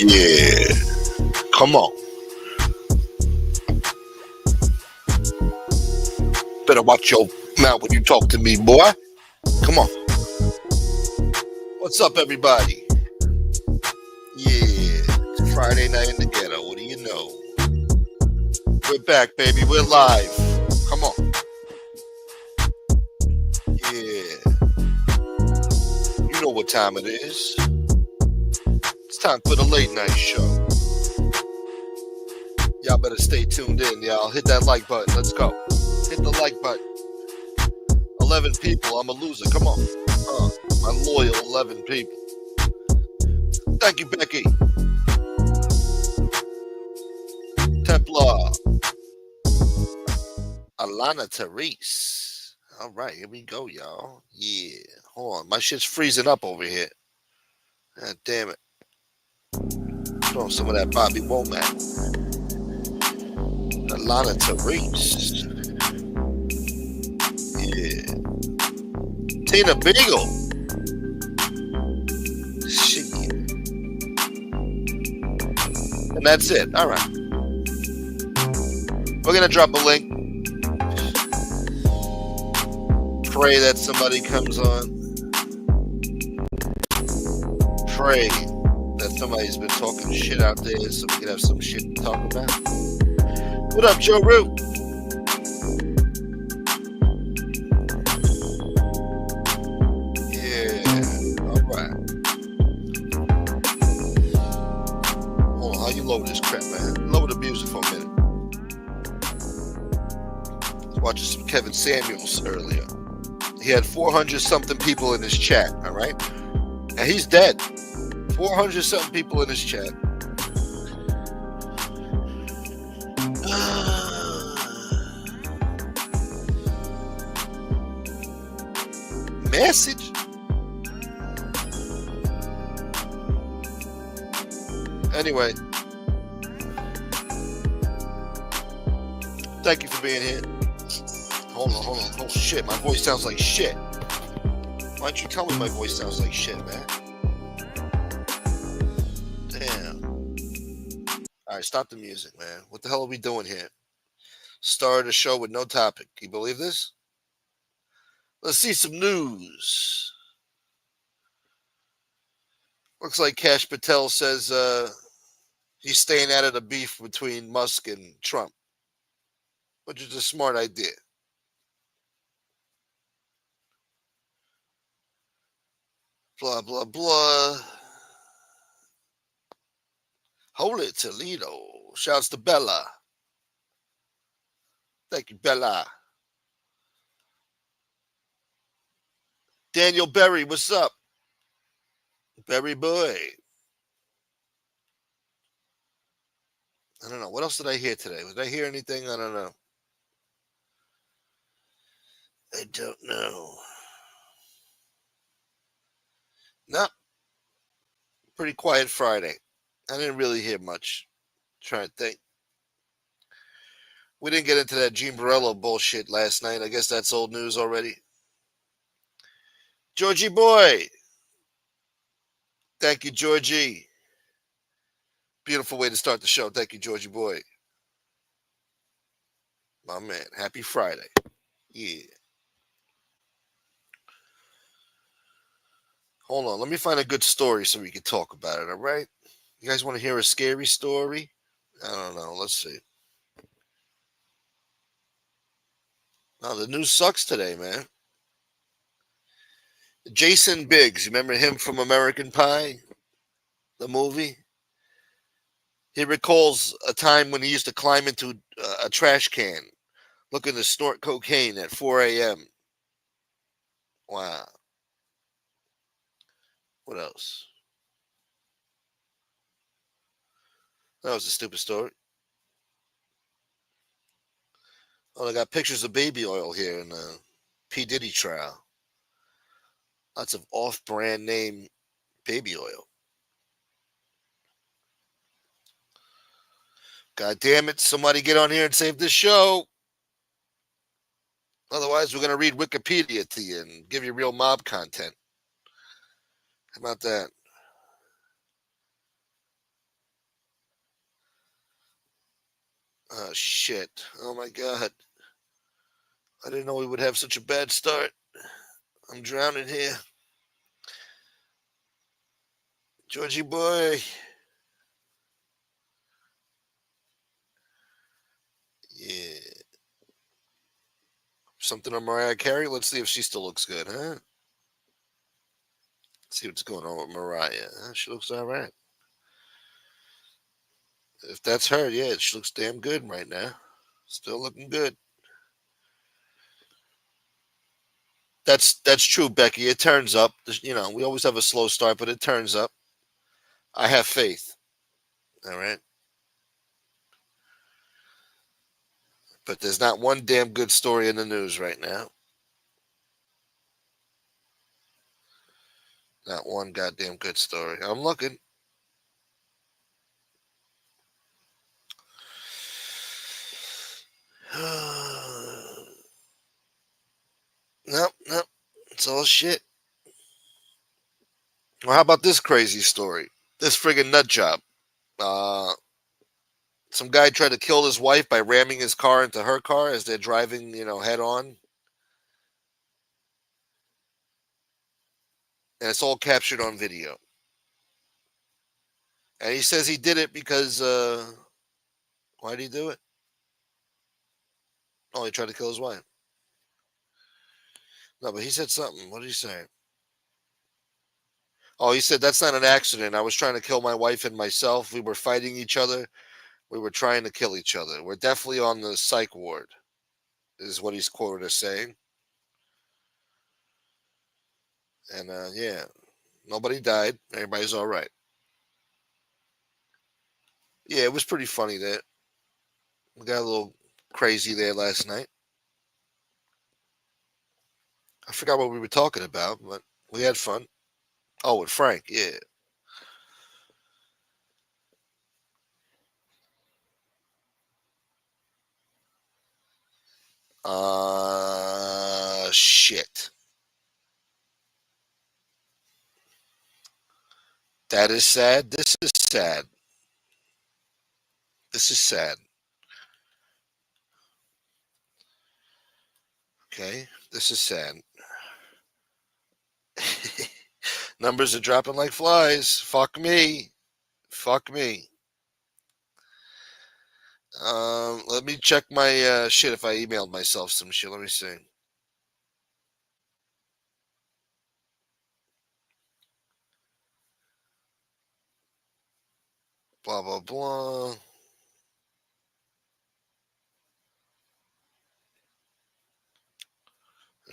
Yeah. Come on. Better watch your mouth when you talk to me, boy. Come on. What's up, everybody? Yeah. It's Friday night in the ghetto. What do you know? We're back, baby. We're live. Come on. Yeah. You know what time it is. It's time for the late night show. Y'all better stay tuned in, y'all. Hit that like button. Let's go. Hit the like button. 11 people. I'm a loser. Come on. My loyal 11 people. Thank you, Becky. Templar. Alana Therese. All right, here we go, y'all. Yeah. Hold on. My shit's freezing up over here. God damn it. Throw some of that Bobby Womack. Alana Therese. Yeah. Tina Beagle. Shit. And that's it. All right. We're going to drop a link. Pray that somebody comes on. Pray that somebody's been talking shit out there so we can have some shit to talk about. What up, Joe Root? Load this crap, man. Load the music for a minute. I was watching some Kevin Samuels earlier. He had 400 something people in his chat, all right? And he's dead. 400 something people in his chat. Message? Anyway. Thank you for being here. Hold on. Oh shit, my voice sounds like shit. Why don't you tell me my voice sounds like shit, man? Damn. Alright, stop the music, man. What the hell are we doing here? Started a show with no topic. Can you believe this? Let's see some news. Looks like Kash Patel says he's staying out of the beef between Musk and Trump, which is a smart idea. Blah, blah, blah. Holy Toledo. Shouts to Bella. Thank you, Bella. Daniel Berry, what's up? Berry boy. I don't know. What else did I hear today? Did I hear anything? I don't know. I don't know. No. Pretty quiet Friday. I didn't really hear much. Trying to think. We didn't get into that Gene Borello bullshit last night. I guess that's old news already. Georgie boy. Thank you, Georgie. Beautiful way to start the show. Thank you, Georgie boy. My man. Happy Friday. Yeah. Hold on. Let me find a good story so we can talk about it, all right? You guys want to hear a scary story? I don't know. Let's see. Oh, the news sucks today, man. Jason Biggs. You remember him from American Pie? The movie? He recalls a time when he used to climb into a trash can looking to snort cocaine at 4 a.m. Wow. What else? That was a stupid story. Oh, I got pictures of baby oil here in the P. Diddy trial. Lots of off-brand name baby oil. God damn it. Somebody get on here and save this show. Otherwise, we're going to read Wikipedia to you and give you real mob content. How about that? Oh, shit. Oh, my God. I didn't know we would have such a bad start. I'm drowning here. Georgie boy. Yeah. Something on Mariah Carey? Let's see if she still looks good, huh? Let's see what's going on with Mariah. She looks all right. If that's her, yeah, she looks damn good right now. Still looking good. That's true, Becky. It turns up. We always have a slow start, but it turns up. I have faith. All right. But there's not one damn good story in the news right now. Not one goddamn good story. I'm looking. Nope, nope. It's all shit. Well, how about this crazy story? This friggin' nut job. Uh, some guy tried to kill his wife by ramming his car into her car as they're driving, head on. And it's all captured on video. And he says he did it because, why did he do it? Oh, he tried to kill his wife. No, but he said something. What did he say? Oh, he said that's not an accident. I was trying to kill my wife and myself. We were fighting each other. We were trying to kill each other. We're definitely on the psych ward, is what he's quoted as saying. And yeah, nobody died. Everybody's all right. Yeah, it was pretty funny that we got a little crazy there last night. I forgot what we were talking about, but we had fun. Oh, with Frank, yeah. Shit. That is sad. This is sad. This is sad. Okay, this is sad. Numbers are dropping like flies. Fuck me. Fuck me. Let me check my shit if I emailed myself some shit. Let me see. Blah blah blah.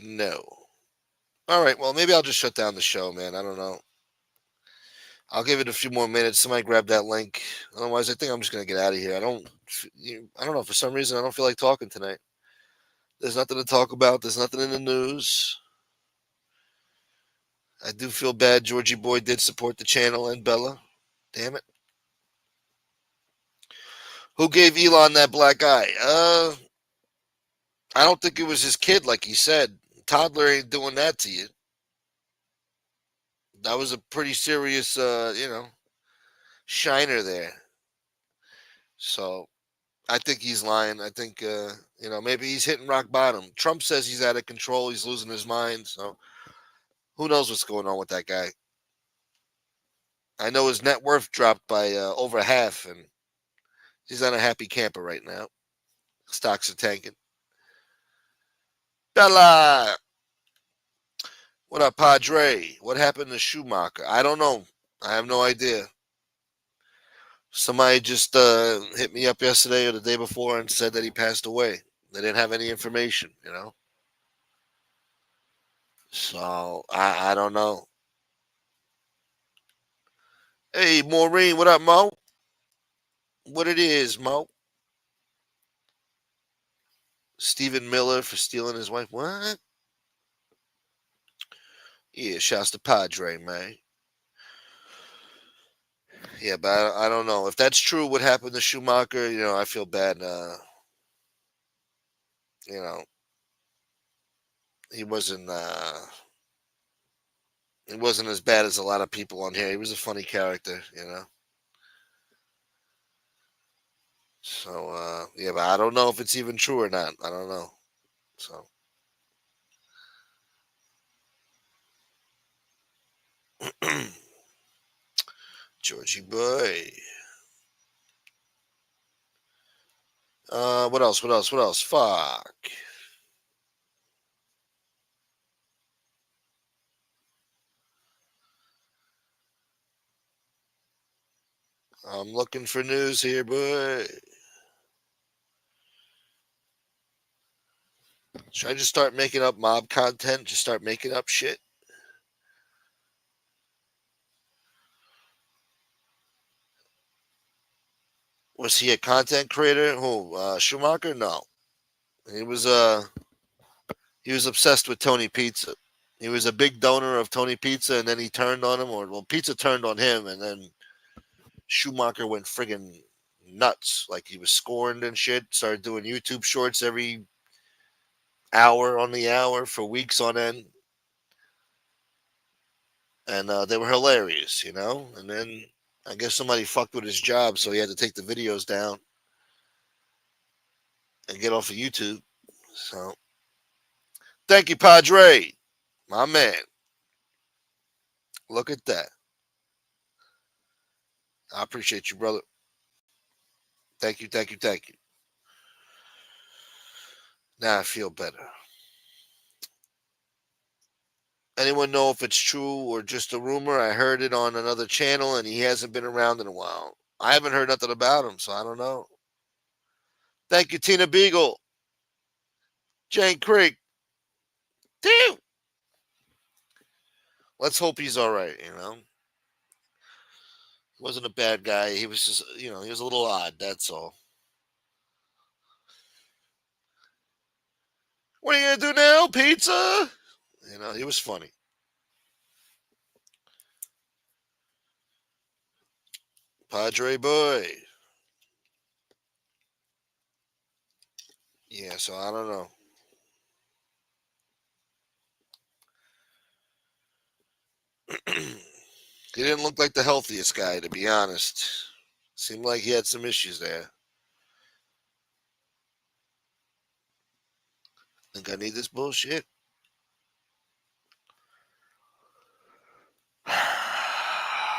No. All right. Well, maybe I'll just shut down the show, man. I don't know. I'll give it a few more minutes. Somebody grab that link. Otherwise, I think I'm just gonna get out of here. I don't know. For some reason, I don't feel like talking tonight. There's nothing to talk about. There's nothing in the news. I do feel bad. Georgie Boy did support the channel and Bella. Damn it. Who gave Elon that black eye? I don't think it was his kid, like he said. Toddler ain't doing that to you. That was a pretty serious, shiner there. So I think he's lying. I think, maybe he's hitting rock bottom. Trump says he's out of control. He's losing his mind. So who knows what's going on with that guy? I know his net worth dropped by over half, and he's not a happy camper right now. Stocks are tanking. Bella! What up, Padre? What happened to Schumacher? I don't know. I have no idea. Somebody just hit me up yesterday or the day before and said that he passed away. They didn't have any information. So I don't know. Hey, Maureen, what up, Mo? What it is, Mo? Stephen Miller for stealing his wife. What? Yeah, shouts to Padre, man. Yeah, but I don't know. If that's true, what happened to Schumacher, I feel bad. You know, he wasn't. He wasn't as bad as a lot of people on here. He was a funny character. So yeah, but I don't know if it's even true or not. I don't know. So Georgie boy. What else? What else? What else? Fuck. I'm looking for news here, boy. Should I just start making up mob content? Just start making up shit? Was he a content creator? Who? Schumacher? No. He was he was obsessed with Tony Pizza. He was a big donor of Tony Pizza, and then he turned on him, or well, Pizza turned on him, and then Schumacher went friggin' nuts. Like he was scorned and shit. Started doing YouTube shorts every hour on the hour for weeks on end, and they were hilarious, you know. And then I guess somebody fucked with his job, so he had to take the videos down and get off of YouTube. So thank you, Padre, my man. Look at that. I appreciate you, brother. Thank you, thank you, thank you. Now I feel better. Anyone know if it's true or just a rumor? I heard it on another channel and he hasn't been around in a while. I haven't heard nothing about him, so I don't know. Thank you, Tina Beagle. Jane Creek. Damn. Let's hope he's all right, you know. He wasn't a bad guy. He was just, you know, he was a little odd, that's all. What are you going to do now? Pizza? You know, he was funny. Padre boy. Yeah, so I don't know. He didn't look like the healthiest guy, to be honest. Seemed like he had some issues there. Think I need this bullshit?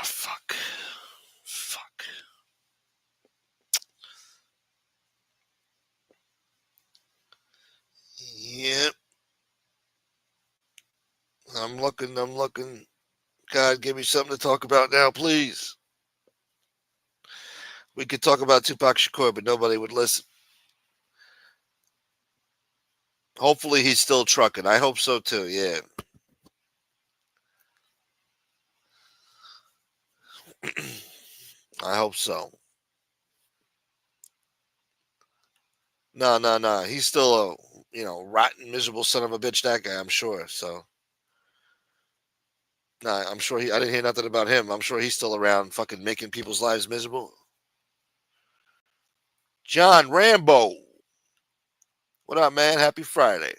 Fuck. Fuck. Yep. I'm looking. I'm looking. God, give me something to talk about now, please. We could talk about Tupac Shakur, but nobody would listen. Hopefully, he's still trucking. I hope so too. Yeah. I hope so. No, no, no. He's still a rotten, miserable son of a bitch. That guy, I'm sure. So, no, I'm sure he. I didn't hear nothing about him. I'm sure he's still around, fucking making people's lives miserable. John Rambo. What up, man? Happy Friday.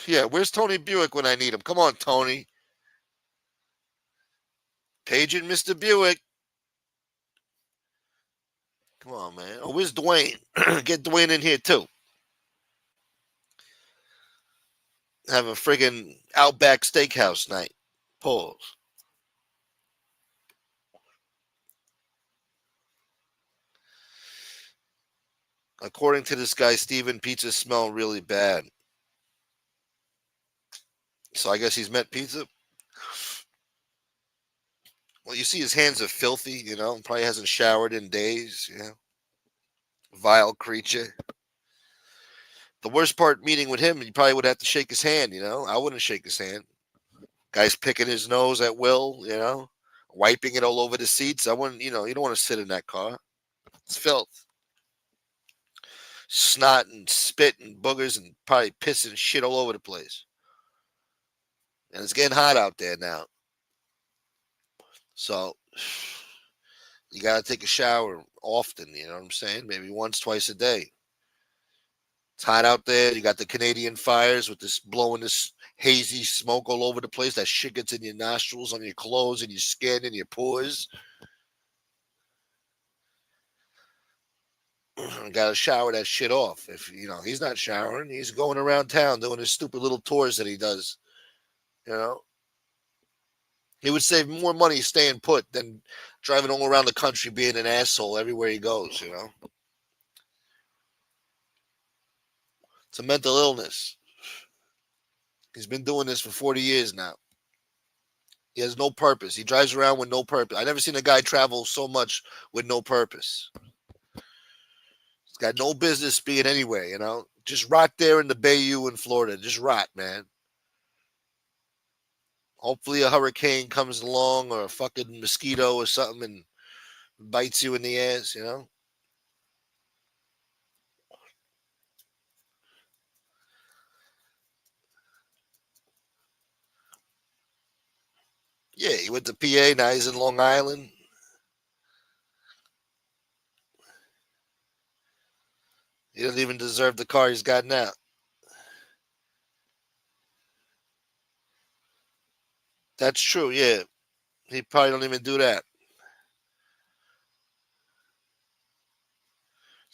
Yeah, where's Tony Buick when I need him? Come on, Tony. Paging Mr. Buick. Come on, man. Oh, where's Dwayne? Get Dwayne in here, too. Have a friggin' Outback Steakhouse night. Pause. According to this guy, Steven, pizzas smell really bad. So I guess he's met pizza. Well, you see his hands are filthy, you know. Probably hasn't showered in days, you know. Vile creature. The worst part meeting with him, you probably would have to shake his hand, you know. I wouldn't shake his hand. Guy's picking his nose at will, you know, wiping it all over the seats. I wouldn't, you don't want to sit in that car. It's filth. Snot and spit and boogers and probably piss and shit all over the place. And it's getting hot out there now. So you got to take a shower often, you know what I'm saying? Maybe once, twice a day. It's hot out there. You got the Canadian fires with this blowing this hazy smoke all over the place. That shit gets in your nostrils, on your clothes, and your skin, and your pores. Got to shower that shit off. If he's not showering, he's going around town doing his stupid little tours that he does. You know, he would save more money staying put than driving all around the country being an asshole everywhere he goes. It's a mental illness. He's been doing this for 40 years now. He has no purpose. He drives around with no purpose. I never seen a guy travel so much with no purpose. He's got no business being anywhere. Just rot there in the Bayou in Florida. Just rot, man. Hopefully a hurricane comes along or a fucking mosquito or something and bites you in the ass. Yeah, he went to PA, now he's in Long Island. He doesn't even deserve the car he's got now. That's true, yeah. He probably don't even do that.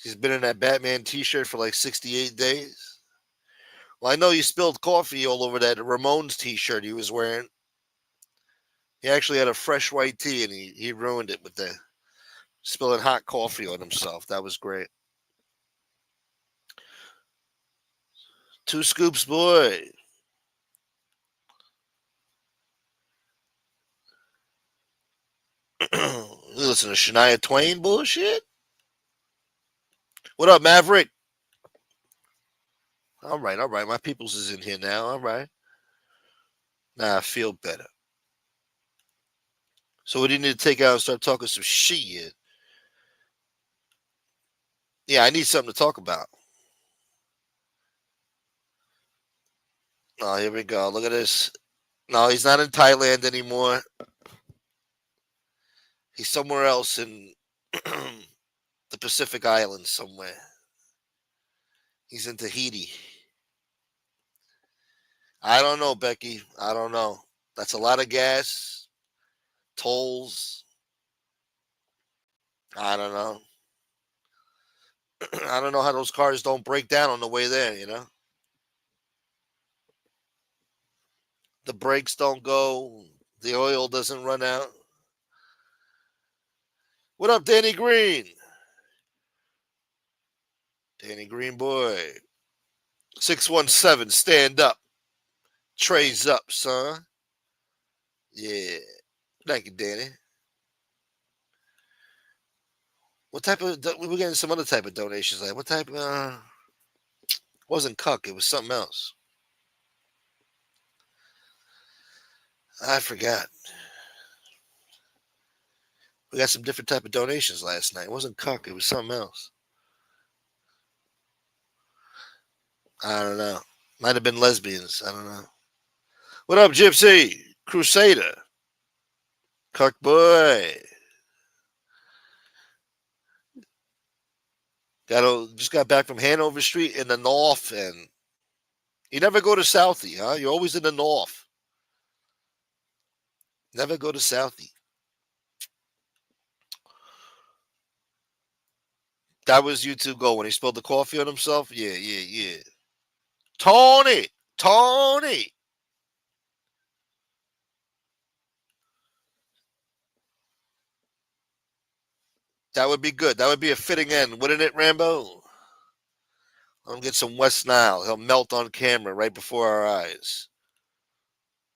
He's been in that Batman t-shirt for like 68 days. Well, I know he spilled coffee all over that Ramones t-shirt he was wearing. He actually had a fresh white tea and he ruined it with the spilling hot coffee on himself. That was great. 2 scoops, boy. You listen to Shania Twain bullshit? What up, Maverick? All right, all right. My peoples is in here now. All right. Nah, I feel better. So what do you need to take out and start talking some shit? Yeah, I need something to talk about. Oh, here we go. Look at this. No, he's not in Thailand anymore. He's somewhere else in the Pacific Islands somewhere. He's in Tahiti. I don't know, Becky. I don't know. That's a lot of gas, tolls. I don't know. I don't know how those cars don't break down on the way there. The brakes don't go, the oil doesn't run out. What up, Danny Green? Danny Green boy. 617, stand up. Trays up, son. Yeah. Thank you, Danny. What type of, we were getting some other type of donations. Like, what type of, wasn't cuck, it was something else. I forgot. We got some different type of donations last night. It wasn't cuck, it was something else. I don't know. Might have been lesbians. I don't know. What up, Gypsy? Crusader. Cuck boy. Just got back from Hanover Street in the north, and you never go to Southie, huh? You're always in the north. Never go to Southie. That was you two go when he spilled the coffee on himself. Yeah, yeah, yeah. Tony, Tony. That would be good. That would be a fitting end, wouldn't it, Rambo? Let him get some West Nile. He'll melt on camera right before our eyes.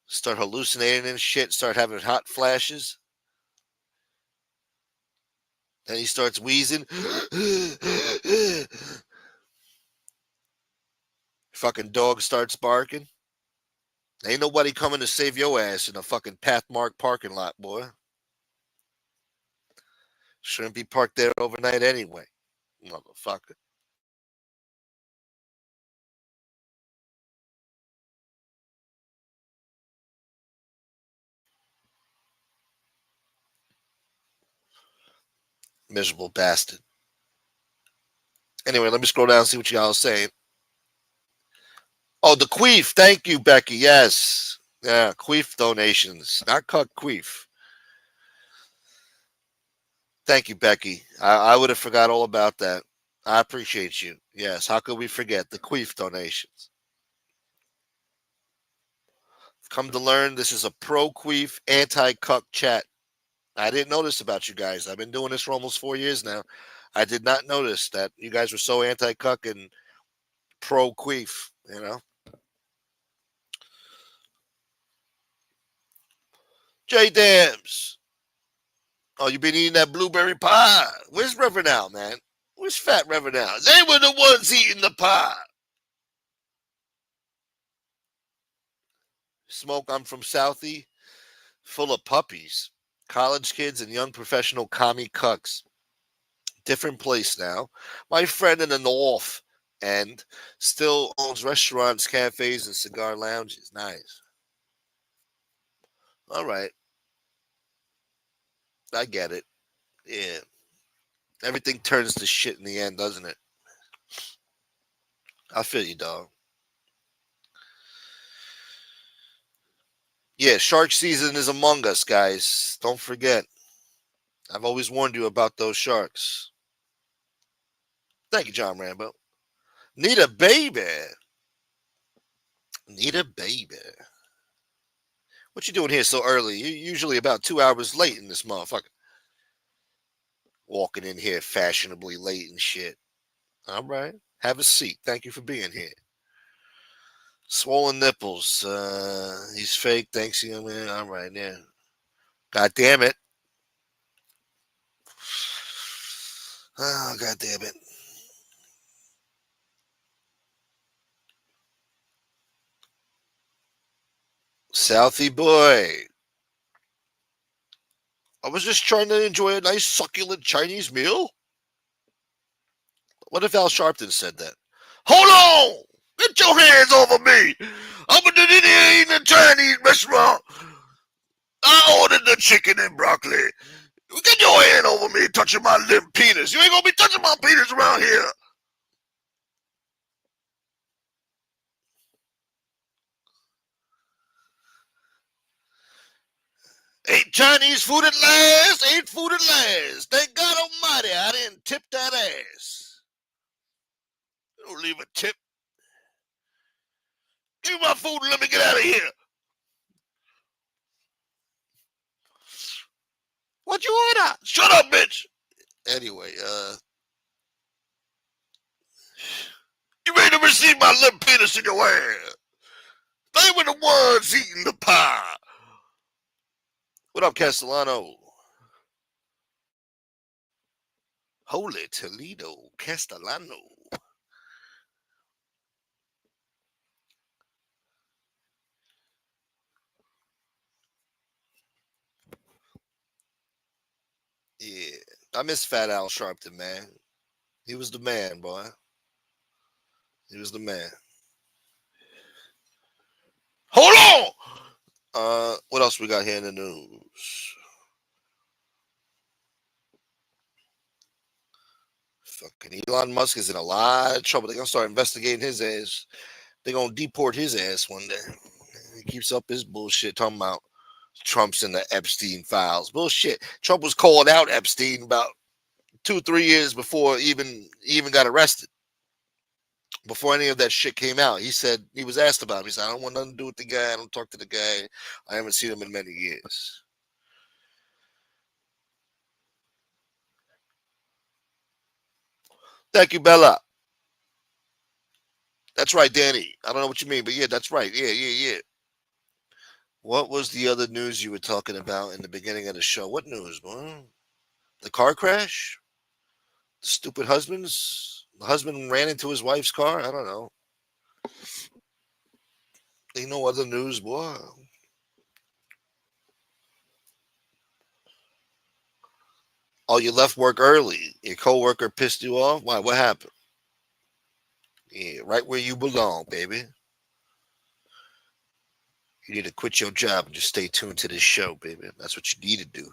Start hallucinating and shit. Start having hot flashes. Then he starts wheezing. Fucking dog starts barking. Ain't nobody coming to save your ass in a fucking Pathmark parking lot, boy. Shouldn't be parked there overnight anyway, motherfucker. Miserable bastard. Anyway, let me scroll down and see what y'all are saying. Oh, the queef. Thank you, Becky. Yes. Yeah, queef donations. Not cuck queef. Thank you, Becky. I would have forgot all about that. I appreciate you. Yes, how could we forget the queef donations? Come to learn, this is a pro-queef, anti-cuck chat. I didn't notice about you guys. I've been doing this for almost 4 years now. I did not notice that you guys were so anti-cuck and pro-queef, you know? J Dams. Oh, you been eating that blueberry pie. Where's Reverend Al, man? Where's Fat Reverend Al? They were the ones eating the pie. Smoke, I'm from Southie, full of puppies, college kids, and young professional commie cucks. Different place now. My friend in the north end still owns restaurants, cafes, and cigar lounges. Nice. All right. I get it. Yeah. Everything turns to shit in the end, doesn't it? I feel you, dog. Yeah, shark season is among us, guys. Don't forget. I've always warned you about those sharks. Thank you, John Rambo. Need a baby. Need a baby. What you doing here so early? You're usually about 2 hours late in this motherfucker. Walking in here fashionably late and shit. All right. Have a seat. Thank you for being here. Swollen nipples. He's fake. Thanks you, man. All right, yeah. God damn it. Oh, god damn it. Southie boy. I was just trying to enjoy a nice succulent Chinese meal. What if Al Sharpton said that? Hold on! Get your hands off of me! I'm in a Chinese restaurant. I ordered the chicken and broccoli. Get your hand over me touching my limp penis. You ain't gonna be touching my penis around here. Ain't Chinese food at last. Ain't food at last. Thank God Almighty I didn't tip that ass. Don't leave a tip. Give me my food and let me get out of here. What you order? Shut up, bitch. Anyway, you ready to receive my limp penis in your hand? They were the ones eating the pie. What up, Castellano? Holy Toledo, Castellano. Yeah, I miss Fat Al Sharpton, man. He was the man, boy. He was the man. Hold on. What else we got here in the news? Fucking Elon Musk is in a lot of trouble. They're gonna start investigating his ass. They're gonna deport his ass one day. He keeps up his bullshit talking about Trump's in the Epstein files. Bullshit. Trump was calling out Epstein about 2, 3 years before even got arrested. Before any of that shit came out, he said he was asked about him. He said, "I don't want nothing to do with the guy. I don't talk to the guy. I haven't seen him in many years." Thank you, Bella. That's right, Danny. I don't know what you mean, but yeah, that's right. Yeah, yeah, yeah. What was the other news you were talking about in the beginning of the show? What news, boy? The car crash? The stupid husbands? The husband ran into his wife's car? I don't know. Ain't no other news, boy. Oh, you left work early. Your coworker pissed you off? Why? What happened? Yeah, right where you belong, baby. You need to quit your job and just stay tuned to this show, baby. That's what you need to do.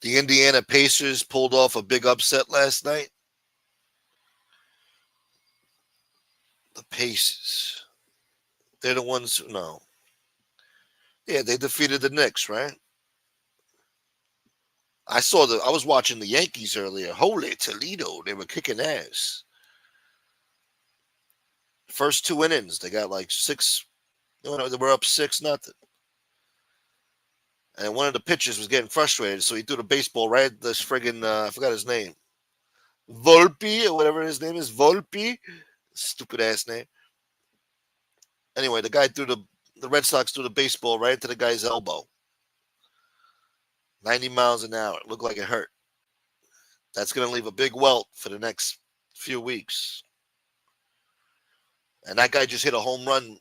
The Indiana Pacers pulled off a big upset last night. The Pacers. They're the ones who know. Yeah, they defeated the Knicks, right? I was watching the Yankees earlier. Holy Toledo, they were kicking ass. First 2 innings, they got like six. They were up 6-0. And one of the pitchers was getting frustrated, so he threw the baseball right at this friggin' I forgot his name, Volpe or whatever his name is, Volpe, stupid ass name. Anyway, the Red Sox threw the baseball right into the guy's elbow, 90 miles an hour. It looked like it hurt. That's gonna leave a big welt for the next few weeks. And that guy just hit a home run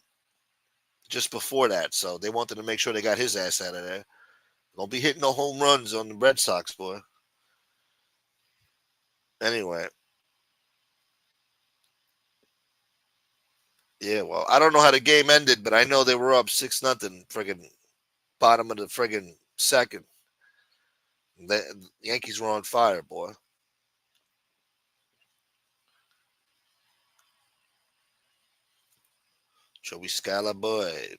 just before that, so they wanted to make sure they got his ass out of there. Don't be hitting no home runs on the Red Sox, boy. Anyway, yeah, well, I don't know how the game ended, but I know they were up 6-0, friggin' bottom of the friggin' second. The Yankees were on fire, boy. Joey Scala, boy.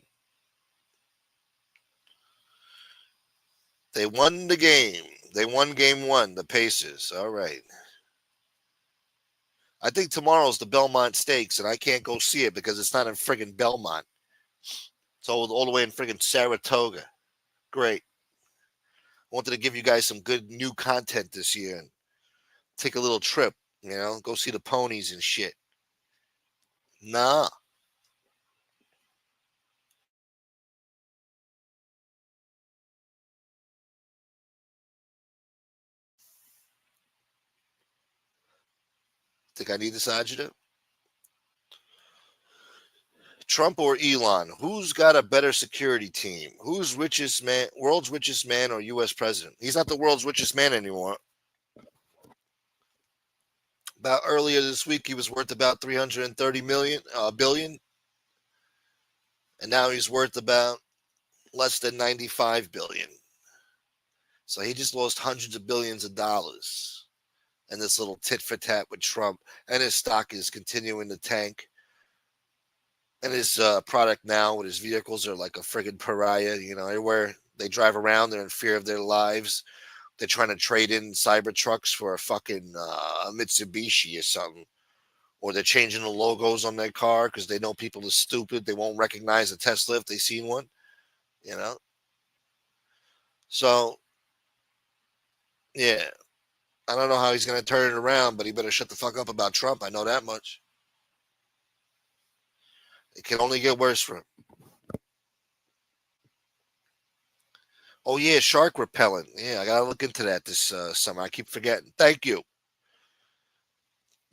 They won the game. They won game one, the Pacers. All right. I think tomorrow's the Belmont Stakes, and I can't go see it because it's not in friggin' Belmont. It's all the way in friggin' Saratoga. Great. I wanted to give you guys some good new content this year and take a little trip, go see the ponies and shit. Nah. Think I need this agita? Trump or Elon? Who's got a better security team? Who's richest man, world's richest man, or U.S. president? He's not the world's richest man anymore. About earlier this week, he was worth about 330 billion, and now he's worth about less than 95 billion. So he just lost hundreds of billions of dollars. And this little tit for tat with Trump, and his stock is continuing to tank. And his product now with his vehicles are like a friggin' pariah. Everywhere they drive around, they're in fear of their lives. They're trying to trade in cyber trucks for a fucking Mitsubishi or something. Or they're changing the logos on their car because they know people are stupid. They won't recognize a Tesla if they seen one, you know? So, yeah. I don't know how he's going to turn it around, but he better shut the fuck up about Trump. I know that much. It can only get worse for him. Oh, yeah, shark repellent. Yeah, I got to look into that this summer. I keep forgetting. Thank you.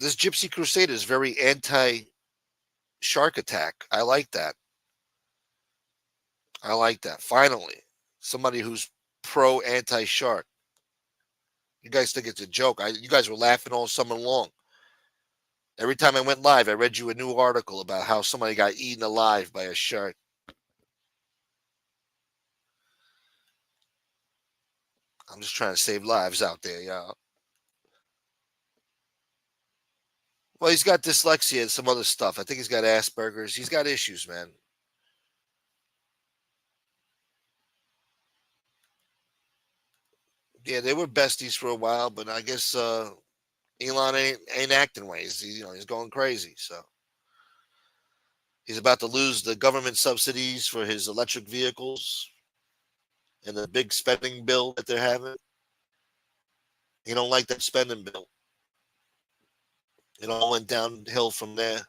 This Gypsy Crusader is very anti shark attack. I like that. I like that. Finally, somebody who's pro anti shark. You guys think it's a joke. You guys were laughing all summer long. Every time I went live, I read you a new article about how somebody got eaten alive by a shark. I'm just trying to save lives out there, y'all. Well, he's got dyslexia and some other stuff. I think he's got Asperger's. He's got issues, man. Yeah, they were besties for a while, but I guess Elon ain't acting right. He's going crazy. So he's about to lose the government subsidies for his electric vehicles and the big spending bill that they're having. He don't like that spending bill. It all went downhill from there.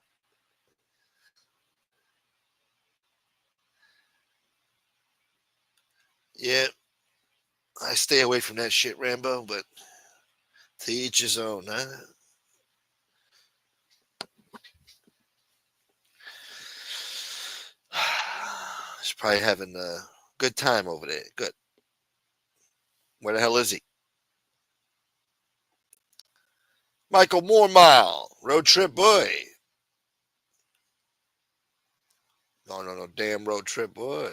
Yeah, I stay away from that shit, Rambo, but to each his own, huh? He's probably having a good time over there. Good. Where the hell is he? Michael Moormile, road trip boy. No, no, no, damn road trip boy.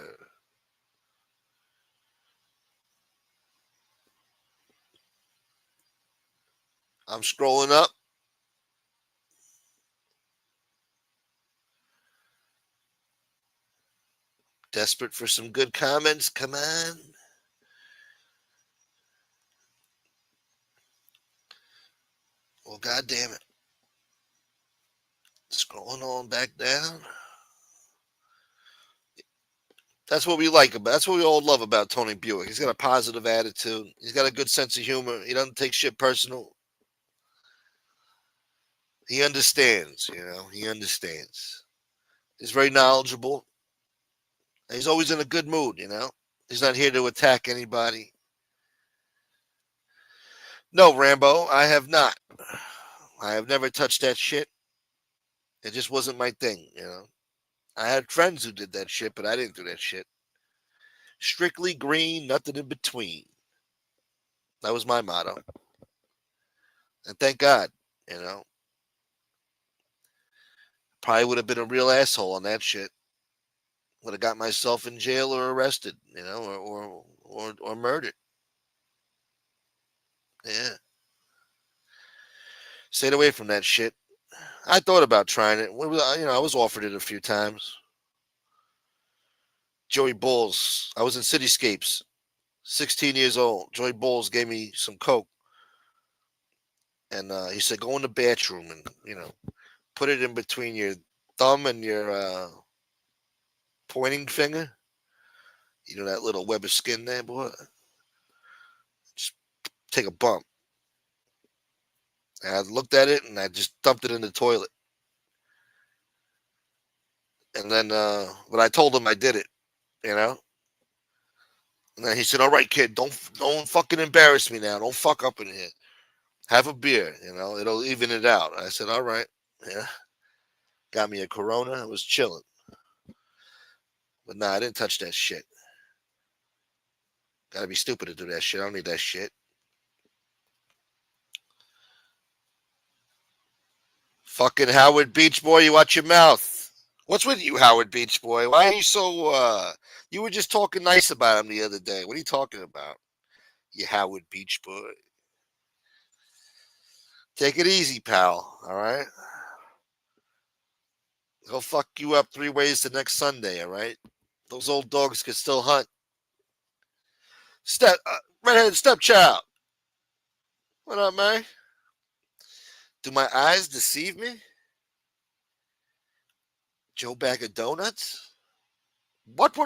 I'm scrolling up. Desperate for some good comments. Come on. God damn it. Scrolling on back down. That's what we like about. That's what we all love about Tony Buick. He's got a positive attitude. He's got a good sense of humor. He doesn't take shit personal. He understands. He understands. He's very knowledgeable. He's always in a good mood. He's not here to attack anybody. No, Rambo, I have not. I have never touched that shit. It just wasn't my thing. I had friends who did that shit, but I didn't do that shit. Strictly green, nothing in between. That was my motto. And thank God, Probably would have been a real asshole on that shit. Would have got myself in jail or arrested, or murdered. Yeah. Stayed away from that shit. I thought about trying it. I was offered it a few times. Joey Bulls. I was in Cityscapes, 16 years old. Joey Bulls gave me some coke, and he said, "Go in the bathroom and put it in between your thumb and your pointing finger. That little web of skin there, boy. Just take a bump." And I looked at it and I just dumped it in the toilet. And then, but I told him I did it, And then he said, "All right, kid, don't fucking embarrass me now. Don't fuck up in here. Have a beer, it'll even it out." I said, "All right." Yeah. Got me a Corona. I was chilling. But nah, I didn't touch that shit. Gotta be stupid to do that shit. I don't need that shit. Fucking Howard Beach Boy, you watch your mouth. What's with you, Howard Beach Boy? Why are you so, you were just talking nice about him the other day. What are you talking about? You Howard Beach Boy. Take it easy, pal. All right? He'll fuck you up 3 ways the next Sunday, all right? Those old dogs can still hunt. Redheaded stepchild. What up, man? Do my eyes deceive me? Joe Bag of Donuts? What?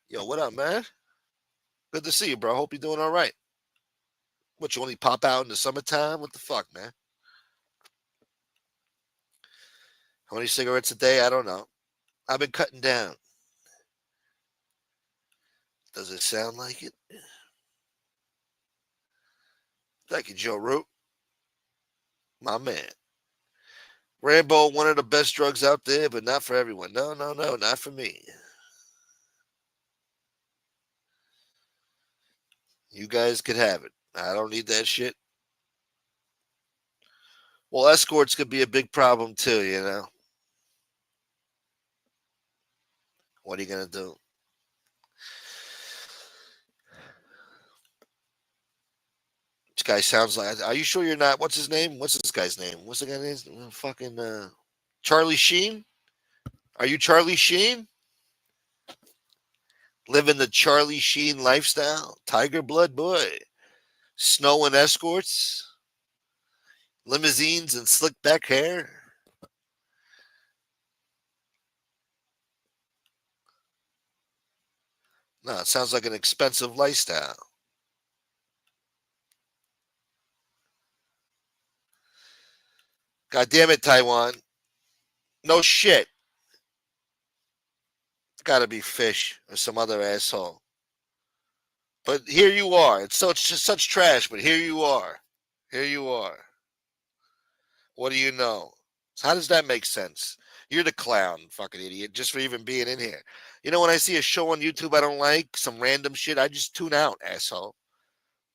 Yo, what up, man? Good to see you, bro. Hope you're doing all right. What, you only pop out in the summertime? What the fuck, man? How many cigarettes a day? I don't know. I've been cutting down. Does it sound like it? Thank you, Joe Root. My man. Rambo, one of the best drugs out there, but not for everyone. No, not for me. You guys could have it. I don't need that shit. Well, escorts could be a big problem too. What are you going to do? This guy sounds like. Are you sure you're not? What's his name? What's this guy's name? What's the guy's name? Fucking Charlie Sheen? Are you Charlie Sheen? Living the Charlie Sheen lifestyle? Tiger blood boy. Snow and escorts? Limousines and slick back hair? No, it sounds like an expensive lifestyle. God damn it, Taiwan. No shit. It's got to be Fish or some other asshole. But here you are. It's just such trash, but here you are. Here you are. What do you know? So how does that make sense? You're the clown, fucking idiot, just for even being in here. When I see a show on YouTube I don't like, some random shit, I just tune out, asshole.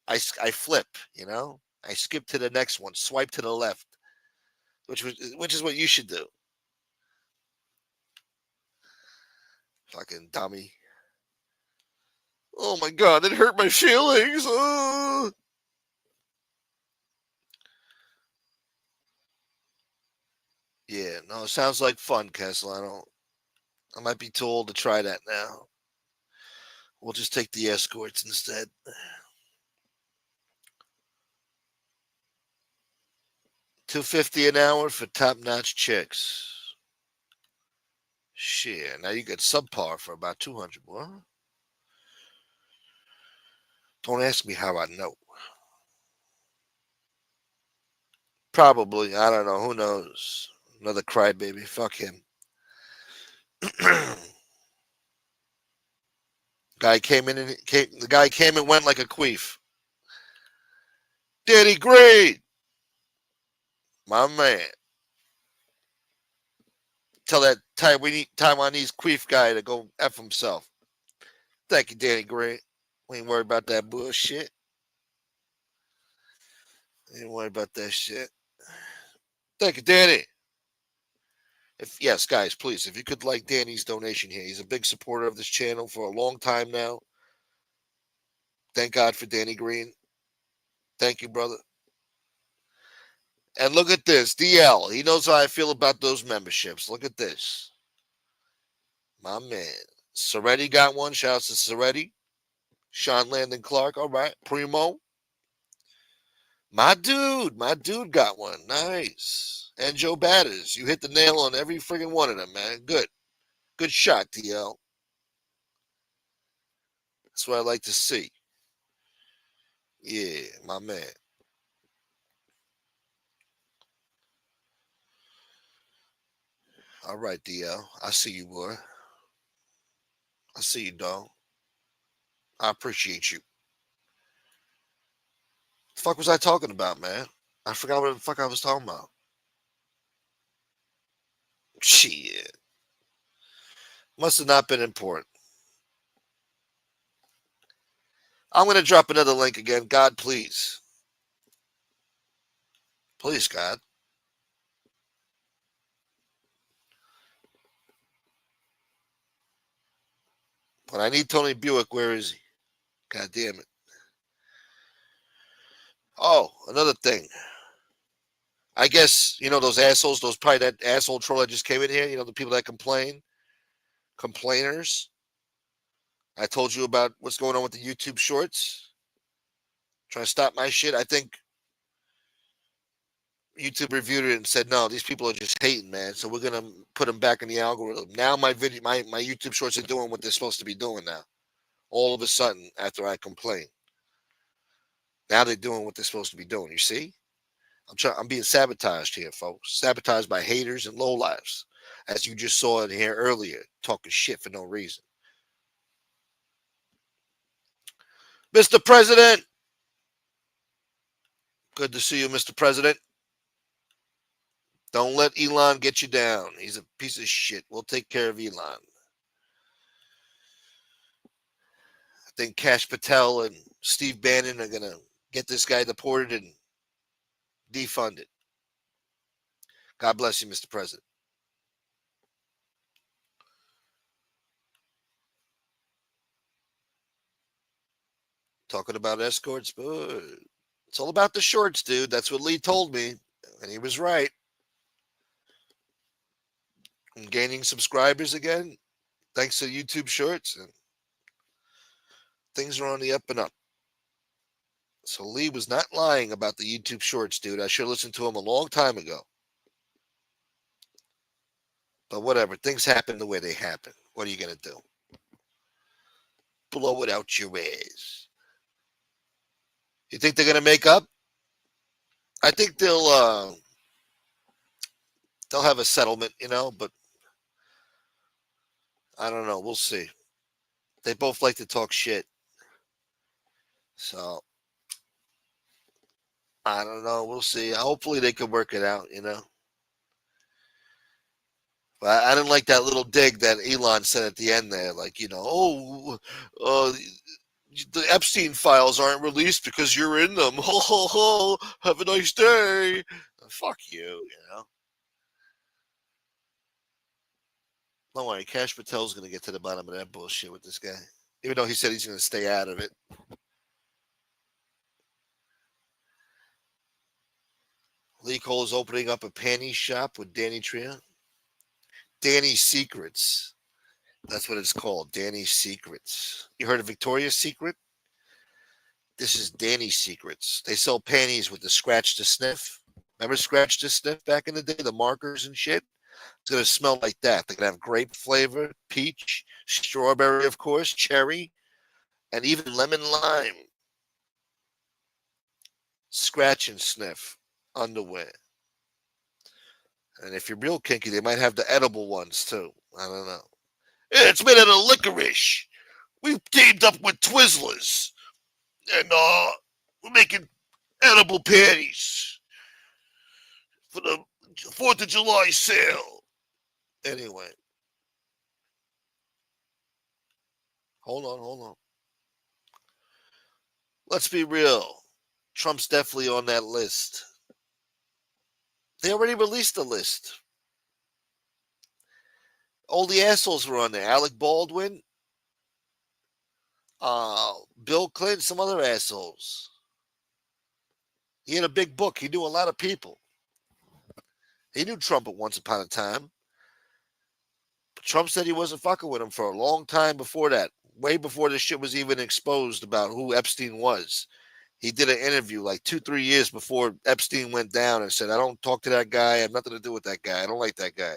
I flip, I skip to the next one, swipe to the left, which is what you should do. Fucking dummy. Oh my god, it hurt my feelings. Yeah, no, it sounds like fun, Kessel. I might be too old to try that now. We'll just take the escorts instead. $2.50 an hour for top-notch chicks. Shit, now you get subpar for about 200. What? Don't ask me how I know. Probably. I don't know. Who knows? Another crybaby. Fuck him. The guy came and went like a queef. Danny Green, my man. Tell that Taiwanese queef guy to go F himself. Thank you, Danny Green. We ain't worried about that bullshit. Ain't worried about that shit. Thank you, Danny. Yes, guys, please, if you could like Danny's donation here. He's a big supporter of this channel for a long time now. Thank God for Danny Green. Thank you, brother. And look at this. DL. He knows how I feel about those memberships. Look at this. My man. Soretti got one. Shout out to Soretti. Sean Landon Clark. All right. Primo. My dude got one. Nice. And Joe Batters. You hit the nail on every friggin' one of them, man. Good. Good shot, DL. That's what I like to see. Yeah, my man. All right, DL. I see you, boy. I see you, dog. I appreciate you. The fuck was I talking about, man? I forgot what the fuck I was talking about. Shit. Must have not been important. I'm going to drop another link again. God, please. Please, God. But I need Tony Buick. Where is he? God damn it. Oh, another thing. I guess, those assholes, probably that asshole troll that just came in here, the people that complainers. I told you about what's going on with the YouTube shorts. Trying to stop my shit. I think YouTube reviewed it and said, no, these people are just hating, man. So we're going to put them back in the algorithm. Now my YouTube shorts are doing what they're supposed to be doing now. All of a sudden, after I complain. Now they're doing what they're supposed to be doing. You see? I'm being sabotaged here, folks. Sabotaged by haters and lowlifes. As you just saw in here earlier, talking shit for no reason. Mr. President. Good to see you, Mr. President. Don't let Elon get you down. He's a piece of shit. We'll take care of Elon. I think Kash Patel and Steve Bannon are going to get this guy deported and defunded. God bless you, Mr. President. Talking about escorts, but it's all about the shorts, dude. That's what Lee told me, and he was right. I'm gaining subscribers again, thanks to YouTube shorts, and things are on the up and up. So Lee was not lying about the YouTube shorts, dude. I should have listened to him a long time ago. But whatever, things happen the way they happen. What are you going to do? Blow it out your ass. You think they're going to make up? I think they'll have a settlement, but I don't know. We'll see. They both like to talk shit. So I don't know. We'll see. Hopefully they can work it out, But I didn't like that little dig that Elon said at the end there, like, the Epstein files aren't released because you're in them. Ho, ho, ho. Have a nice day. Fuck you, Don't worry, Kash Patel's going to get to the bottom of that bullshit with this guy. Even though he said he's going to stay out of it. Lee Cole is opening up a panty shop with Danny Tria. Danny's Secrets. That's what it's called. Danny's Secrets. You heard of Victoria's Secret? This is Danny's Secrets. They sell panties with the scratch to sniff. Remember Scratch to Sniff back in the day, the markers and shit? It's going to smell like that. They're going to have grape flavor, peach, strawberry, of course, cherry, and even lemon lime. Scratch and Sniff underwear. And if you're real kinky, they might have the edible ones too. I don't know. Yeah, it's made out of licorice. We've teamed up with Twizzlers. And we're making edible panties for the 4th of July sale. Anyway. Hold on. Let's be real. Trump's definitely on that list. They already released the list. All the assholes were on there. Alec Baldwin, Bill Clinton, some other assholes. He had a big book. He knew a lot of people. He knew Trump at once upon a time. But Trump said he wasn't fucking with him for a long time before that. Way before this shit was even exposed about who Epstein was. He did an interview like 2-3 years before Epstein went down and said, I don't talk to that guy. I have nothing to do with that guy. I don't like that guy.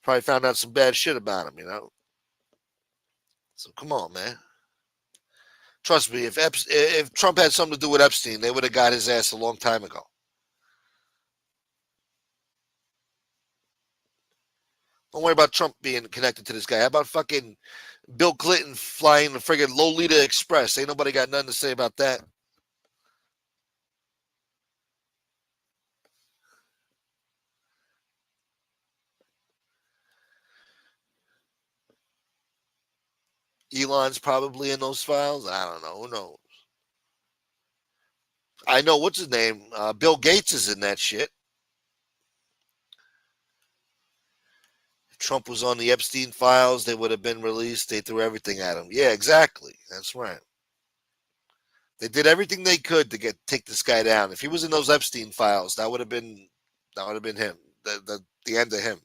Probably found out some bad shit about him, you know? So come on, man. Trust me, if Trump had something to do with Epstein, they would have got his ass a long time ago. Don't worry about Trump being connected to this guy. How about fucking Bill Clinton flying the friggin' Lolita Express? Ain't nobody got nothing to say about that. Elon's probably in those files. I don't know. Who knows? I know what's his name. Bill Gates is in that shit. If Trump was on the Epstein files, they would have been released. They threw everything at him. Yeah, exactly. That's right. They did everything they could to take this guy down. If he was in those Epstein files, that would have been him. The end of him.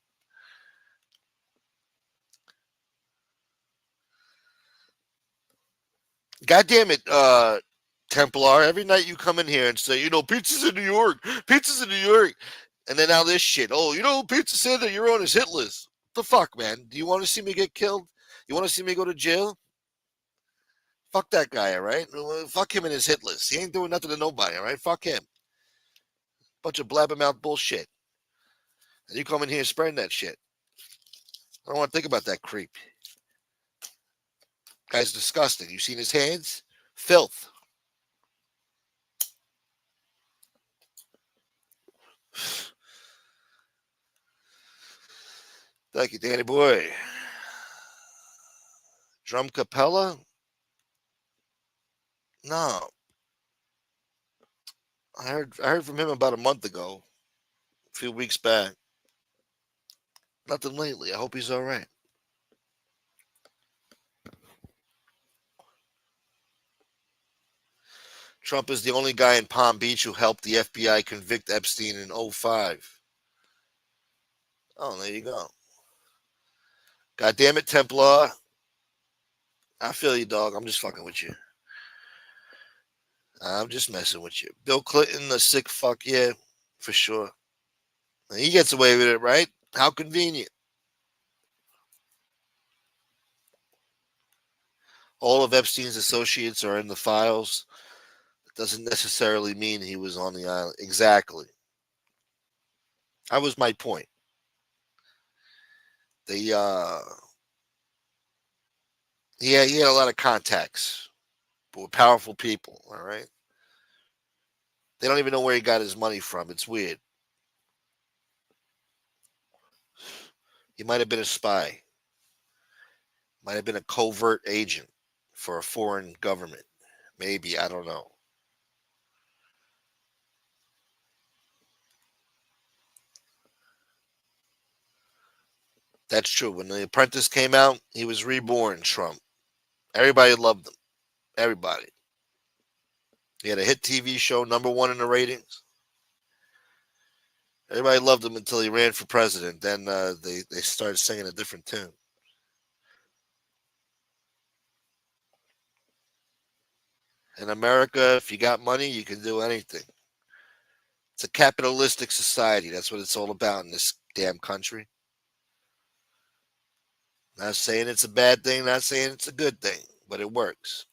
God damn it, Templar. Every night you come in here and say, pizza's in New York. Pizza's in New York. And then now this shit. Oh, Pizza said that you're on his hit list. What the fuck, man? Do you want to see me get killed? You want to see me go to jail? Fuck that guy, all right? Fuck him and his hit list. He ain't doing nothing to nobody, all right? Fuck him. Bunch of blabbermouth bullshit. And you come in here spreading that shit. I don't want to think about that creep. Guy's disgusting. You seen his hands? Filth. Thank you, Danny boy. Drum Capella? No. I heard from him about a month ago. A few weeks back. Nothing lately. I hope he's all right. Trump is the only guy in Palm Beach who helped the FBI convict Epstein in 2005. Oh, there you go. God damn it, Templar. I feel you, dog. I'm just fucking with you. I'm just messing with you. Bill Clinton, a sick fuck, yeah, for sure. He gets away with it, right? How convenient. All of Epstein's associates are in the files. It doesn't necessarily mean he was on the island. Exactly. That was my point. He had a lot of contacts with powerful people, all right? They don't even know where he got his money from. It's weird. He might have been a spy. Might have been a covert agent for a foreign government. Maybe, I don't know. That's true. When The Apprentice came out, he was reborn, Trump. Everybody loved him. Everybody. He had a hit TV show, #1 in the ratings. Everybody loved him until he ran for president. Then they started singing a different tune. In America, if you got money, you can do anything. It's a capitalistic society. That's what it's all about in this damn country. Not saying it's a bad thing, not saying it's a good thing, but it works.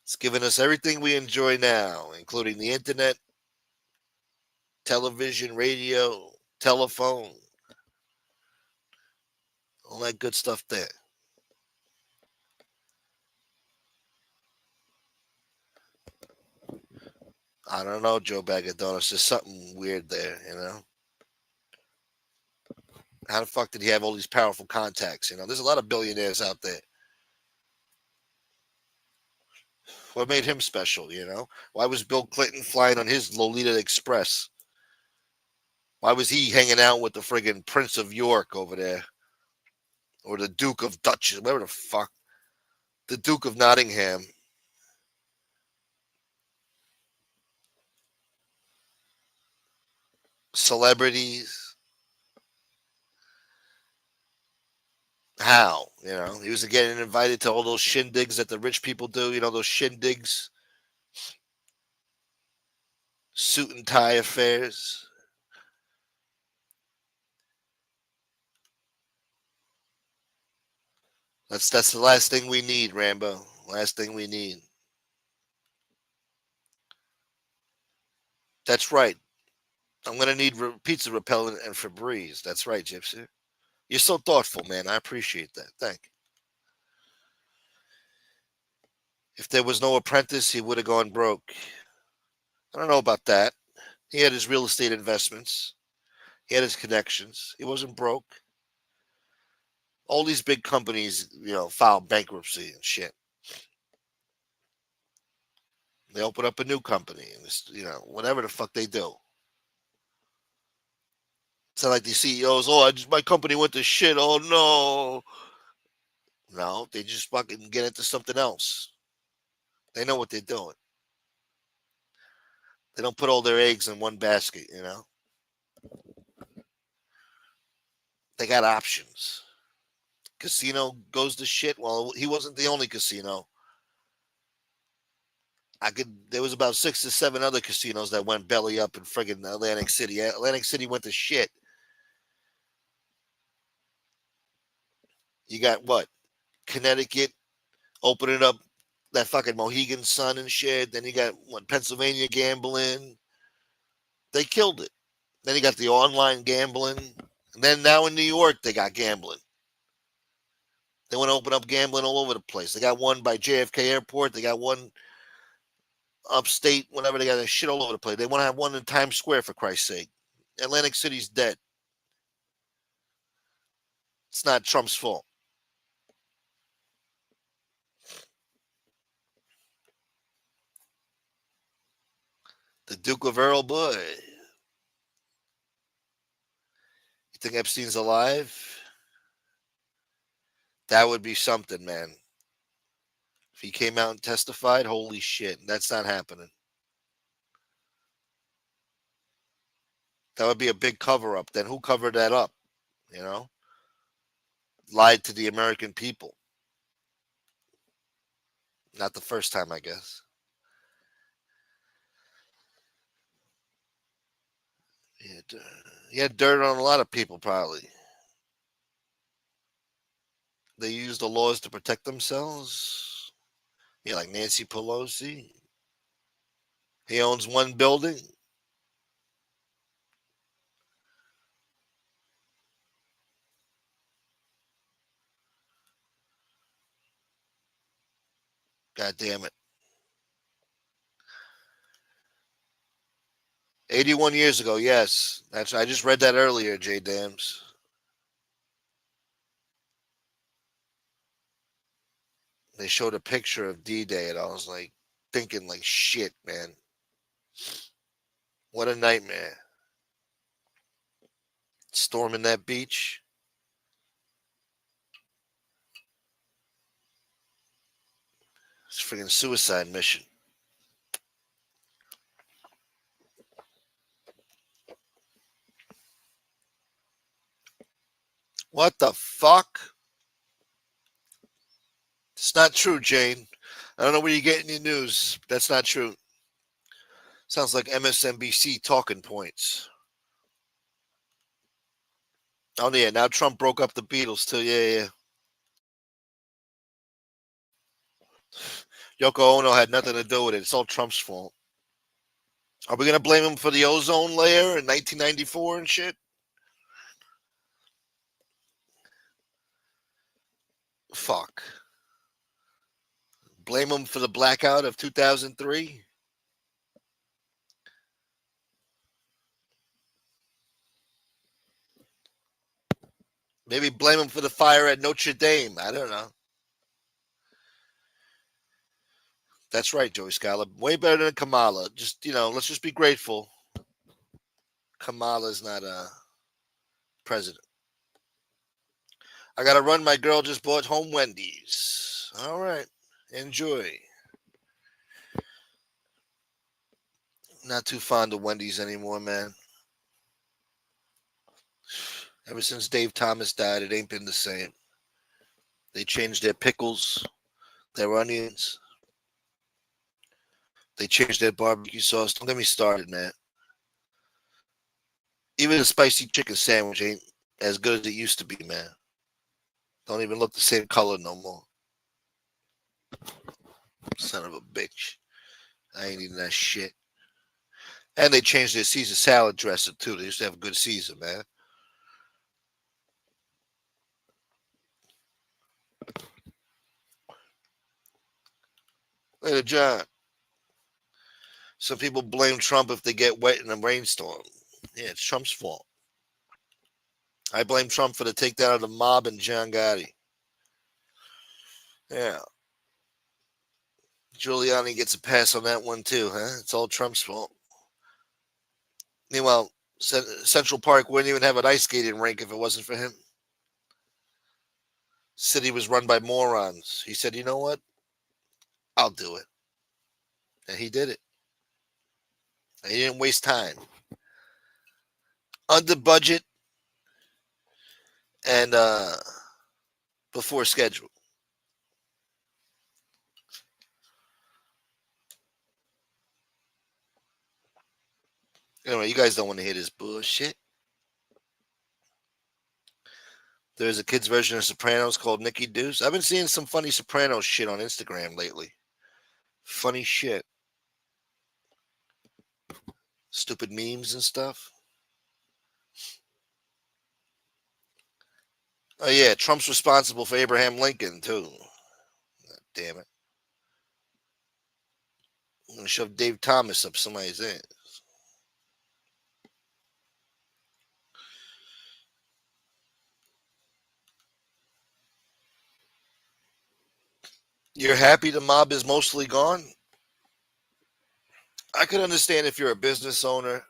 It's given us everything we enjoy now, including the internet, television, radio, telephone, all that good stuff there. I don't know, Joe Bag of Donuts. There's something weird there, you know? How the fuck did he have all these powerful contacts? You know, there's a lot of billionaires out there. What made him special, you know? Why was Bill Clinton flying on his Lolita Express? Why was he hanging out with the friggin' Prince of York over there? Or the Duke of Dutch, whatever the fuck. The Duke of Nottingham. Celebrities. How? You know, he was getting invited to all those shindigs that the rich people do, you know, those shindigs, suit and tie affairs. That's the last thing we need, Rambo. Last thing we need. That's right. I'm gonna need pizza repellent and Febreze. That's right, Gypsy. You're so thoughtful, man. I appreciate that. Thank you. If there was no apprentice, he would have gone broke. I don't know about that. He had his real estate investments. He had his connections. He wasn't broke. All these big companies, you know, file bankruptcy and shit. They open up a new company, and you know, whatever the fuck they do. It's not like these CEOs. Oh, my company went to shit. Oh no. No, they just fucking get into something else. They know what they're doing. They don't put all their eggs in one basket, you know. They got options. Casino goes to shit. Well, he wasn't the only casino. There was about 6 to 7 other casinos that went belly up in friggin' Atlantic City. Atlantic City went to shit. You got what? Connecticut opening up that fucking Mohegan Sun and shit. Then you got what? Pennsylvania gambling. They killed it. Then you got the online gambling. And then now in New York, they got gambling. They want to open up gambling all over the place. They got one by JFK Airport. They got one upstate, whatever. They got that shit all over the place. They want to have one in Times Square, for Christ's sake. Atlantic City's dead. It's not Trump's fault. The Duke of Earl, boy. You think Epstein's alive? That would be something, man. If he came out and testified, holy shit, that's not happening. That would be a big cover up. Then who covered that up? You know? Lied to the American people. Not the first time, I guess. He had dirt on a lot of people, probably. They use the laws to protect themselves. Yeah, like Nancy Pelosi. He owns one building. God damn it. 81 years ago, yes. I just read that earlier, Jay Dams. They showed a picture of D-Day, and I was like thinking, like, shit, man. What a nightmare. Storming that beach. It's a freaking suicide mission. What the fuck? It's not true, Jane. I don't know where you're getting your news. That's not true. Sounds like MSNBC talking points. Oh yeah, now Trump broke up the Beatles too. Yeah. Yoko Ono had nothing to do with it. It's all Trump's fault. Are we gonna blame him for the ozone layer in 1994 and shit? Fuck. Blame him for the blackout of 2003? Maybe blame him for the fire at Notre Dame. I don't know. That's right, Joey Scala. Way better than Kamala. Just, let's just be grateful Kamala's not president. I got to run. My girl just bought home Wendy's. All right. Enjoy. Not too fond of Wendy's anymore, man. Ever since Dave Thomas died, it ain't been the same. They changed their pickles, their onions. They changed their barbecue sauce. Don't get me started, man. Even the spicy chicken sandwich ain't as good as it used to be, man. Don't even look the same color no more. Son of a bitch. I ain't eating that shit. And they changed their Caesar salad dressing, too. They used to have a good Caesar, man. Later, John. Some people blame Trump if they get wet in a rainstorm. Yeah, it's Trump's fault. I blame Trump for the takedown of the mob and John Gotti. Yeah. Giuliani gets a pass on that one, too, huh? It's all Trump's fault. Meanwhile, Central Park wouldn't even have an ice skating rink if it wasn't for him. City was run by morons. He said, you know what? I'll do it. And he did it. And he didn't waste time. Under budget and before schedule. Anyway, you guys don't want to hear this bullshit. There's a kid's version of Sopranos called Nikki Deuce. I've been seeing some funny Sopranos shit on Instagram lately. Funny shit. Stupid memes and stuff. Oh, yeah. Trump's responsible for Abraham Lincoln, too. God damn it. I'm going to shove Dave Thomas up somebody's ass. You're happy the mob is mostly gone? I could understand if you're a business owner.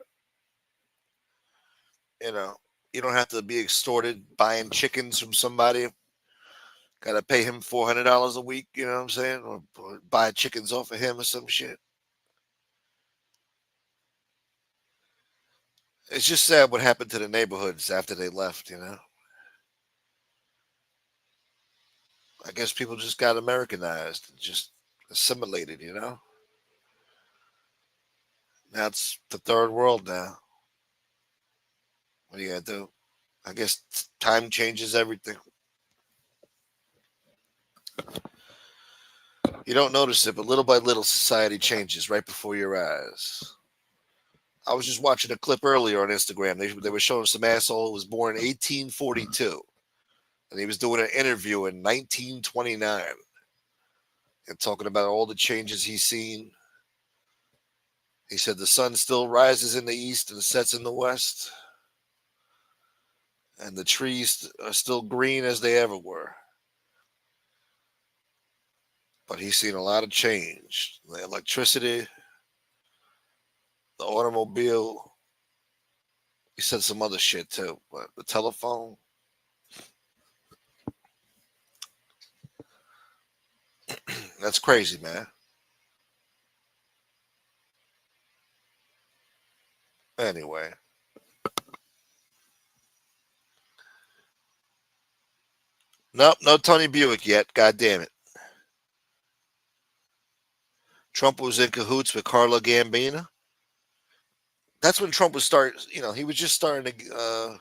You don't have to be extorted buying chickens from somebody. Got to pay him $400 a week, you know what I'm saying? Or buy chickens off of him or some shit. It's just sad what happened to the neighborhoods after they left, I guess people just got Americanized, just assimilated, Now it's the third world now. What are you going to do? I guess time changes everything. You don't notice it, but little by little, society changes right before your eyes. I was just watching a clip earlier on Instagram. They were showing some asshole who was born in 1842. And he was doing an interview in 1929 and talking about all the changes he's seen. He said the sun still rises in the east and sets in the west. And the trees are still green as they ever were. But he's seen a lot of change. The electricity, the automobile. He said some other shit too. But the telephone. That's crazy, man. Anyway. Nope, no Tony Buick yet. God damn it. Trump was in cahoots with Carla Gambino. That's when Trump was he was just starting to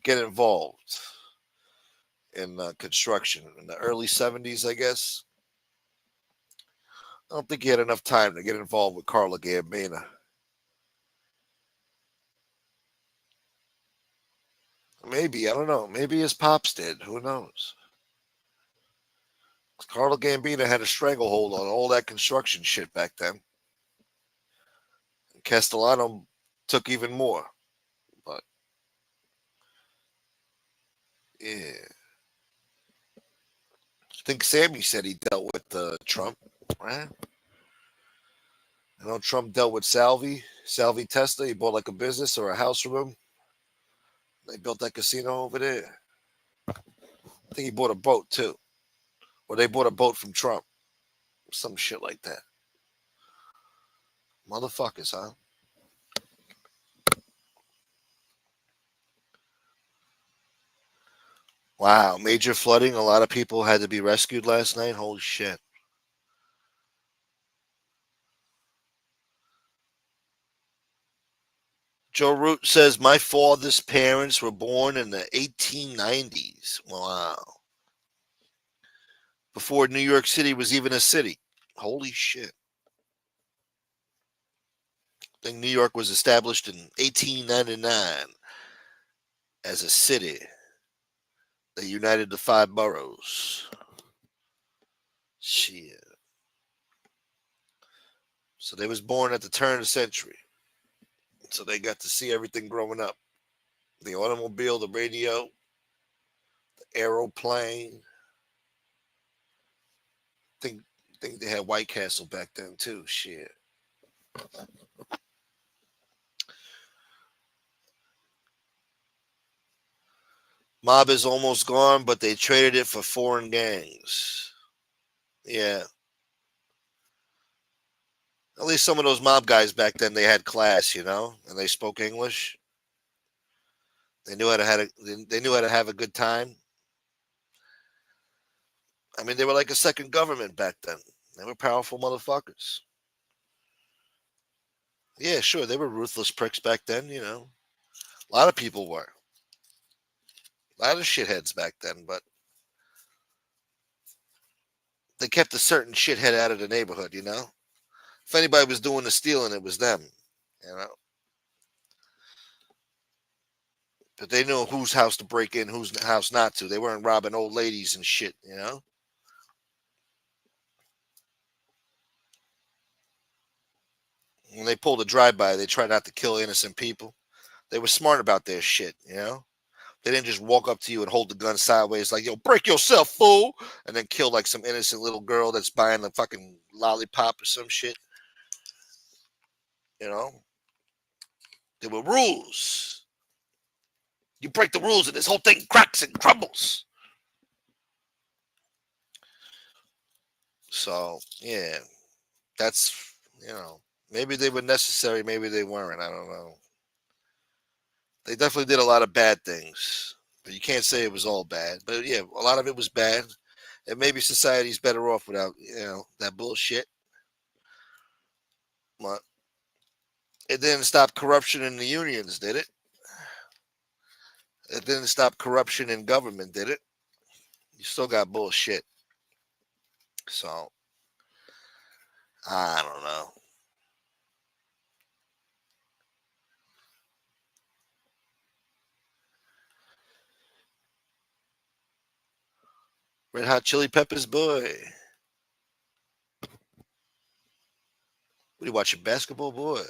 get involved in construction in the early 70s, I guess. I don't think he had enough time to get involved with Carla Gambino. Maybe, I don't know. Maybe his pops did. Who knows? Carla Gambino had a stranglehold on all that construction shit back then. Castellano took even more. But, yeah. I think Sammy said he dealt with Trump, right? I know Trump dealt with Salvi Testa. He bought like a business or a house from him. They built that casino over there. I think he bought a boat too. Or they bought a boat from Trump. Some shit like that. Motherfuckers, huh? Wow, major flooding. A lot of people had to be rescued last night. Holy shit. Joe Root says, my father's parents were born in the 1890s. Wow. Before New York City was even a city. Holy shit. I think New York was established in 1899 as a city that united the five boroughs. Shit. So they was born at the turn of the century. So they got to see everything growing up. The automobile, the radio, the aeroplane. Think think they had White Castle back then too. Shit. Mob is almost gone, but they traded it for foreign gangs. Yeah. At least some of those mob guys back then, they had class, and they spoke English. They knew how to they knew how to have a good time. I mean, they were like a second government back then. They were powerful motherfuckers. Yeah, sure, they were ruthless pricks back then. A lot of people were. A lot of shitheads back then, but they kept a certain shithead out of the neighborhood. If anybody was doing the stealing, it was them. But they knew whose house to break in, whose house not to. They weren't robbing old ladies and shit. When they pulled a drive-by, they tried not to kill innocent people. They were smart about their shit. They didn't just walk up to you and hold the gun sideways like, yo, break yourself, fool, and then kill like some innocent little girl that's buying a fucking lollipop or some shit. You know? There were rules. You break the rules and this whole thing cracks and crumbles. So, yeah. That's, maybe they were necessary, maybe they weren't. I don't know. They definitely did a lot of bad things, but you can't say it was all bad. But yeah, a lot of it was bad, and maybe society's better off without that bullshit. But it didn't stop corruption in the unions, did it? It didn't stop corruption in government, did it? You still got bullshit. So I don't know. Red Hot Chili Peppers, boy. What are you watching basketball, boy?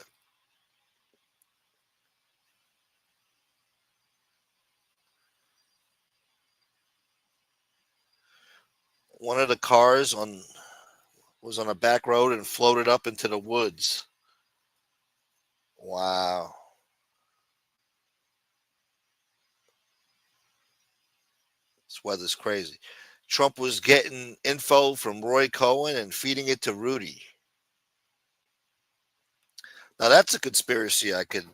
One of the cars was on a back road and floated up into the woods. Wow. This weather's crazy. Trump was getting info from Roy Cohen and feeding it to Rudy. Now that's a conspiracy I could,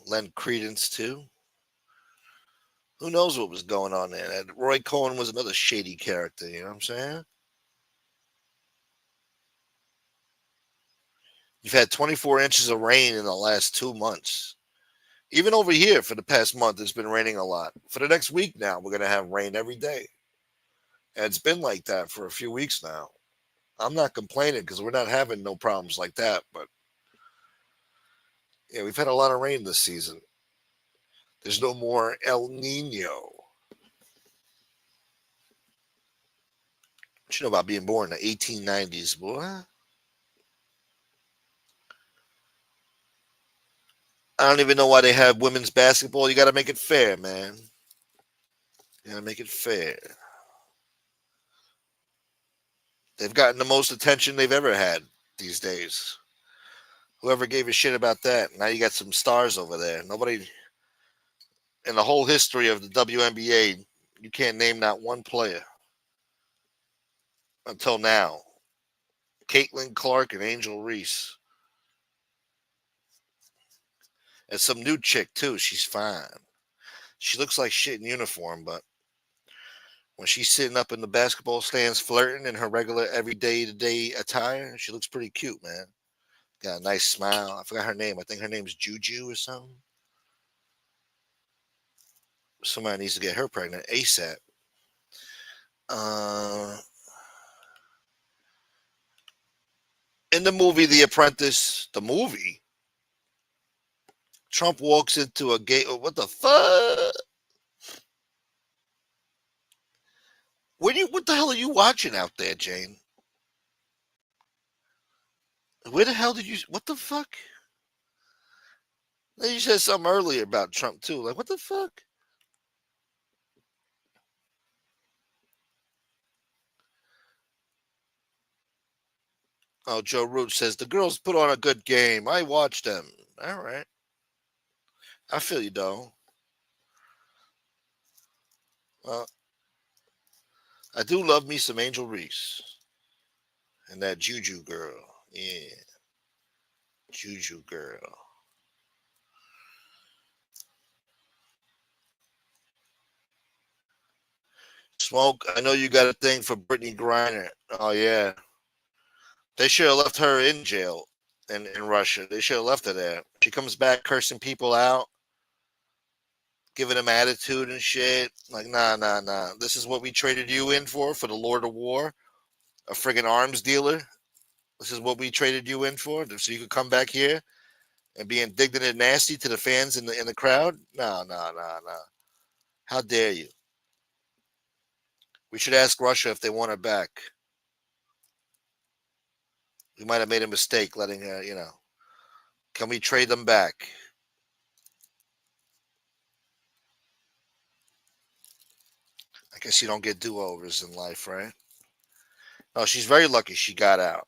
lend credence to. Who knows what was going on there? And Roy Cohen was another shady character, you know what I'm saying? You've had 24 inches of rain in the last 2 months. Even over here for the past month, it's been raining a lot. For the next week now, we're going to have rain every day. And it's been like that for a few weeks now. I'm not complaining because we're not having no problems like that. But yeah, we've had a lot of rain this season. There's no more El Nino. What you know about being born in the 1890s, boy? I don't even know why they have women's basketball. You got to make it fair, man. You got to make it fair. They've gotten the most attention they've ever had these days. Whoever gave a shit about that? Now you got some stars over there. Nobody in the whole history of the WNBA, you can't name not one player until now. Caitlin Clark and Angel Reese. And some new chick, too. She's fine. She looks like shit in uniform, but when she's sitting up in the basketball stands flirting in her regular everyday to day attire, she looks pretty cute, man. Got a nice smile. I forgot her name. I think her name's Juju or something. Somebody needs to get her pregnant ASAP. Uh, in the movie The Apprentice, the movie, Trump walks into a gate. What the fuck? What the hell are you watching out there, Jane? Where the hell did you? What the fuck? You said something earlier about Trump too. Like what the fuck? Oh, Joe Root says the girls put on a good game. I watched them. All right, I feel you, though. Uh, I do love me some Angel Reese and that Juju girl. Yeah, Juju girl. Smoke. I know you got a thing for Brittany Griner. Oh yeah, they should have left her in jail in Russia. They should have left her there. She comes back cursing people out, giving them attitude and shit. Like, nah, nah, nah. This is what we traded you in for the Lord of War, a friggin' arms dealer. This is what we traded you in for, so you could come back here and be indignant and nasty to the fans in the crowd. No, no, no, no. How dare you? We should ask Russia if they want her back. We might have made a mistake letting her. Can we trade them back? I guess you don't get do-overs in life, right? No, she's very lucky she got out.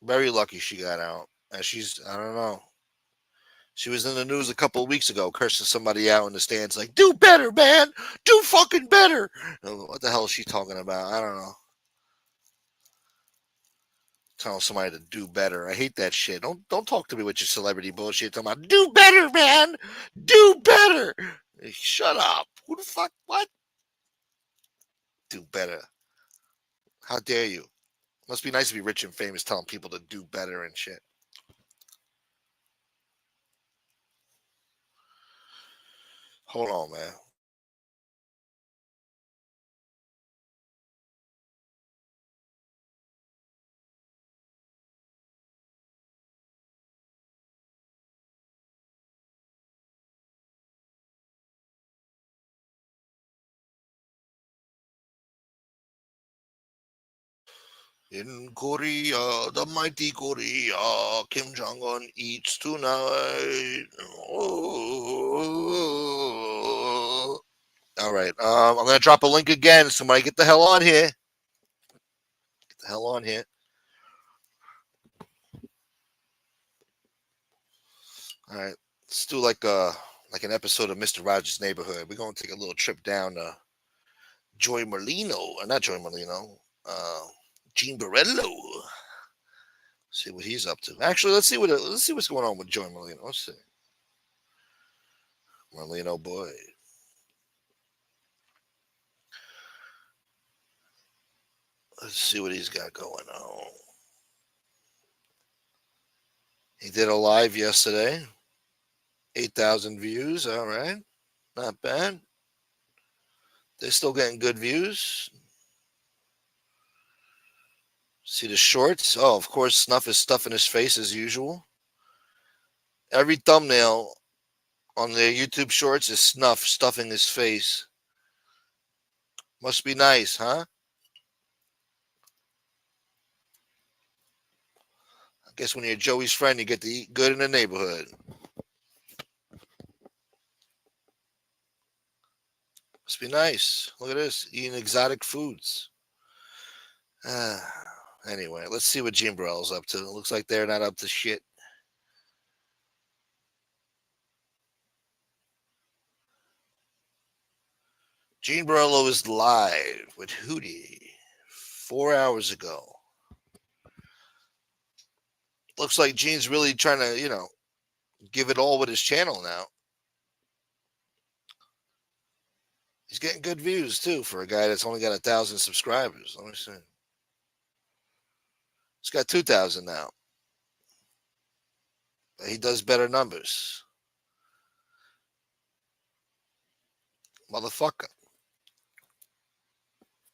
Very lucky she got out. And I don't know. She was in the news a couple of weeks ago, cursing somebody out in the stands, like, do better, man. Do fucking better. What the hell is she talking about? I don't know. Telling somebody to do better. I hate that shit. Don't talk to me with your celebrity bullshit. Talking about do better, man. Do better. Shut up. Who the fuck? What? Do better. How dare you? Must be nice to be rich and famous telling people to do better and shit. Hold on, man. In Korea, the mighty Korea, Kim Jong Un eats tonight. Oh. All right. I'm gonna drop a link again. Somebody get the hell on here. Get the hell on here. All right. Let's do like an episode of Mr. Rogers' Neighborhood. We're gonna take a little trip down to Joy Molino, not Joy Molino. Gene Barello. See what he's up to. Actually, let's see what's going on with Joy Molino. Let's see. Molino boy. Let's see what he's got going on. He did a live yesterday. 8,000 views. All right. Not bad. They're still getting good views. See the shorts? Oh, of course, Snuff is stuffing his face as usual. Every thumbnail on their YouTube shorts is Snuff stuffing his face. Must be nice, huh? I guess when you're Joey's friend, you get to eat good in the neighborhood. Must be nice. Look at this. Eating exotic foods. Anyway, let's see what Gene Burrell's up to. It looks like they're not up to shit. Gene Burrell is live with Hootie 4 hours ago. Looks like Gene's really trying to, give it all with his channel now. He's getting good views, too, for a guy that's only got 1,000 subscribers. Let me see. He's got 2,000 now. He does better numbers. Motherfucker.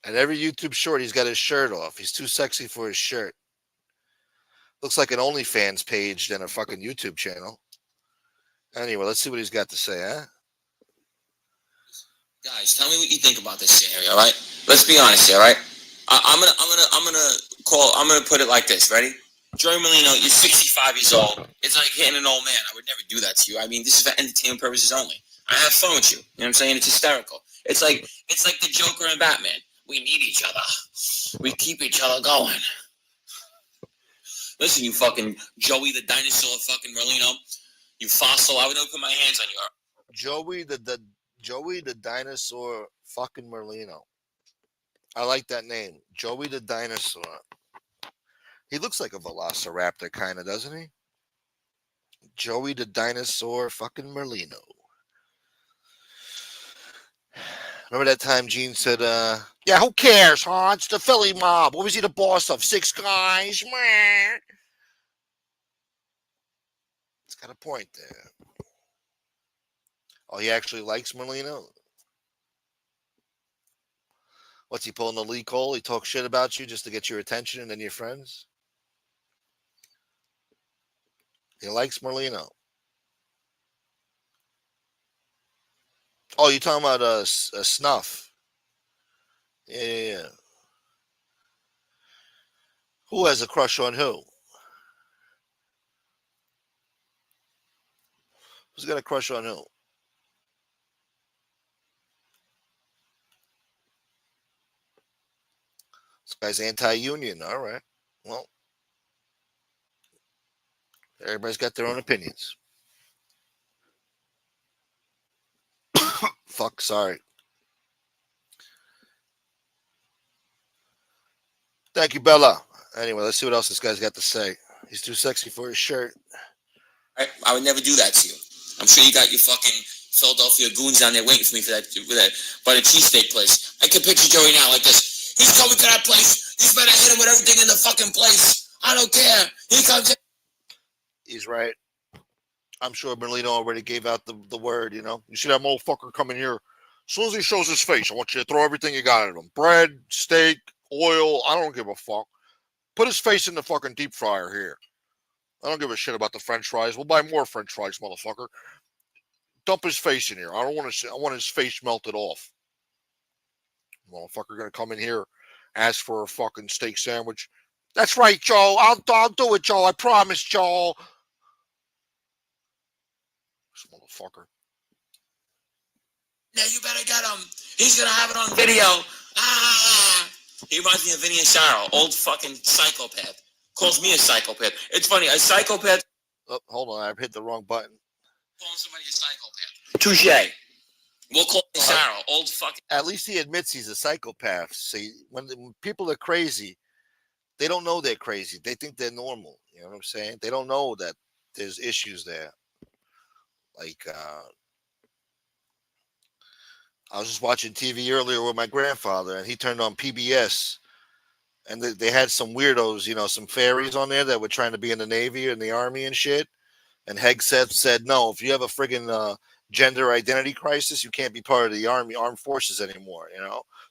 And every YouTube short, he's got his shirt off. He's too sexy for his shirt. Looks like an OnlyFans page than a fucking YouTube channel. Anyway, let's see what he's got to say, huh? Guys, tell me what you think about this scenario, all right? Let's be honest here, all right? I'm gonna put it like this. Ready? Joey Molino, you're 65 years old. It's like hitting an old man. I would never do that to you. I mean, this is for entertainment purposes only. I have fun with you. You know what I'm saying? It's hysterical. It's like the Joker and Batman. We need each other. We keep each other going. Listen, you fucking Joey the dinosaur, fucking Molino, you fossil. I would never put my hands on you. Joey the dinosaur fucking Merlino. I like that name. Joey the dinosaur. He looks like a velociraptor kind of, doesn't he? Joey the dinosaur fucking Merlino. Remember that time Gene said, yeah, who cares, huh? It's the Philly mob. What was he the boss of? 6 guys? It's got a point there. Oh, he actually likes Molino? What's he pulling the Lee Cole? He talks shit about you just to get your attention and then your friends? He likes Molino. Oh, you're talking about a Snuff. Yeah. Who has a crush on who? Who's got a crush on who? This guy's anti-union. All right. Well, everybody's got their own opinions. Fuck, sorry. Thank you, Bella. Anyway, let's see what else this guy's got to say. He's too sexy for his shirt. I would never do that to you. I'm sure you got your fucking Philadelphia goons down there waiting for me for that by the cheesesteak place. I can picture Joey now like this. He's coming to that place. You better hit him with everything in the fucking place. I don't care. He comes in. He's right. I'm sure Merlino already gave out the word, You see that motherfucker coming here. As soon as he shows his face, I want you to throw everything you got at him. Bread, steak, oil, I don't give a fuck. Put his face in the fucking deep fryer here. I don't give a shit about the french fries. We'll buy more french fries, motherfucker. Dump his face in here. I want his face melted off. Motherfucker gonna come in here, ask for a fucking steak sandwich. That's right, Joe. I'll do it, Joe. I promise, Joe. This motherfucker. Now you better get him. He's gonna have it on video. Ah! He reminds me of Vinny and Sarah, old fucking psychopath. Calls me a psychopath. It's funny, a psychopath. Oh, hold on, I hit the wrong button. Calling somebody a psychopath. Touche. We'll call Sarah, old fucking. At least he admits he's a psychopath. See, when people are crazy, they don't know they're crazy. They think they're normal. You know what I'm saying? They don't know that there's issues there. Like, I was just watching TV earlier with my grandfather, and he turned on PBS, and they had some weirdos, some fairies on there that were trying to be in the Navy or in the Army and shit. And Hegseth said, no, if you have a friggin' gender identity crisis, you can't be part of the armed forces anymore,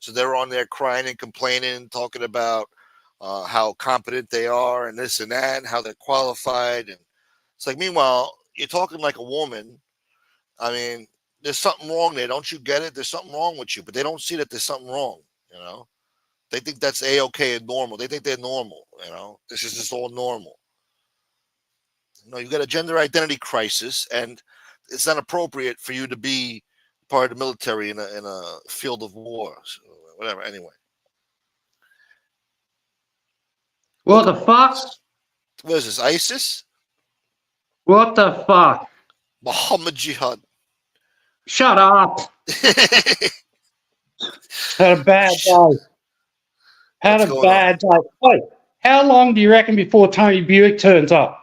So they're on there crying and complaining, talking about how competent they are and this and that, and how they're qualified. And it's like, meanwhile, you're talking like a woman. I mean, there's something wrong there. Don't you get it? There's something wrong with you, but they don't see that there's something wrong, They think that's A-okay and normal. They think they're normal, This is just all normal. You got a gender identity crisis, and it's not appropriate for you to be part of the military in a field of war. So whatever. Anyway. What the fuck? What is this, ISIS? What the fuck? Muhammad Jihad. Shut up. Had a bad day. Had a bad day. Wait, how long do you reckon before Tony Buick turns up?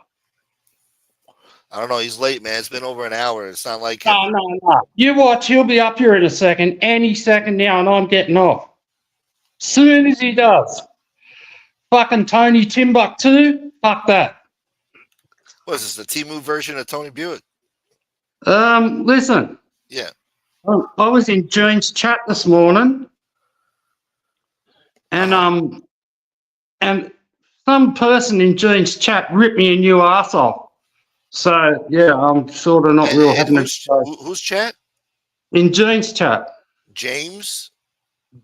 I don't know. He's late, man. It's been over an hour. It's not like him. No. You watch. He'll be up here in a second, any second now, and I'm getting off. Soon as he does. Fucking Tony Timbuktu. Fuck that. What is this, the Temu version of Tony Buick? Listen. Yeah. I was in Jane's chat this morning, and and some person in Jane's chat ripped me a new arsehole. So yeah, I'm sort of not real having who's chat? In Jane's chat. James?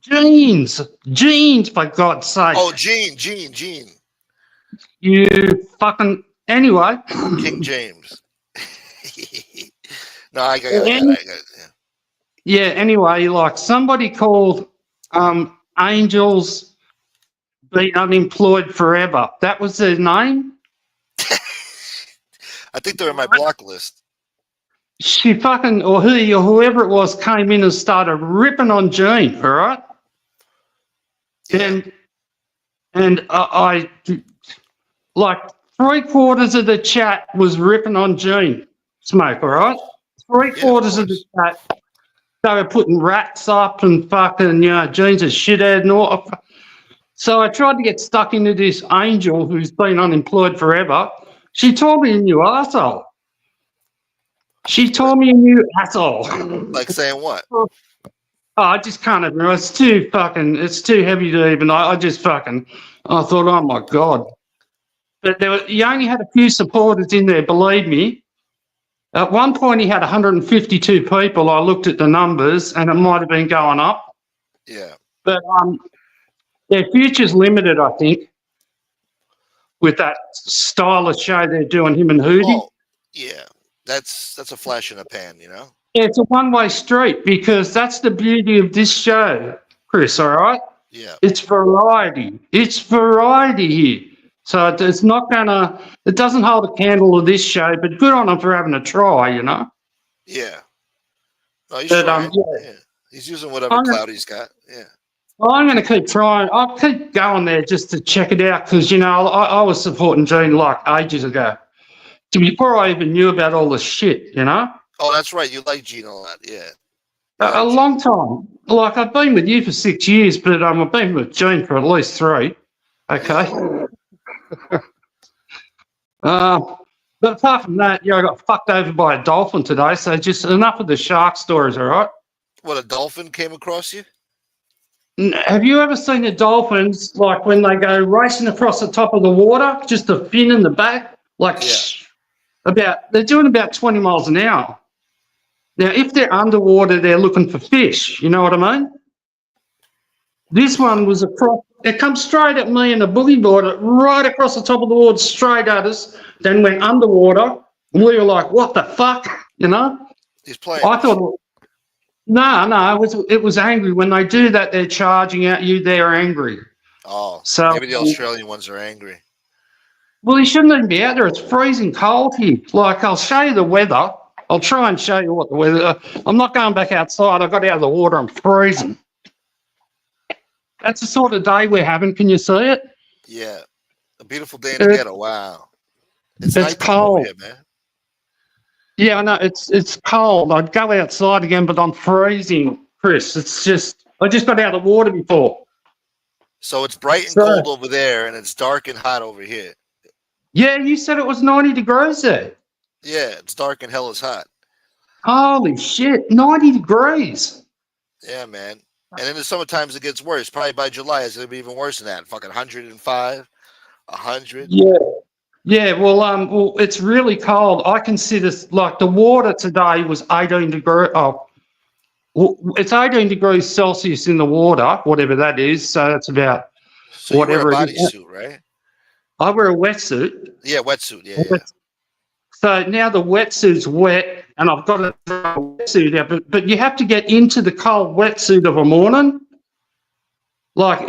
Jeans, for God's sake. Oh, Gene. You fucking anyway. King James. No, I got it. Yeah. Anyway, like somebody called Angels Be Unemployed Forever. That was their name. I think they're in my block list. She fucking, or he, or whoever it was, came in and started ripping on Gene, all right? Yeah. And I, like, 3/4 of the chat was ripping on Gene Smoke, all right? 3/4 of the chat, they were putting rats up and fucking, Gene's a shithead and all. So I tried to get stuck into this Angel who's been unemployed forever. She told me a new asshole. She told me a new asshole. Like saying what? Oh, I just can't remember. It's too heavy to even. I thought, oh my God. But he only had a few supporters in there, believe me. At one point, he had 152 people. I looked at the numbers, and it might have been going up. Yeah. But their future's limited, I think, with that style of show they're doing, him and Hootie. Oh, yeah. That's a flash in the pan, Yeah, it's a one-way street because that's the beauty of this show, Chris, all right? Yeah. It's variety. It's variety here. So it's not gonna, it doesn't hold a candle to this show, but good on him for having a try, Yeah. No, he's trying. Yeah. He's using whatever clout he's got. Yeah. Well, I'm going to keep trying. I'll keep going there just to check it out because, I was supporting Gene like ages ago. Before I even knew about all this shit, Oh, that's right. You like Gene a lot, yeah. A long time. Like, I've been with you for 6 years, but I've been with Gene for at least 3. Okay? But apart from that, I got fucked over by a dolphin today, so just enough of the shark stories, all right? What, a dolphin came across you? Have you ever seen the dolphins, like when they go racing across the top of the water, just a fin in the back? Like, they're doing about 20 miles an hour. Now, if they're underwater, they're looking for fish. You know what I mean? This one was across. It comes straight at me in a boogie board, right across the top of the water, straight at us. Then went underwater. And we were like, "What the fuck?" He's playing. I thought, no, it was angry. When they do that, they're charging at you. They're angry. Oh, so maybe the Australian ones are angry. Well, he shouldn't even be out there. It's freezing cold here. Like, I'll show you the weather. I'll try and show you what the weather. I'm not going back outside. I got out of the water. I'm freezing. That's the sort of day we're having. Can you see it? Yeah, a beautiful day in the ghetto. Wow, it's cold, here, man. Yeah, I know. It's cold. I'd go outside again, but I'm freezing, Chris. It's just I just got out of the water before. So it's bright and So, cold over there, and it's dark and hot over here. yeah, you said it was 90 degrees there. Yeah, it's dark and hell is hot. Holy shit, 90 degrees. Yeah, man. And in the summer times it gets worse. Probably by July it's gonna be even worse than that. Fucking 105, 100. Yeah. Yeah, well, it's really cold. I consider like the water today was 18 degrees. Oh, it's 18 degrees Celsius in the water, whatever that is. So that's about So you wear a whatever it is. bodysuit, right? I wear a wetsuit. Yeah, wetsuit. Yeah. So now the wetsuit's wet, and I've got to throw a wetsuit out. But you have to get into the cold wetsuit of a morning. Like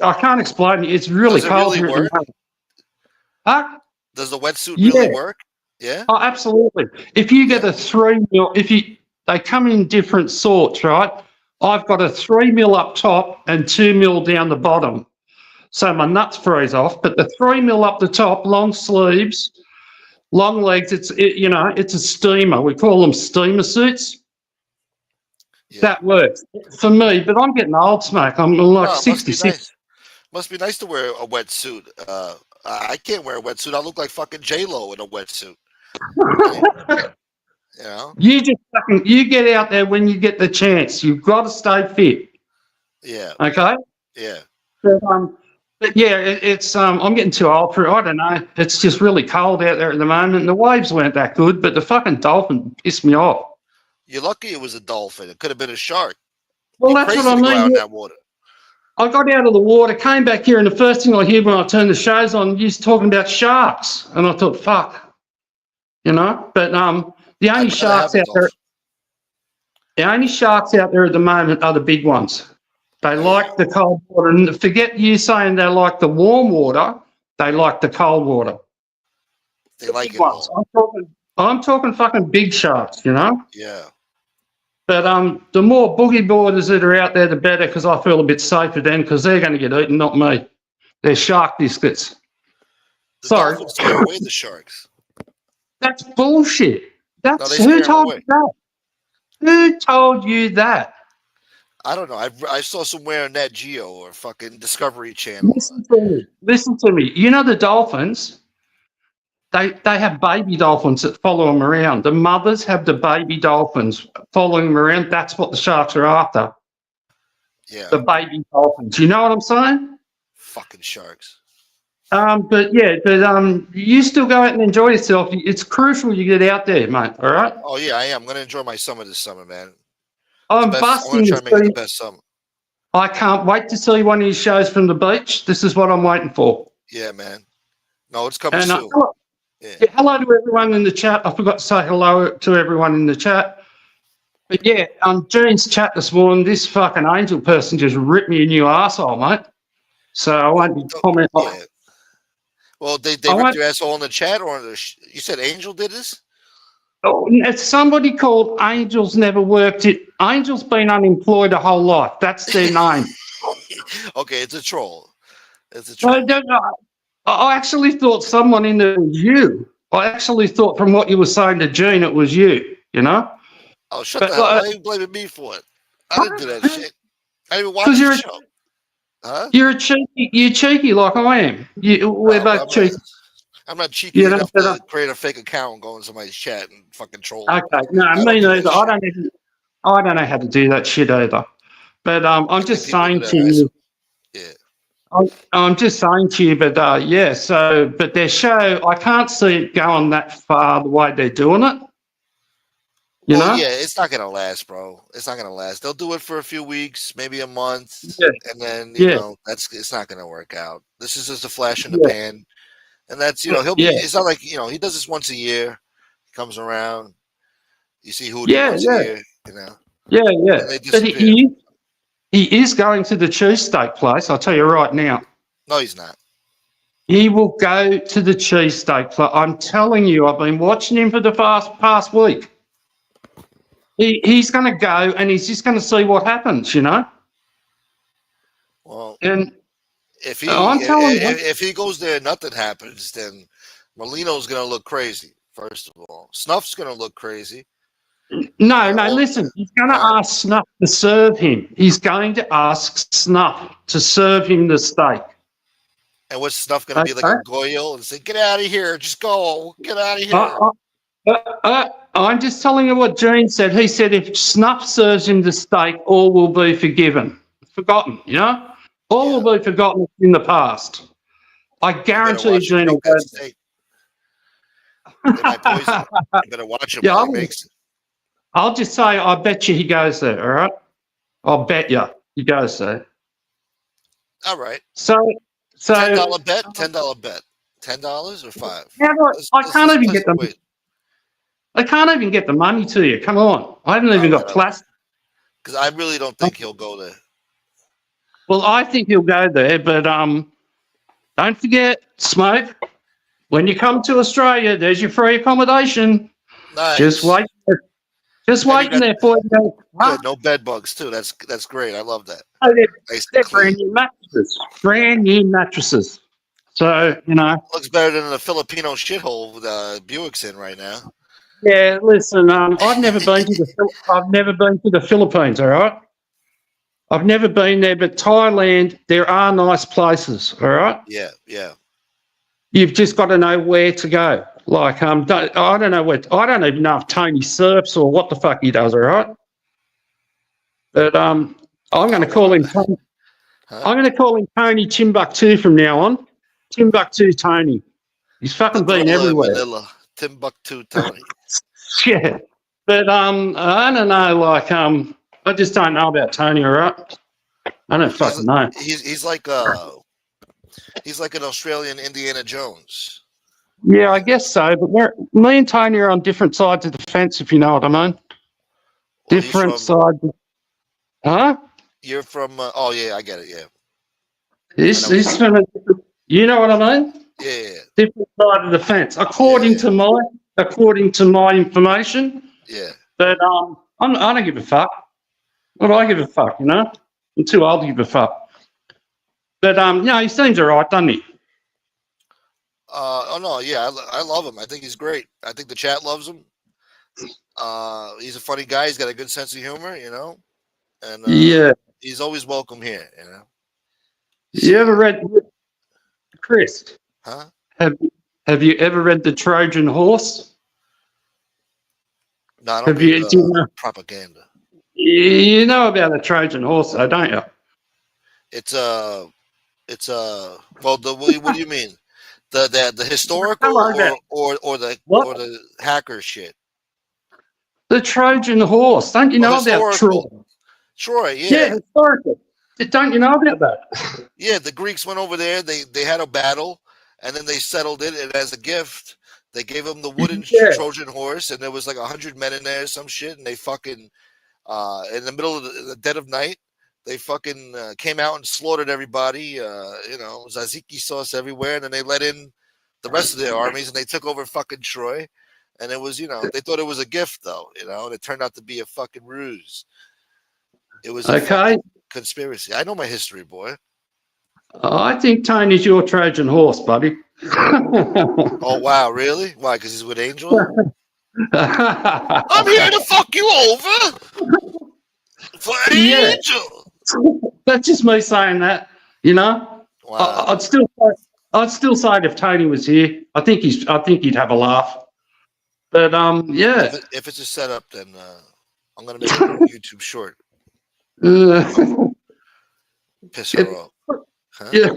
I can't explain it. It's really Does it cold really here at the work? moment. Huh? Does the wetsuit Yeah. really work? Yeah. Oh, absolutely. If you get a 3 mil, they come in different sorts, right? I've got a 3 mil up top and 2 mil down the bottom. So my nuts freeze off, but the 3 mil up the top, long sleeves, long legs, it's a steamer. We call them steamer suits. Yeah. That works for me, but I'm getting old, smoke. I'm like Oh, it must be 66. nice. Must be nice to wear a wetsuit. I can't wear a wetsuit. I look like fucking J-Lo in a wetsuit. You know? You get out there when you get the chance. You've got to stay fit. Yeah. Okay. Yeah. But yeah, I'm getting too old for it. I don't know. It's just really cold out there at the moment. The waves weren't that good, but the fucking dolphin pissed me off. You're lucky it was a dolphin. It could have been a shark. Well, You're that's crazy what I to go out mean. in that water. I got out of the water, came back here, and the first thing I heard when I turned the shows on, you was talking about sharks, and I thought, fuck, But the only sharks out there, at the moment are the big ones. They like the cold water, and forget you saying they like the warm water. They like the cold water. They like it Ones. all. I'm talking fucking big sharks, Yeah. But the more boogie boarders that are out there, the better, because I feel a bit safer then, because they're going to get eaten, not me. They're shark biscuits. The Sorry. dolphins scare away the sharks. That's bullshit. No, That's they who scare 'em told away. you that? Who told you that? I don't know. I saw somewhere on Nat Geo or fucking Discovery Channel. Listen to me. You know the dolphins? They have baby dolphins that follow them around. The mothers have the baby dolphins following them around. That's what the sharks are after. Yeah. The baby dolphins. You know what I'm saying? Fucking sharks. But you still go out and enjoy yourself. It's crucial you get out there, mate. All right. Oh yeah, I am. I'm gonna enjoy my summer this summer, man. I'm I'm busting gonna try to to make it see. the best summer. I can't wait to see one of these shows from the beach. This is what I'm waiting for. Yeah, man. No, it's coming And soon. hello to everyone in the chat. I forgot to say hello to everyone in the chat. But yeah, Gene's chat this morning, this fucking angel person just ripped me a new arsehole, mate. So I won't be commenting. Yeah. Well, they ripped your asshole in the chat, or you said Angel did this? Oh, it's somebody called Angel's never worked it. Angel's been unemployed a whole life. That's their name. Okay, it's a troll. It's a troll. I actually thought someone in there was you. I actually thought from what you were saying to Gene, it was you, Oh, shut the hell up. Why are you blaming me for it? I didn't do that shit. I didn't even watch the show. Huh? You're cheeky like I am. We're both cheeky. I'm not cheeky enough to create a fake account and go in somebody's chat and fucking troll. Okay, no, me neither. I don't know how to do that shit either. But I'm just saying to you. Yeah. I'm just saying to you, but but their show, I can't see it going that far the way they're doing it. You know? Yeah, it's not gonna last, bro. It's not gonna last. They'll do it for a few weeks, maybe a month, and then you know it's not gonna work out. This is just a flash in the pan, and that's he'll be. It's not like he does this once a year. He comes around. You see who once a year, Yeah. But he is going to the cheesesteak place. I'll tell you right now. No, he's not. He will go to the cheesesteak place. I'm telling you, I've been watching him for the past week. He's going to go and he's just going to see what happens, Well, and if he goes there and nothing happens, then Molino's going to look crazy. First of all, Snuff's going to look crazy. No, listen. He's going to ask Snuff to serve him. He's going to ask Snuff to serve him the steak. And what's Snuff going to be like a goyle and say, "Get out of here, just go, get out of here"? I'm just telling you what Gene said. He said if Snuff serves him the steak, all will be forgiven. Forgotten, you know? All will be forgotten in the past. I guarantee Gene will go. They might poison him. You better watch him while he makes it. I'll just say, I bet you he goes there, all right? I'll bet you he goes there. All right. So $10 bet, $10 bet. $10 or $5? I can't even get the I can't even get the money to you. Come on. I haven't even got plastic. Because I really don't think he'll go there. Well, I think he'll go there, but don't forget, Smoke, when you come to Australia, there's your free accommodation. Nice. Just waiting there for you. Good, no bed bugs too. That's great. I love that. Oh, they're brand new mattresses. Brand new mattresses. So, you know. Looks better than the Filipino shithole Buick's in right now. Yeah, listen, I've never been to the Philippines, all right? I've never been there, but Thailand, there are nice places, all right? Yeah. You've just got to know where to go. Like, I don't even know if Tony surfs or what the fuck he does, all right? But I'm going to call him Tony. I'm going to call him Tony Timbuktu from now on. Timbuktu Tony. He's fucking been everywhere. Manila. Timbuktu Tony. Yeah, but I don't know. Like, I just don't know about Tony. All right, I don't fucking know. He's like an Australian Indiana Jones. Yeah, I guess so. But me and Tony are on different sides of the fence, if you know what I mean. Well, different sides. Huh? You're from? Oh yeah, I get it. Yeah. He's from a, you know what I mean? Yeah. Different side of the fence, according to my information. Yeah. But I don't give a fuck. What do I give a fuck? You know, I'm too old to give a fuck. But he seems alright, doesn't he? Oh no, yeah, I love him. I think he's great. I think the chat loves him. He's a funny guy. He's got a good sense of humor, you know, and he's always welcome here, you know. You ever read Chris? Huh? Have you ever read The Trojan Horse? No, I don't read propaganda. You know about the Trojan Horse, though, don't you? It's well, what do you mean? The historical or the hacker shit? The Trojan Horse. Don't you know about Troy? Troy, yeah. Yeah, historical. Don't you know about that? Yeah, the Greeks went over there. They had a battle, and then they settled it. And as a gift, they gave them the wooden Trojan horse, and there was like 100 men in there, some shit. And they fucking in the middle of the dead of night, they fucking came out and slaughtered everybody. Tzatziki sauce everywhere, and then they let in the rest of their armies, and they took over fucking Troy. And it was, they thought it was a gift, though, and it turned out to be a fucking ruse. It was a fucking conspiracy. I know my history, boy. I think Tony's your Trojan horse, buddy. Oh, wow, really? Why, because he's with Angel? I'm here to fuck you over for Angel. That's just me saying that, you know. Wow. I'd still say it if Tony was here. I think he'd have a laugh. But yeah. If it's a setup, then I'm gonna make a YouTube short. Piss her off. Huh? Yeah.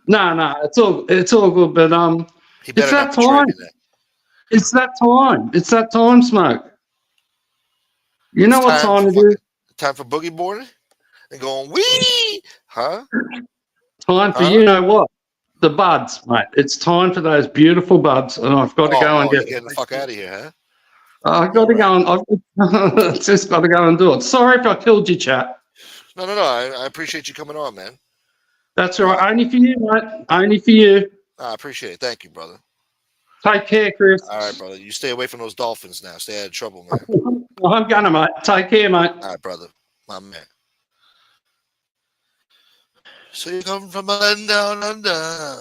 No, it's all good. But it's that time. It's that time, Smoke. You know what time it is? Time for boogie boarding and going wee, huh? Time for you know what? The buds, mate. It's time for those beautiful buds, and I've got to go and get the fuck out of here, huh? I've got to go and I've just got to go and do it. Sorry if I killed you, chat. No. I appreciate you coming on, man. That's all right. Only for you, mate. Only for you. I appreciate it. Thank you, brother. Take care, Chris. All right, brother. You stay away from those dolphins now. Stay out of trouble, man. I'm gonna, mate. Take care, mate. All right, brother. My man. So you come from a land down under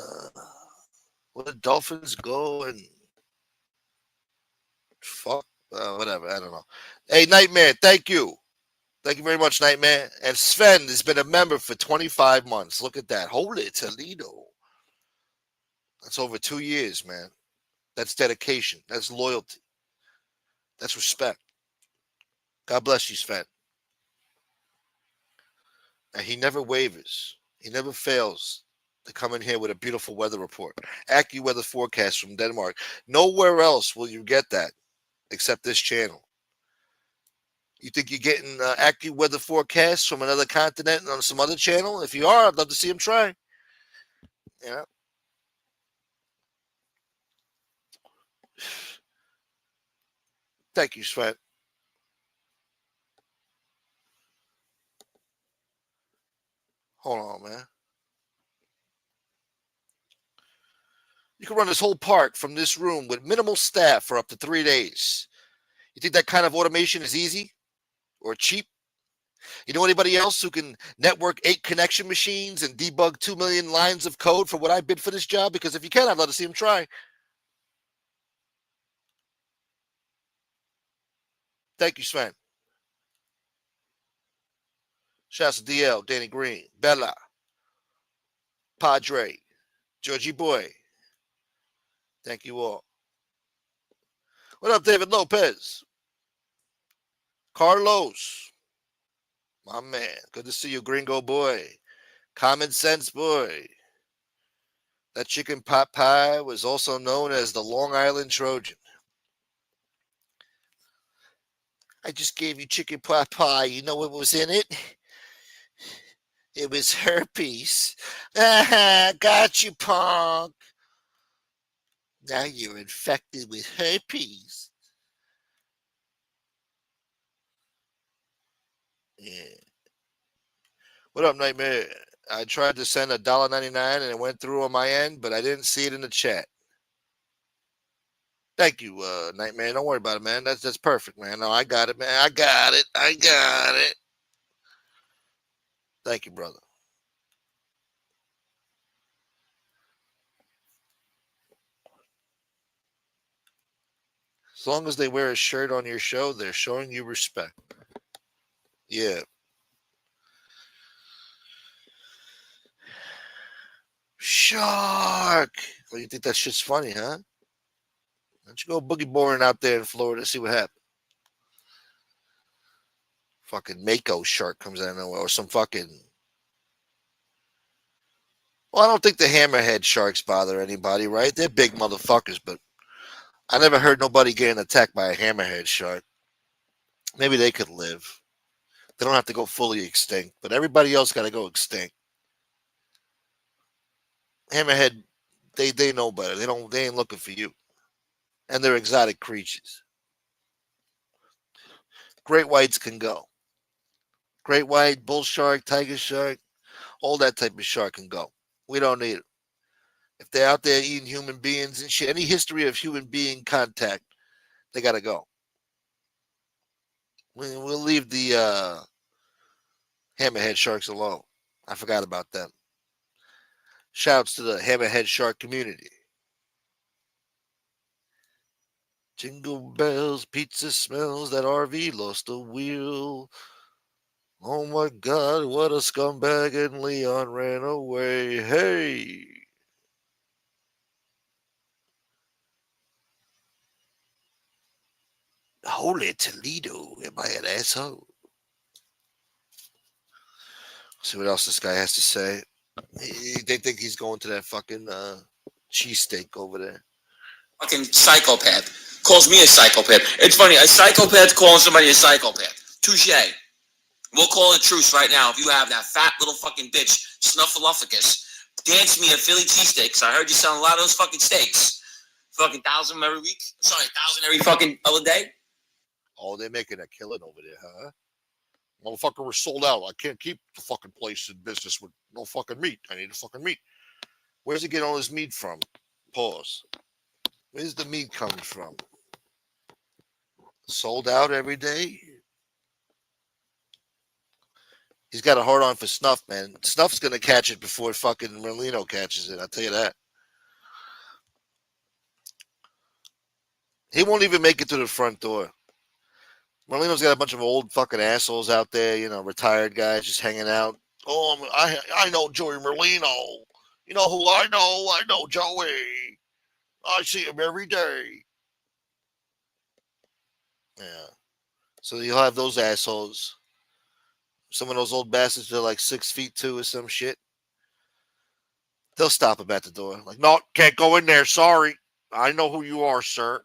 where the dolphins go and fuck Whatever. I don't know. Hey, Nightmare, thank you. Thank you very much, Nightmare. And Sven has been a member for 25 months. Look at that. Holy Toledo. That's over 2 years, man. That's dedication. That's loyalty. That's respect. God bless you, Sven. And he never wavers. He never fails to come in here with a beautiful weather report. AccuWeather forecast from Denmark. Nowhere else will you get that except this channel. You think you're getting AccuWeather forecasts from another continent on some other channel? If you are, I'd love to see him try. Yeah. Thank you, Sven. Hold on, man. You can run this whole park from this room with minimal staff for up to 3 days. You think that kind of automation is easy or cheap? You know anybody else who can network 8 connection machines and debug 2 million lines of code for what I bid for this job? Because if you can, I'd love to see him try. Thank you, Sven. Shouts to DL, Danny Green, Bella, Padre, Georgie Boy. Thank you all. What up, David Lopez? Carlos. My man. Good to see you, gringo boy. Common sense boy. That chicken pot pie was also known as the Long Island Trojan. I just gave you chicken pot pie. You know what was in it? It was herpes. Got you, punk. Now you're infected with herpes. Yeah. What up, Nightmare? I tried to send $1.99 and it went through on my end, but I didn't see it in the chat. Thank you, Nightmare. Don't worry about it, man. That's perfect, man. No, I got it, man. I got it. Thank you, brother. As long as they wear a shirt on your show, they're showing you respect. Yeah. Shark. Well, you think that shit's funny, huh? Why don't you go boogie boarding out there in Florida to see what happens? Fucking Mako shark comes out of nowhere, or some fucking. Well, I don't think the hammerhead sharks bother anybody, right? They're big motherfuckers, but I never heard nobody getting attacked by a hammerhead shark. Maybe they could live. They don't have to go fully extinct, but everybody else got to go extinct. Hammerhead, they know better. They ain't looking for you. And they're exotic creatures. Great whites can go. Great white, bull shark, tiger shark, all that type of shark can go. We don't need it. If they're out there eating human beings and shit, any history of human being contact, they got to go. We'll leave the hammerhead sharks alone. I forgot about them. Shouts to the hammerhead shark community. Jingle bells, pizza smells, that RV lost a wheel. Oh my God, what a scumbag, and Leon ran away. Hey. Holy Toledo, am I an asshole? See what else this guy has to say. They think he's going to that fucking cheesesteak over there. Fucking psychopath. Calls me a psychopath. It's funny, a psychopath calling somebody a psychopath. Touche. We'll call it truce right now. If you have that fat little fucking bitch, Snuffleupagus, dance me a Philly cheesesteak, because I heard you selling a lot of those fucking steaks. Fucking 1,000 every week? Sorry, 1,000 every fucking other day? Oh, they're making a killing over there, huh? Motherfucker, we're sold out. I can't keep the fucking place in business with no fucking meat. I need the fucking meat. Where's he getting all his meat from? Pause. Where's the meat coming from? Sold out every day? He's got a hard on for Snuff, man. Snuff's going to catch it before fucking Molino catches it. I'll tell you that. He won't even make it to the front door. Molino's got a bunch of old fucking assholes out there, retired guys just hanging out. Oh, I know Joey Molino. You know who I know? I know Joey. I see him every day. Yeah. So you'll have those assholes. Some of those old bastards are like 6'2" or some shit. They'll stop him at the door. Like, no, can't go in there. Sorry. I know who you are, sir.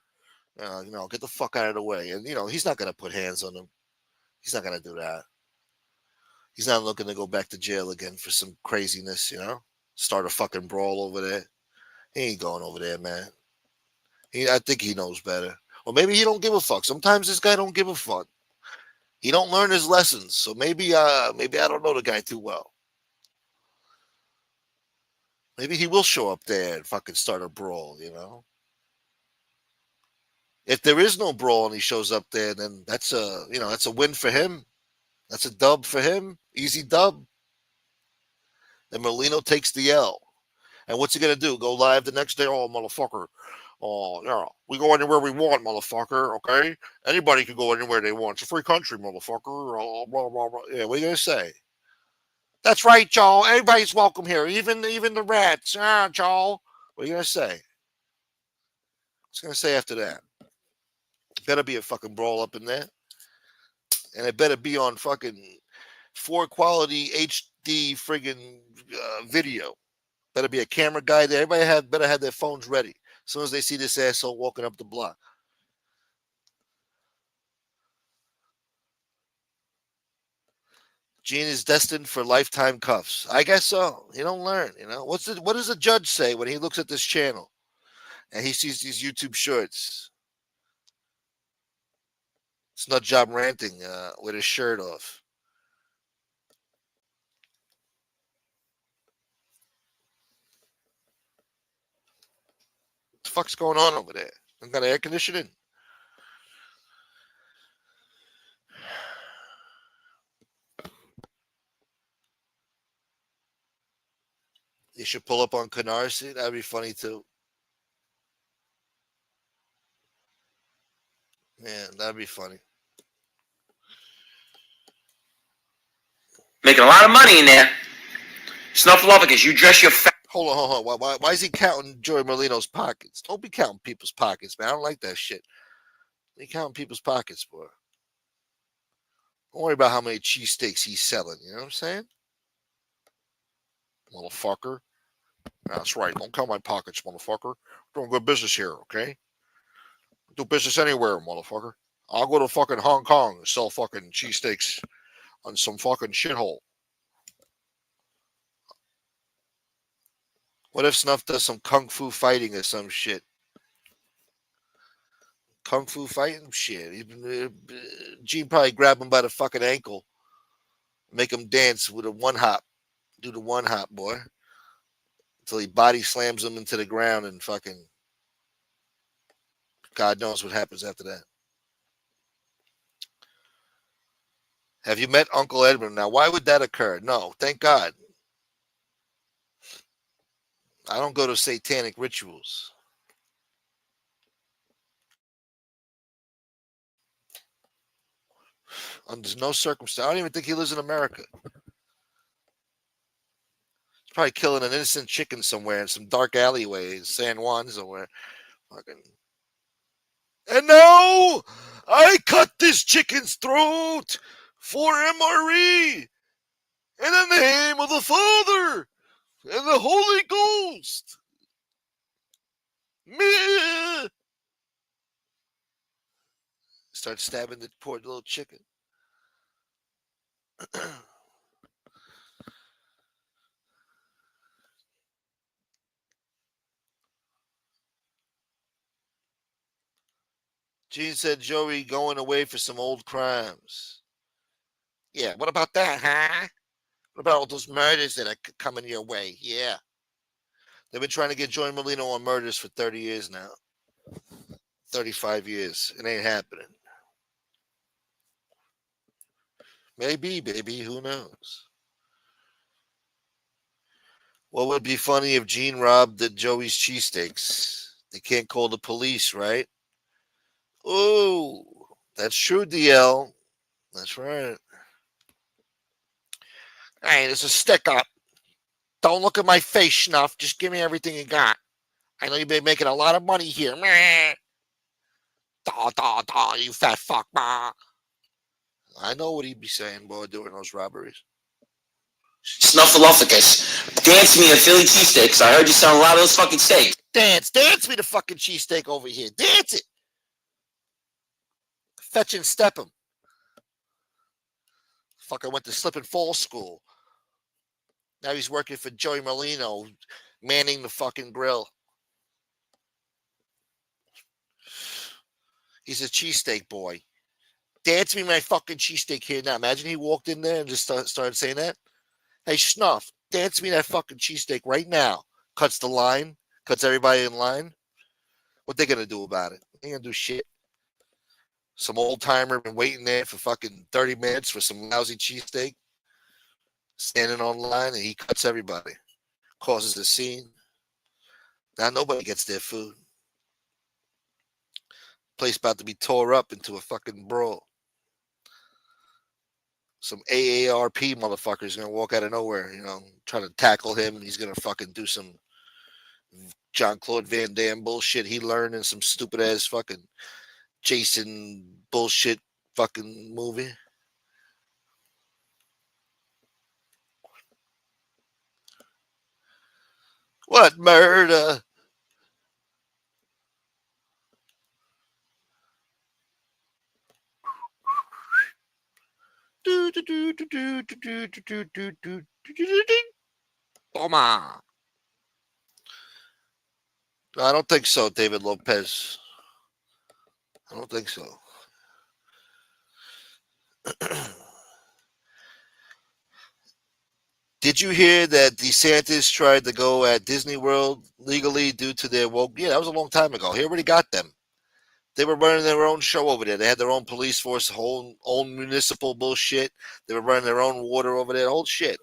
Get the fuck out of the way. And, he's not going to put hands on him. He's not going to do that. He's not looking to go back to jail again for some craziness, Start a fucking brawl over there. He ain't going over there, man. I think he knows better. Or maybe he don't give a fuck. Sometimes this guy don't give a fuck. He don't learn his lessons. So maybe I don't know the guy too well. Maybe he will show up there and fucking start a brawl, If there is no brawl and he shows up there, then that's a win for him. That's a dub for him. Easy dub. Then Molino takes the L. And what's he going to do? Go live the next day? Oh, motherfucker. Oh, yeah. We go anywhere we want, motherfucker, okay? Anybody can go anywhere they want. It's a free country, motherfucker. Oh, blah, blah, blah. Yeah, what are you going to say? That's right, Joel. Everybody's welcome here, even the rats. Joel. What are you going to say? What's going to say after that? Better be a fucking brawl up in there. And it better be on fucking 4 quality HD friggin' video. Better be a camera guy there. Everybody better have their phones ready as soon as they see this asshole walking up the block. Gene is destined for lifetime cuffs. I guess so. You don't learn, What does the judge say when he looks at this channel and he sees these YouTube shorts? It's not job ranting with his shirt off. What the fuck's going on over there? I've got air conditioning. You should pull up on Canarsie. That'd be funny too. Man, that'd be funny. Making a lot of money in there. Snuffleupagus, you dress your fat. Hold on. Why is he counting Joey Molino's pockets? Don't be counting people's pockets, man. I don't like that shit. He counting people's pockets, boy. Don't worry about how many cheesesteaks he's selling. You know what I'm saying? Motherfucker. That's right. Don't count my pockets, motherfucker. We're doing good business here, okay? Do business anywhere, motherfucker. I'll go to fucking Hong Kong and sell fucking cheesesteaks on some fucking shithole. What if Snuff does some kung fu fighting or some shit? Kung fu fighting? Shit. Gene probably grab him by the fucking ankle. Make him dance with a one hop. Do the one hop, boy. Until he body slams him into the ground and fucking God knows what happens after that. Have you met Uncle Edmund? Now, why would that occur? No, thank God. I don't go to satanic rituals. Under no circumstance. I don't even think he lives in America. He's probably killing an innocent chicken somewhere in some dark alleyway in San Juan somewhere. Fucking. And now I cut this chicken's throat for MRE in the name of the Father and the Holy Ghost. Meh. Start stabbing the poor little chicken. Gene said Joey going away for some old crimes. Yeah, what about that, huh? What about all those murders that are coming your way? Yeah. They've been trying to get Joey Molino on murders for 30 years now. 35 years. It ain't happening. Maybe, baby. Who knows? What would be funny if Gene robbed the Joey's cheesesteaks? They can't call the police, right? Ooh, that's true, DL. That's right. Hey, there's a stick up. Don't look at my face, Snuff. Just give me everything you got. I know you've been making a lot of money here. Meh. Da, da, da, you fat fuck. Ma. I know what he'd be saying, boy, doing those robberies. Snuffleupagus, dance me a Philly cheesesteak, because I heard you sell a lot of those fucking steaks. Dance me the fucking cheesesteak over here. Dance it. Fetch and step him. Fucker went to slip and fall school. Now he's working for Joey Molino, manning the fucking grill. He's a cheesesteak boy. Dance me my fucking cheesesteak here now. Imagine he walked in there and just started saying that. Hey, Snuff, dance me that fucking cheesesteak right now. Cuts the line. Cuts everybody in line. What they gonna do about it? They ain't gonna do shit. Some old timer been waiting there for fucking 30 minutes for some lousy cheesesteak. Standing on line and he cuts everybody. Causes a scene. Now nobody gets their food. Place about to be tore up into a fucking brawl. Some AARP motherfucker's gonna walk out of nowhere, trying to tackle him, and he's gonna fucking do some Jean-Claude Van Damme bullshit he learned in some stupid ass fucking Jason bullshit fucking movie. What murder? Toma. No, I don't think so, David Lopez. I don't think so. Did you hear that DeSantis tried to go at Disney World legally due to their woke? Yeah, that was a long time ago. He already got them. They were running their own show over there. They had their own police force, whole own municipal bullshit. They were running their own water over there, whole shit.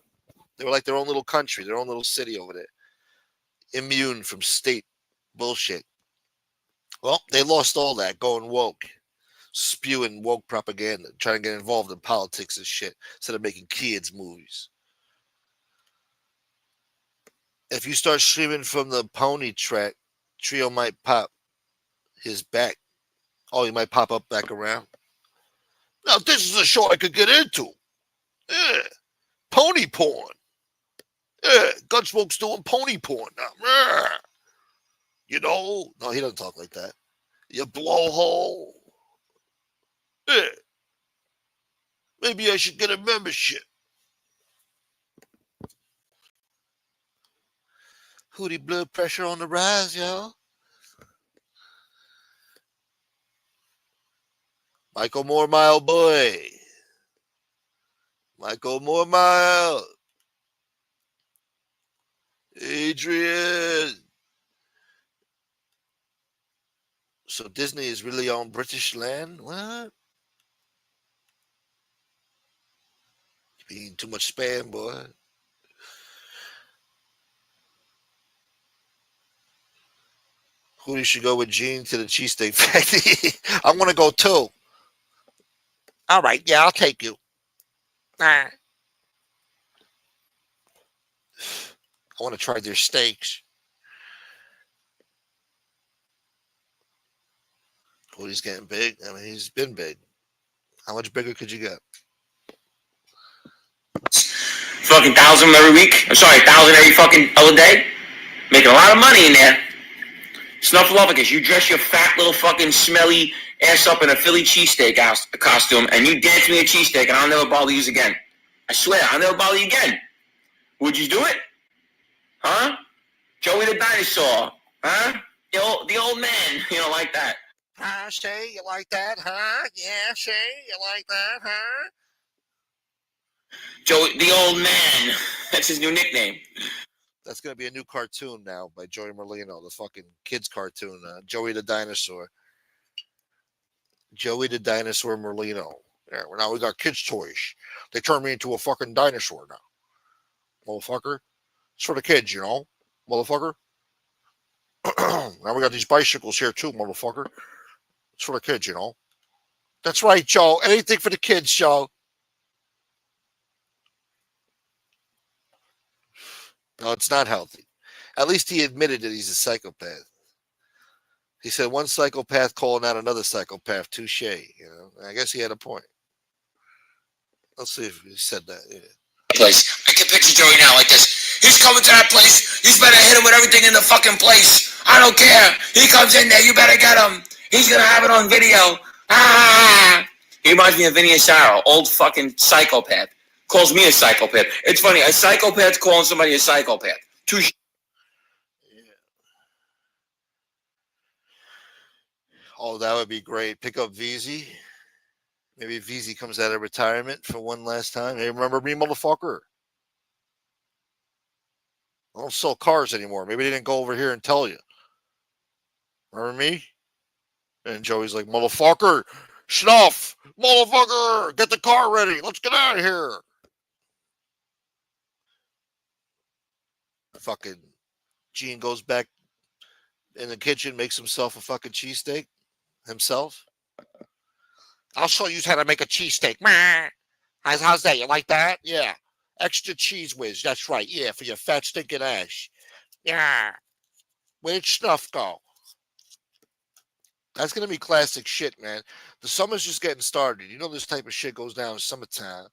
They were like their own little country, their own little city over there. Immune from state bullshit. Well, they lost all that going woke, spewing woke propaganda, trying to get involved in politics and shit instead of making kids movies. If you start streaming from the pony track, Trio might pop his back. Oh, he might pop up back around. Now, this is a show I could get into. Yeah. Pony porn. Yeah. Gunsmoke's doing pony porn now. Yeah. No, he doesn't talk like that. You blowhole. Yeah. Maybe I should get a membership. Hootie blood pressure on the rise, y'all. Michael Moore, boy. Michael Moore. Adrian. So Disney is really on British land? What? You're eating too much spam, boy. Who should go with Gene to the cheesesteak factory? I want to go too. All right, yeah, I'll take you. I want to try their steaks. He's getting big. I mean, he's been big. How much bigger could you get? Fucking 1,000 every week. I'm sorry, 1,000 every fucking other day. Making a lot of money in there. Snuffleupagus, you dress your fat little fucking smelly ass up in a Philly cheesesteak costume, and you dance me a cheesesteak, and I'll never bother you again. I swear, I'll never bother you again. Would you do it? Huh? Joey the dinosaur. Huh? The old man. You don't like that. Huh, Shay? You like that, huh? Yeah, Shay? You like that, huh? Joey, the old man. That's his new nickname. That's going to be a new cartoon now by Joey Molino, the fucking kids cartoon. Joey the Dinosaur. Joey the Dinosaur Molino. Yeah, well, now we got kids' toys. They turned me into a fucking dinosaur now. Motherfucker. It's for the kids, Motherfucker. Now we got these bicycles here too, motherfucker. It's for the kids, you know. That's right, Joe. Anything for the kids, Joe. No, it's not healthy. At least he admitted that he's a psychopath. He said one psychopath calling out another psychopath. Touche. You know, I guess he had a point. Let's see if he said that. Yeah. Place. I can picture Joey now like this. He's coming to that place. You better hit him with everything in the fucking place. I don't care. He comes in there. You better get him. He's gonna have it on video. Ah! He reminds me of Vinny Asaro, old fucking psychopath. Calls me a psychopath. It's funny. A psychopath calling somebody a psychopath. Touche. Oh, that would be great. Pick up VZ. Maybe VZ comes out of retirement for one last time. Hey, remember me, motherfucker? I don't sell cars anymore. Maybe they didn't go over here and tell you. Remember me? And Joey's like, motherfucker, snuff, motherfucker, get the car ready. Let's get out of here. Fucking Gene goes back in the kitchen, makes himself a fucking cheesesteak himself. I'll show you how to make a cheesesteak. How's that? You like that? Yeah. Extra cheese whiz. That's right. Yeah, for your fat stinking ass. Yeah. Where'd snuff go? That's going to be classic shit, man. The summer's just getting started. You know this type of shit goes down in summertime.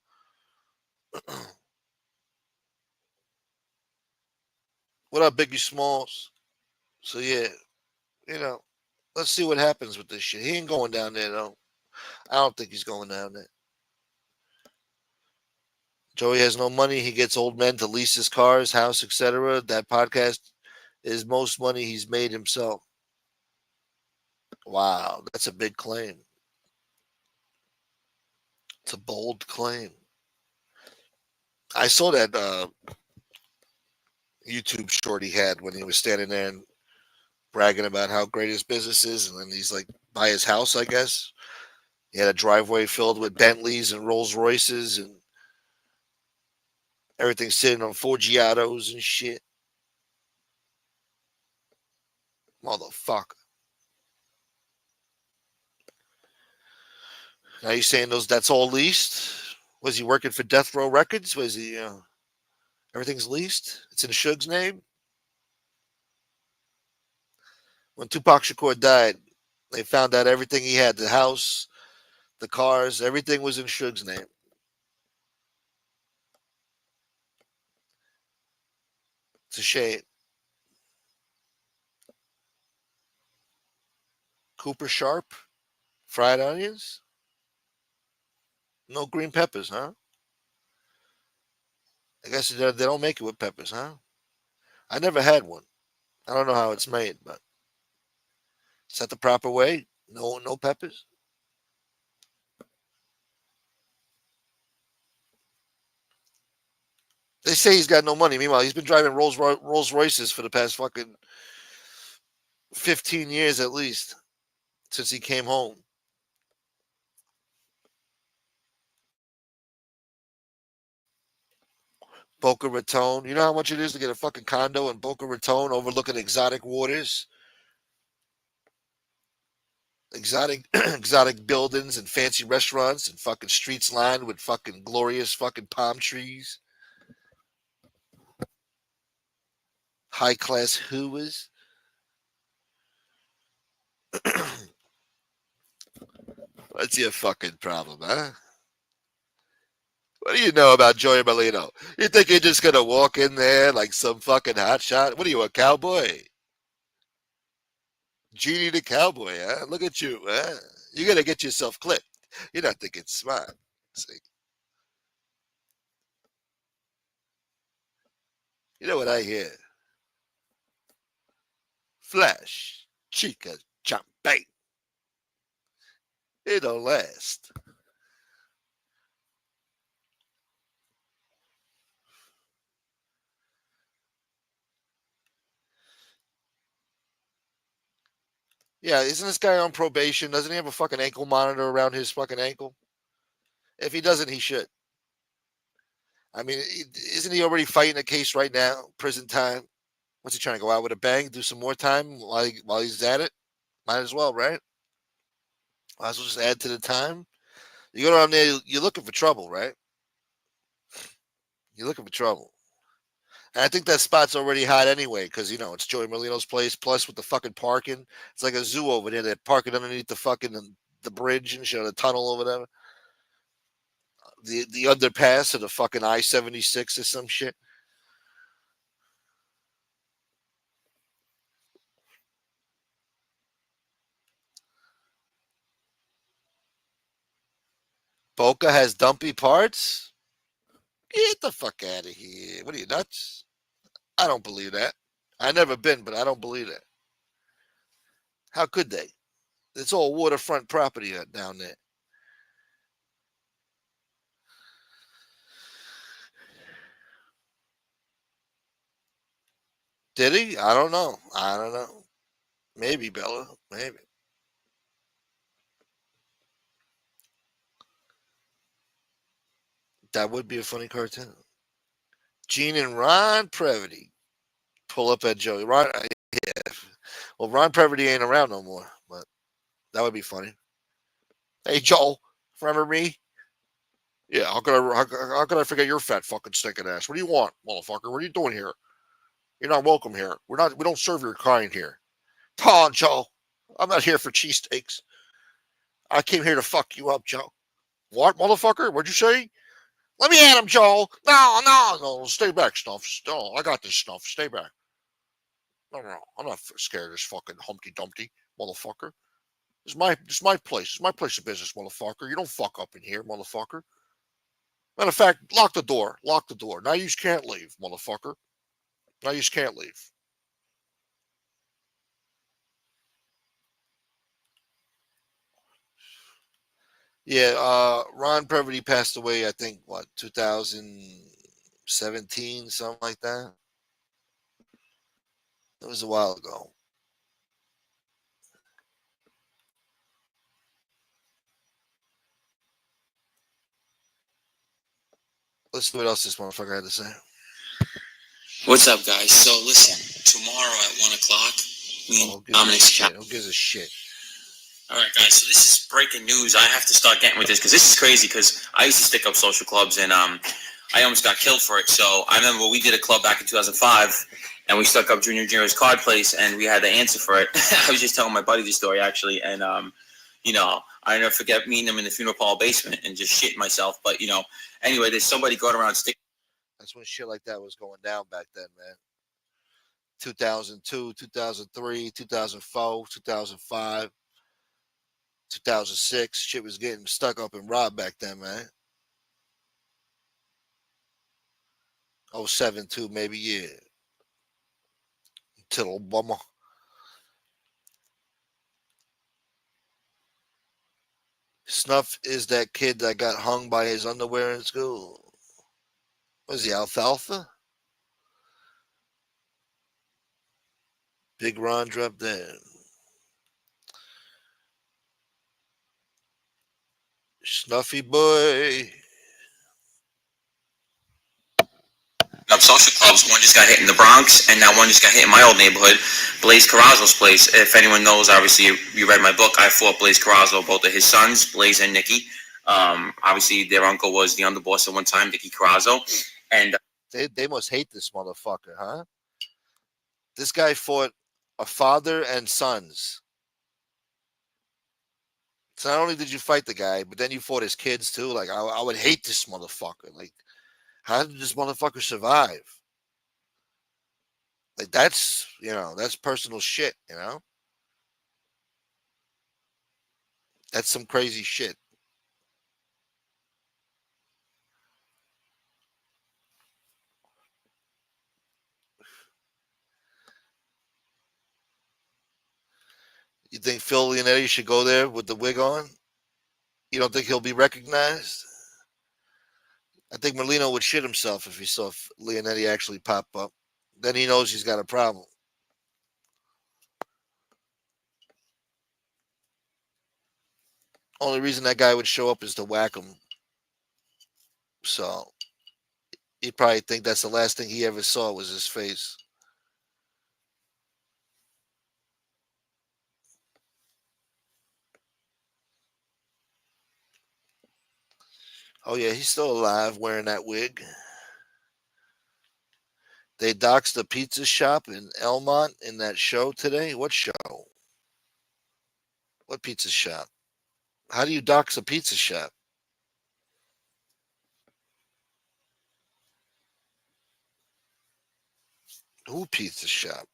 What up, Biggie Smalls? So, yeah, you know, let's see what happens with this shit. He ain't going down there, though. I don't think he's going down there. Joey has no money. He gets old men to lease his cars, house, etc. That podcast is most money he's made himself. Wow, that's a big claim. It's a bold claim. I saw that YouTube short he had when he was standing there and bragging about how great his business is, and then he's like by his house, I guess. He had a driveway filled with Bentleys and Rolls Royces and everything sitting on Forgiatos and shit. Motherfucker. Now you saying that's all leased? Was he working for Death Row Records? Was he, everything's leased? It's in Suge's name? When Tupac Shakur died, they found out everything he had, the house, the cars, everything was in Suge's name. It's a shame. Cooper Sharp, fried onions, no green peppers, huh? I guess they don't make it with peppers, huh? I never had one. I don't know how it's made, but is that the proper way? No peppers. They say he's got no money. Meanwhile, he's been driving Rolls Royces for the past fucking 15 years at least since he came home. Boca Raton. You know how much it is to get a fucking condo in Boca Raton overlooking exotic waters? Exotic buildings and fancy restaurants and fucking streets lined with fucking glorious fucking palm trees. High class hooas. What's your fucking problem, huh? What do you know about Joey Molino? You think you're just gonna walk in there like some fucking hotshot? What are you, a cowboy? Genie the cowboy, huh? Look at you, huh? You're gonna get yourself clipped. You're not thinking smart. See? You know what I hear? Flash, chica, champagne. It don't last. Yeah, isn't this guy on probation? Doesn't he have a fucking ankle monitor around his fucking ankle? If he doesn't, he should. I mean, isn't he already fighting a case right now? Prison time. What's he trying to go out with a bang? Do some more time while he's at it? Might as well, right? Might as well just add to the time. You go down there, you're looking for trouble, right? You're looking for trouble. And I think that spot's already hot anyway, because it's Joey Molino's place. Plus, with the fucking parking, it's like a zoo over there. They're parking underneath the fucking the bridge and shit, the tunnel or whatever. The underpass of the fucking I-76 or some shit. Boca has dumpy parts. Get the fuck out of here! What are you, nuts? I don't believe that. I never been, but I don't believe that. How could they? It's all waterfront property down there. Did he? I don't know. I don't know. Maybe, Bella. Maybe. That would be a funny cartoon. Gene and Ron Previty pull up at Joey. Yeah. Well, Ron Previty ain't around no more, but that would be funny. Hey, Joel, remember me? Yeah, how could I forget your fat fucking stinking ass? What do you want, motherfucker? What are you doing here? You're not welcome here. We don't serve your kind here. Come on, Joe. I'm not here for cheesesteaks. I came here to fuck you up, Joe. What, motherfucker? What'd you say? Let me at him, Joe. No. Stay back, Snuff. No, I got this, Snuff. Stay back. No. I'm not scared of this fucking Humpty Dumpty, motherfucker. This is my place. It's my place of business, motherfucker. You don't fuck up in here, motherfucker. Matter of fact, lock the door. Lock the door. Now you can't leave, motherfucker. Now you can't leave. Yeah, Ron Previty passed away, I think, 2017, something like that. It was a while ago. Let's see what else this motherfucker had to say. What's up, guys? So listen, tomorrow at 1:00, me and Dominic's chat. Who gives a shit? All right, guys. So this is breaking news. I have to start getting with this because this is crazy. Because I used to stick up social clubs and I almost got killed for it. So I remember we did a club back in 2005, and we stuck up Junior's card place, and we had to answer for it. I was just telling my buddy the story actually, and I never forget meeting him in the funeral parlor basement and just shitting myself. But anyway, there's somebody going around sticking. That's when shit like that was going down back then, man. 2002, 2003, 2004, 2005, 2006. Shit was getting stuck up and robbed back then, man. 07 too, maybe, yeah. Until Obama. Snuff is that kid that got hung by his underwear in school. Was he Alfalfa? Big Ron dropped in. Snuffy boy. Social clubs. One just got hit in the Bronx, and now one just got hit in my old neighborhood, Blaze Carrazzo's place. If anyone knows, obviously you read my book. I fought Blaze Carrazzo, both of his sons, Blaze and Nicky. Obviously their uncle was the underboss at one time, Nicky Carrazzo, and they must hate this motherfucker, huh? This guy fought a father and sons. So not only did you fight the guy, but then you fought his kids too. Like I would hate this motherfucker. Like, how did this motherfucker survive? Like that's personal shit. That's some crazy shit. You think Phil Leonetti should go there with the wig on? You don't think he'll be recognized? I think Molino would shit himself if he saw Leonetti actually pop up. Then he knows he's got a problem. Only reason that guy would show up is to whack him. So he'd probably think that's the last thing he ever saw was his face. Oh yeah, he's still alive wearing that wig. They doxed a pizza shop in Elmont in that show today. What show? What pizza shop? How do you dox a pizza shop? Who pizza shop?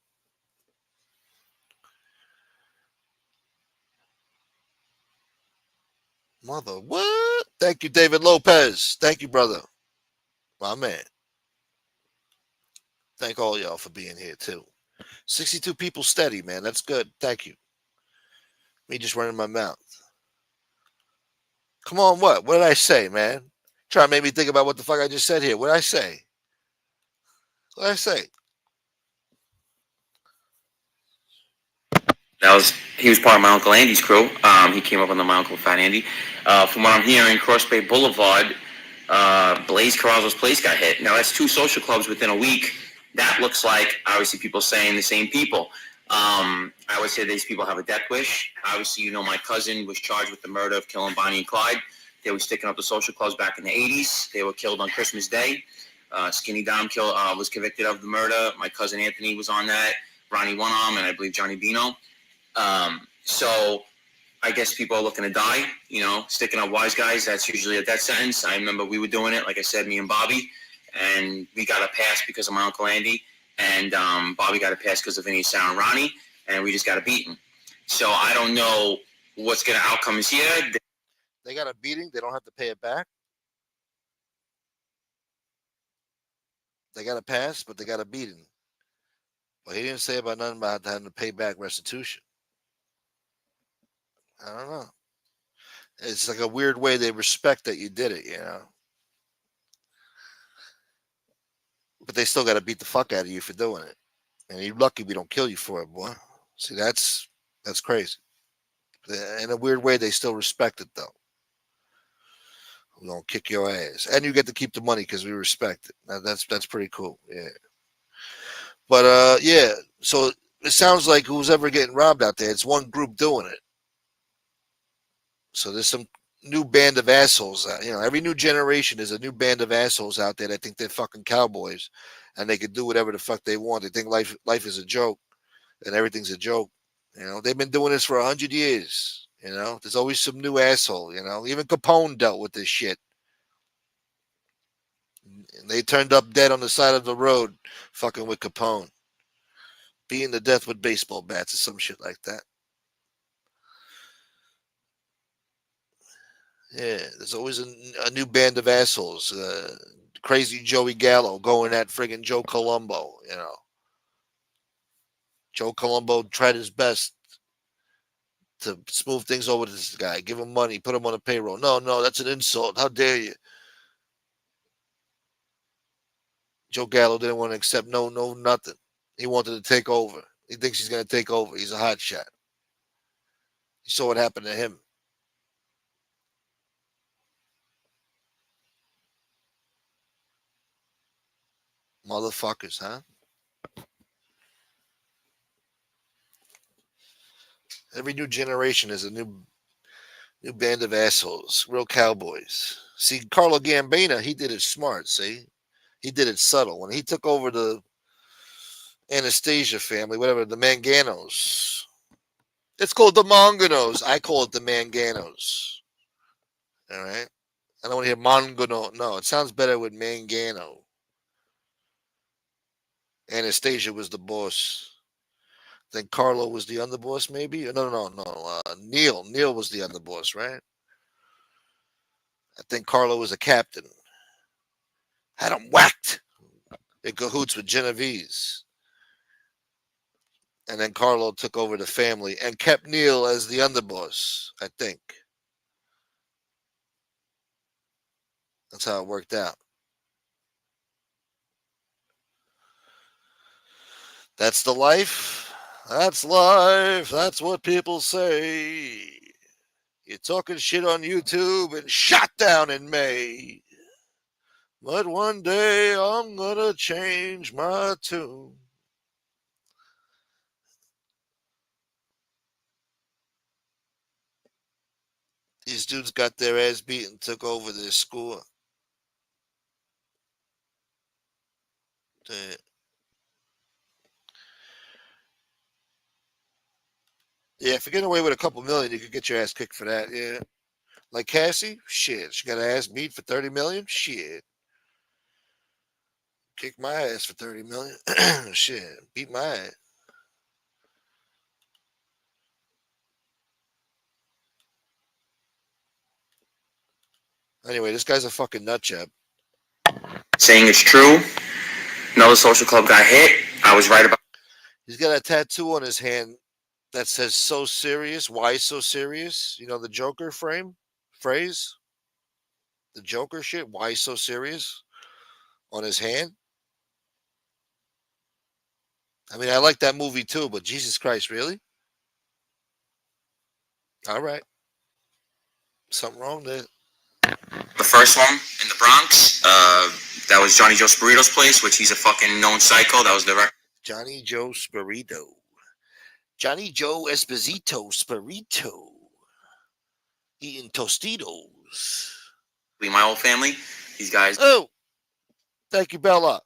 Mother, what? Thank you, David Lopez. Thank you, brother. My man. Thank all y'all for being here, too. 62 people steady, man. That's good. Thank you. Me just running my mouth. Come on, what? What did I say, man? Trying to make me think about what the fuck I just said here. What did I say? What did I say? He was part of my Uncle Andy's crew. He came up under my Uncle Fat Andy. From what I'm hearing, Cross Bay Boulevard, Blaze Carrazzo's place got hit. Now that's 2 social clubs within a week. That looks like obviously people saying the same people. I would say these people have a death wish. Obviously, my cousin was charged with the murder of killing Bonnie and Clyde. They were sticking up the social clubs back in the 80s. They were killed on Christmas Day. Skinny Dom was convicted of the murder. My cousin Anthony was on that. Ronnie One Arm and I believe Johnny Bino. So I guess people are looking to die, sticking up wise guys. That's usually a death sentence. I remember we were doing it, like I said, me and Bobby, and we got a pass because of my Uncle Andy, and Bobby got a pass because of Vinny, Sarah, and Ronnie, and we just got a beating. So I don't know what's going to outcome is here. They got a beating. They don't have to pay it back. They got a pass, but they got a beating. But he didn't say about nothing about having to pay back restitution. I don't know. It's like a weird way they respect that you did it, But they still got to beat the fuck out of you for doing it. And you're lucky we don't kill you for it, boy. See, that's crazy. In a weird way, they still respect it, though. We don't kick your ass, and you get to keep the money because we respect it. That's pretty cool, yeah. But yeah. So it sounds like who's ever getting robbed out there, it's one group doing it. So there's some new band of assholes. Every new generation is a new band of assholes out there that think they're fucking cowboys, and they can do whatever the fuck they want. They think life is a joke, and everything's a joke. They've been doing this for 100 years. There's always some new asshole. Even Capone dealt with this shit. And they turned up dead on the side of the road, fucking with Capone, beating to death with baseball bats or some shit like that. Yeah, there's always a new band of assholes. Crazy Joey Gallo going at friggin' Joe Colombo. Joe Colombo tried his best to smooth things over to this guy, give him money, put him on a payroll. No, that's an insult. How dare you? Joe Gallo didn't want to accept no, nothing. He wanted to take over. He thinks he's going to take over. He's a hot shot. You saw what happened to him. Motherfuckers, huh? Every new generation is a new band of assholes, real cowboys. See, Carlo Gambino, he did it smart, see? He did it subtle. When he took over the Anastasia family, whatever, the Manganos. It's called the Manganos. I call it the Manganos. All right? I don't want to hear Mangano. No, it sounds better with Mangano. Anastasia was the boss. Then Carlo was the underboss, maybe? No. Neil was the underboss, right? I think Carlo was a captain. Had him whacked in cahoots with Genovese. And then Carlo took over the family and kept Neil as the underboss, I think. That's how it worked out. That's the life. That's life. That's what people say. You're talking shit on YouTube and shot down in May. But one day I'm gonna change my tune. These dudes got their ass beaten, took over their school. Yeah, if you're getting away with a couple million, you could get your ass kicked for that. Yeah. Like Cassie, shit. She got her ass beat for 30 million. Shit. Kick my ass for 30 million. Shit. Beat my ass. Anyway, this guy's a fucking nut job. Saying it's true. Another social club got hit. I was right about. He's got a tattoo on his hand that says "so serious." Why so serious? You know the Joker phrase. The Joker shit. Why so serious? On his hand. I mean, I like that movie too, but Jesus Christ, really? All right, something wrong there. The first one in the Bronx. That was Johnny Joe Spirito's place, which he's a fucking known psycho. That was the Johnny Joe Spirito. Johnny Joe Esposito Spirito. Eating Tostitos. my whole family. These guys. Oh, thank you, Bella.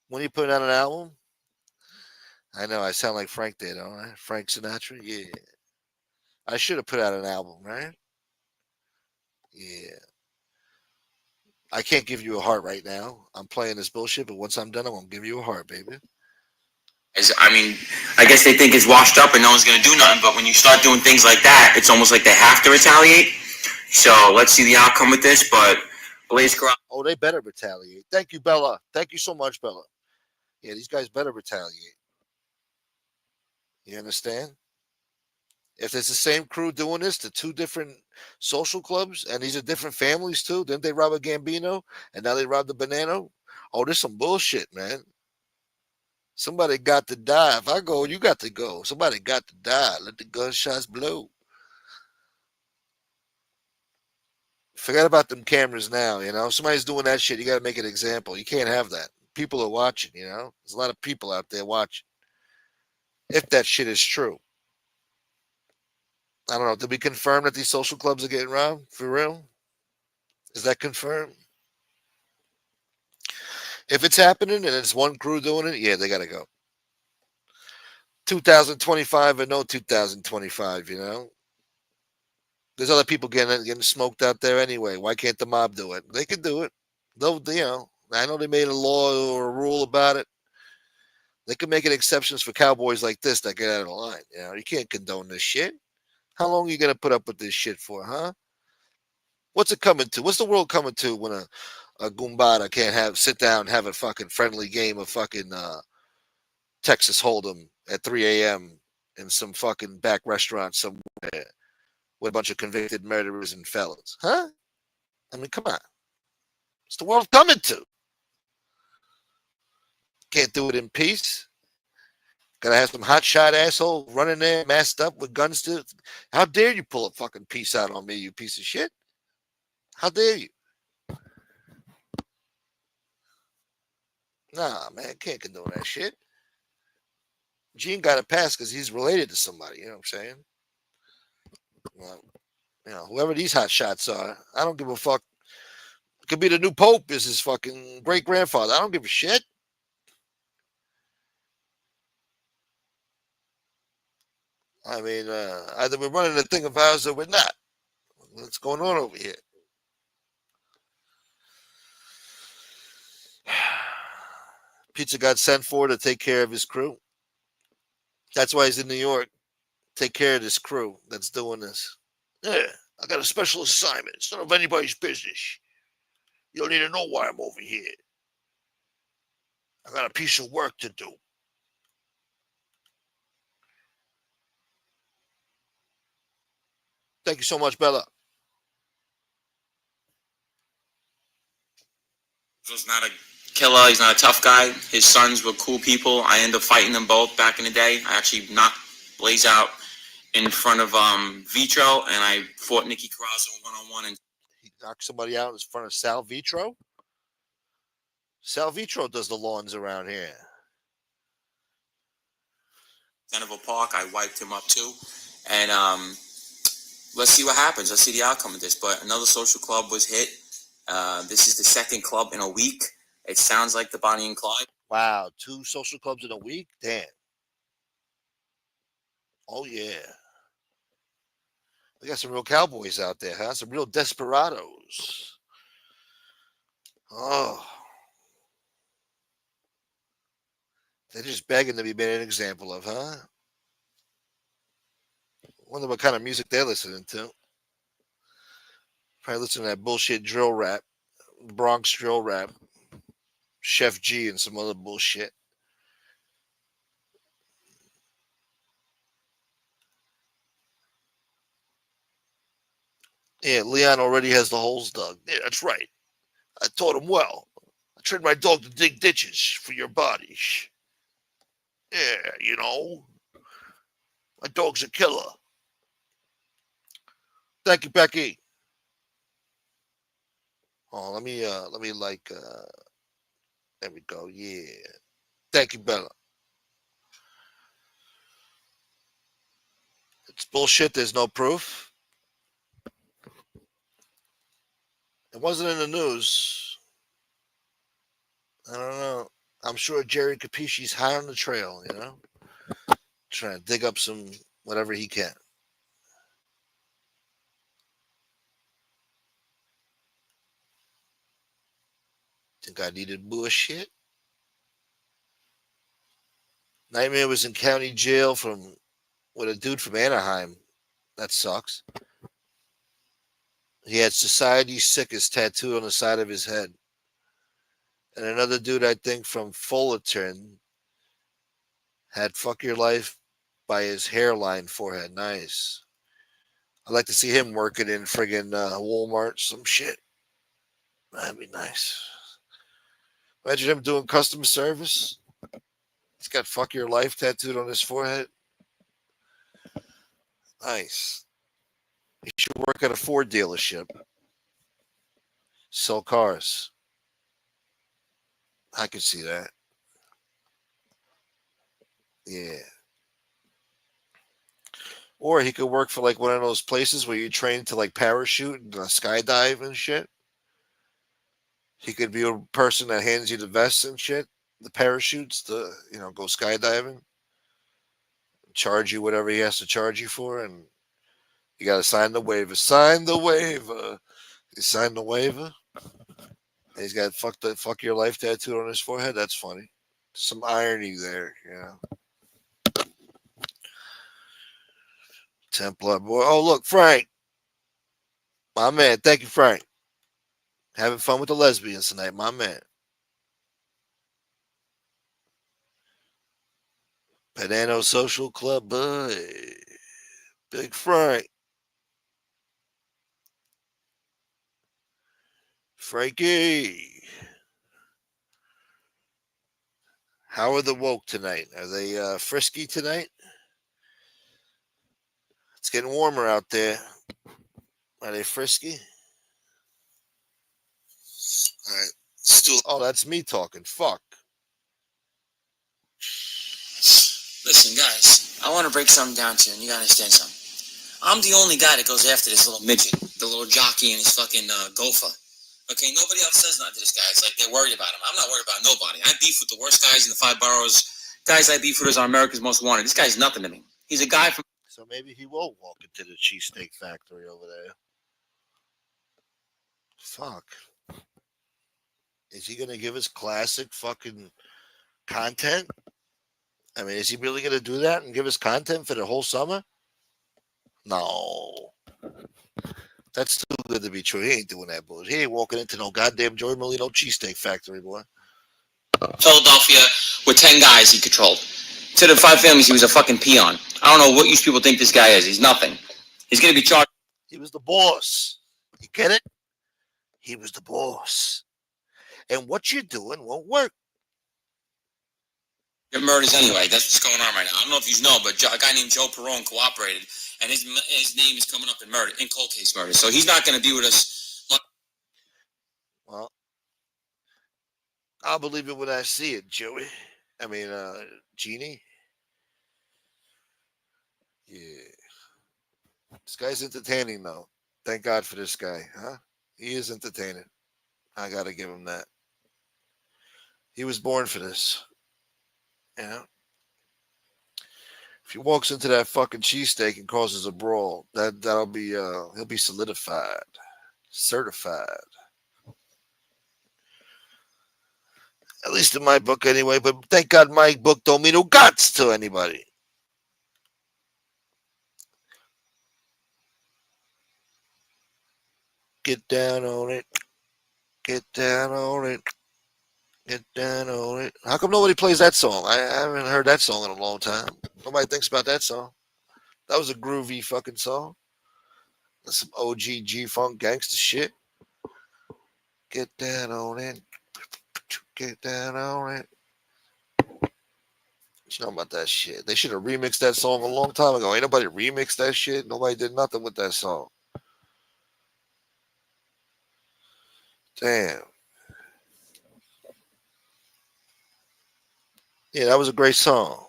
When are you putting out an album? I know I sound like Frank did, don't I? Frank Sinatra? Yeah. I should have put out an album, right? Yeah. I can't give you a heart right now. I'm playing this bullshit, but once I'm done, I'm going to give you a heart, baby. I mean, I guess they think it's washed up and no one's gonna do nothing. But when you start doing things like that, it's almost like they have to retaliate. So let's see the outcome with this. But Blaze Garage. Oh, they better retaliate. Thank you, Bella. Thank you so much, Bella. Yeah, these guys better retaliate. You understand? If it's the same crew doing this to two different social clubs, and these are different families too, didn't they rob a Gambino and now they robbed the Banana? Oh, this some bullshit, man. Somebody got to die. If I go, you got to go. Somebody got to die. Let the gunshots blow. Forget about them cameras now, you know. Somebody's doing that shit. You got to make an example. You can't have that. People are watching, you know. There's a lot of people out there watching. If that shit is true. I don't know. Did we confirm that these social clubs are getting robbed? For real? Is that confirmed? If it's happening and it's one crew doing it, yeah, they got to go. 2025 or no 2025, you know? There's other people getting smoked out there anyway. Why can't the mob do it? They can do it. Though, you know, I know they made a law or a rule about it. They can make it exceptions for cowboys like this that get out of the line. You know, you can't condone this shit. How long are you going to put up with this shit for, huh? What's it coming to? What's the world coming to when a Goombada can't sit down and have a fucking friendly game of fucking Texas Hold'em at 3 a.m. in some fucking back restaurant somewhere with a bunch of convicted murderers and felons? Huh? I mean, come on. What's the world coming to? Can't do it in peace. Gotta have some hotshot asshole running there, masked up with guns to. How dare you pull a fucking piece out on me, you piece of shit? How dare you? Nah, man, can't condone that shit. Gene got a pass because he's related to somebody. You know what I'm saying? Well, you know, whoever these hot shots are, I don't give a fuck. Could be the new pope is his fucking great grandfather. I don't give a shit. I mean, either we're running a thing of ours or we're not. What's going on over here? Pizza got sent for to take care of his crew. That's why he's in New York. Take care of this crew that's doing this. Yeah, I got a special assignment. It's none of anybody's business. You don't need to know why I'm over here. I got a piece of work to do. Thank you so much, Bella. Was not a killer. He's not a tough guy. His sons were cool people. I ended up fighting them both back in the day. I actually knocked Blaze out in front of Vitro, and I fought Nicky Carrazzo one-on-one. And he knocked somebody out in front of Sal Vitro. Sal Vitro does the lawns around here. Centerville Park, I wiped him up too. And let's see what happens. Let's see the outcome of this. But another social club was hit. This is the second club in a week. It sounds like the Bonnie and Clyde. Wow, 2 social clubs in a week? Damn. Oh, yeah. We got some real cowboys out there, huh? Some real desperados. Oh. They're just begging to be made an example of, huh? Wonder what kind of music they're listening to. Probably listening to that bullshit drill rap, Bronx drill rap, Chef G, and some other bullshit. Yeah, Leon already has the holes dug. Yeah, that's right. I taught him well. I trained my dog to dig ditches for your body. Yeah, you know, my dog's a killer. Thank you, Becky. Oh, let me there we go. Yeah. Thank you, Bella. It's bullshit. There's no proof. It wasn't in the news. I don't know. I'm sure Jerry Capisci's high on the trail, you know, trying to dig up some whatever he can. Think I needed bullshit? Nightmare was in county jail with a dude from Anaheim. That sucks. He had Society's Sickest tattooed on the side of his head. And another dude, I think, from Fullerton had Fuck Your Life by his hairline forehead. Nice. I'd like to see him working in friggin' Walmart, some shit. That'd be nice. Imagine him doing customer service. He's got Fuck Your Life tattooed on his forehead. Nice. He should work at a Ford dealership. Sell cars. I could see that. Yeah. Or he could work for like one of those places where you train to like parachute and skydive and shit. He could be a person that hands you the vests and shit, the parachutes to, go skydiving. Charge you whatever he has to charge you for, and you got to sign the waiver. Sign the waiver. He signed the waiver. And he's got fuck your life tattooed on his forehead. That's funny. Some irony there, Templar boy. Oh, look, Frank. My man. Thank you, Frank. Having fun with the lesbians tonight, my man. Panano Social Club, boy. Big Frank. Frankie. How are the woke tonight? Are they frisky tonight? It's getting warmer out there. Are they frisky? All right. Oh, that's me talking. Fuck. Listen, guys, I want to break something down to you, and you gotta understand something. I'm the only guy that goes after this little midget, the little jockey and his fucking gopher. Okay, nobody else says nothing to this guy. It's like they're worried about him. I'm not worried about nobody. I beef with the worst guys in the 5 boroughs. Guys I beef with are America's Most Wanted. This guy's nothing to me. He's a guy from... So maybe he will walk into the cheesesteak factory over there. Fuck. Is he going to give us classic fucking content? I mean, is he really going to do that and give us content for the whole summer? No. That's too good to be true. He ain't doing that bullshit. He ain't walking into no goddamn Joy Molino cheesesteak factory, boy. Philadelphia with 10 guys he controlled. To the 5 families, he was a fucking peon. I don't know what you people think this guy is. He's nothing. He's going to be charged. He was the boss. You get it? He was the boss. And what you're doing won't work. Murders anyway. That's what's going on right now. I don't know if you know, but a guy named Joe Perone cooperated, and his name is coming up in cold case murder. So he's not going to be with us. Well, I'll believe it when I see it, Joey. I mean, Jeannie. Yeah. This guy's entertaining, though. Thank God for this guy, huh? He is entertaining. I gotta give him that. He was born for this. You know? If he walks into that fucking cheesesteak and causes a brawl, that'll be he'll be solidified, certified. At least in my book, anyway. But thank God my book don't mean no guts to anybody. Get down on it. Get down on it. Get down on it. How come nobody plays that song? I haven't heard that song in a long time. Nobody thinks about that song. That was a groovy fucking song. That's some OG G-Funk gangster shit. Get down on it. Get down on it. You know about that shit. They should have remixed that song a long time ago. Ain't nobody remixed that shit. Nobody did nothing with that song. Damn. Yeah, that was a great song.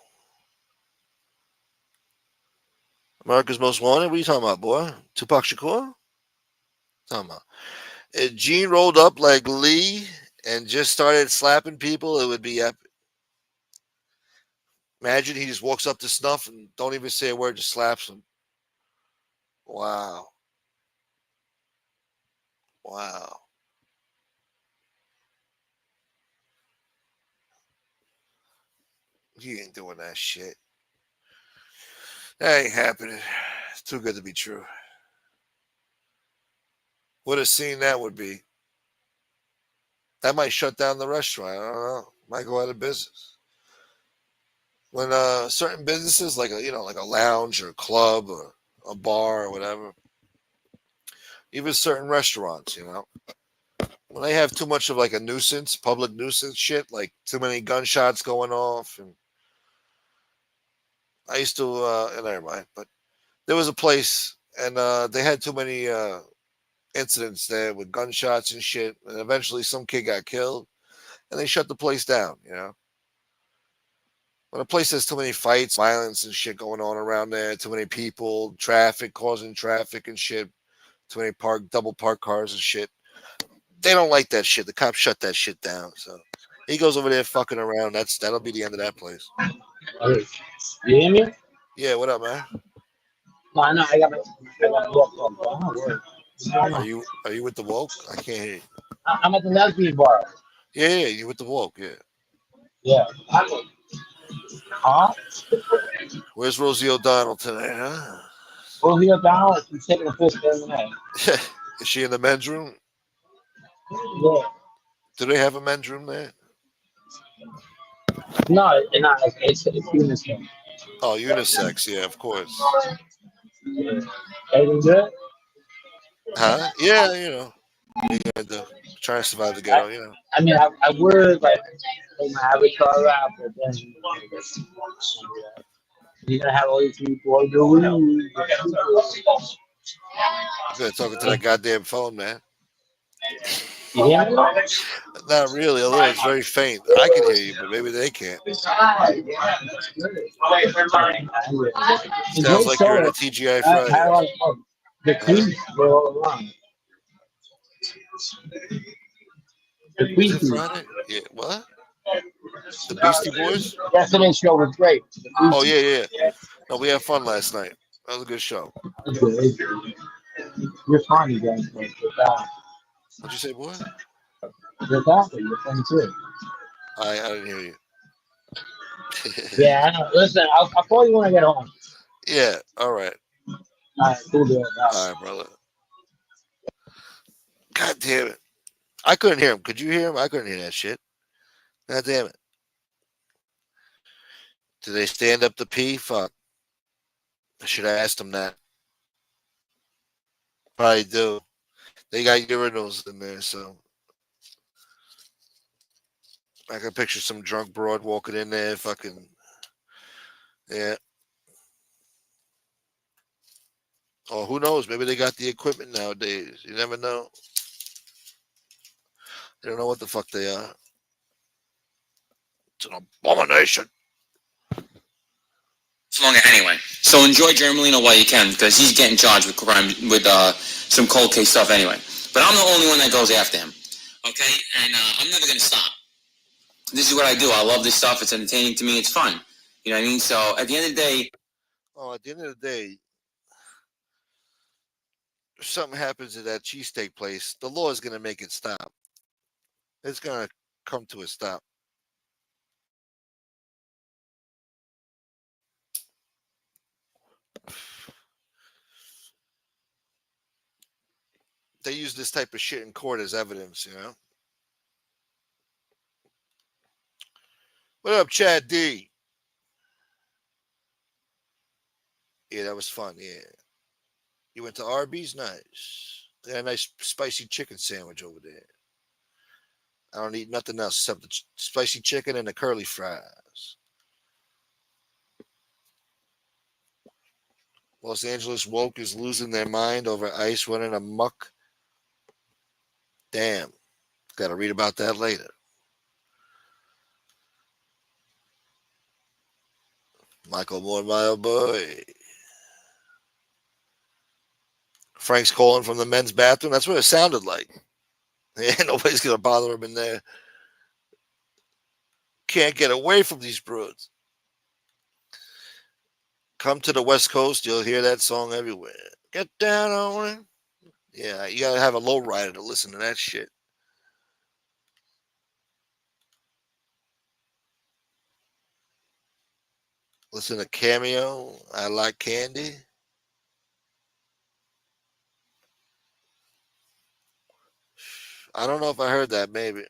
America's Most Wanted? What are you talking about, boy? Tupac Shakur? Talking about. If Gene rolled up like Lee and just started slapping people, it would be epic. Imagine he just walks up to Snuff and don't even say a word, just slaps him. Wow. Wow. He ain't doing that shit. That ain't happening. It's too good to be true. What a scene that would be. That might shut down the restaurant. I don't know. Might go out of business. When certain businesses, like like a lounge or a club or a bar or whatever, even certain restaurants, when they have too much of like a nuisance, public nuisance shit, like too many gunshots going off, and I used to, never mind, but there was a place and they had too many incidents there with gunshots and shit, and eventually some kid got killed, and they shut the place down. When a place has too many fights, violence and shit going on around there, too many people, traffic, causing traffic and shit, too many double park cars and shit, they don't like that shit. The cops shut that shit down. So he goes over there fucking around. That'll be the end of that place. Hey, you hear me? Yeah, what up, man? No, I know. I got to walk up. What's going on? Are you with the woke? I can't hear you. I'm at the lesbian bar. Yeah, you with the woke, yeah. Yeah. Huh? Where's Rosie O'Donnell tonight, huh? Well, here down. He's taking a piss every night. Is she in the men's room? Yeah. Do they have a men's room there? No, it's unisex. Oh, unisex, yeah, of course. Yeah. Everything good? Huh? Yeah, what are you gonna do? Trying to survive the I, ghetto, I would like take my avatar out, but then you're gonna have all these people doing. You better talking to that goddamn phone, man. You hear me? Not really, a little. It's very faint. I can hear you, but maybe they can't. It's Sounds great like you're at a show. TGI I had a Fridays. lot of fun. The Huh? queens were all around. The Was it queens. Friday? Yeah. What? The Beastie Boys? Yesterday's show was great. Oh yeah, yeah. No, we had fun last night. That was a good show. You're funny, guys. What'd you say, boy? You're talking. You're funny too. I didn't hear you. Yeah, I know. Listen, I'll call you when I get home. Yeah. All right. All right, cool deal. All right, brother. God damn it. I couldn't hear him. Could you hear him? I couldn't hear that shit. God damn it. Do they stand up to pee? Fuck. I should have asked them that. Probably do. They got urinals in there, so I can picture some drunk broad walking in there, fucking. Yeah. Oh, who knows? Maybe they got the equipment nowadays. You never know. They don't know what the fuck they are. It's an abomination. longer anyway. So enjoy Jerry Molino while you can, because he's getting charged with crime, with some cold case stuff anyway. But I'm the only one that goes after him. Okay? And I'm never going to stop. This is what I do. I love this stuff. It's entertaining to me. It's fun. You know what I mean? So at the end of the day... Oh, at the end of the day, if something happens at that cheesesteak place, the law is going to make it stop. It's going to come to a stop. They use this type of shit in court as evidence, you know? What up, Chad D? Yeah, that was fun, yeah. You went to Arby's? Nice. They had a nice spicy chicken sandwich over there. I don't eat nothing else except the spicy chicken and the curly fries. Los Angeles woke is losing their mind over ICE running amok. Damn. Got to read about that later. Michael Moore, my old boy. Frank's calling from the men's bathroom. That's what it sounded like. Yeah, nobody's going to bother him in there. Can't get away from these broods. Come to the West Coast, you'll hear that song everywhere. Get down on it. Yeah, you got to have a lowrider to listen to that shit. Listen to Cameo. I Like Candy. I don't know if I heard that, maybe.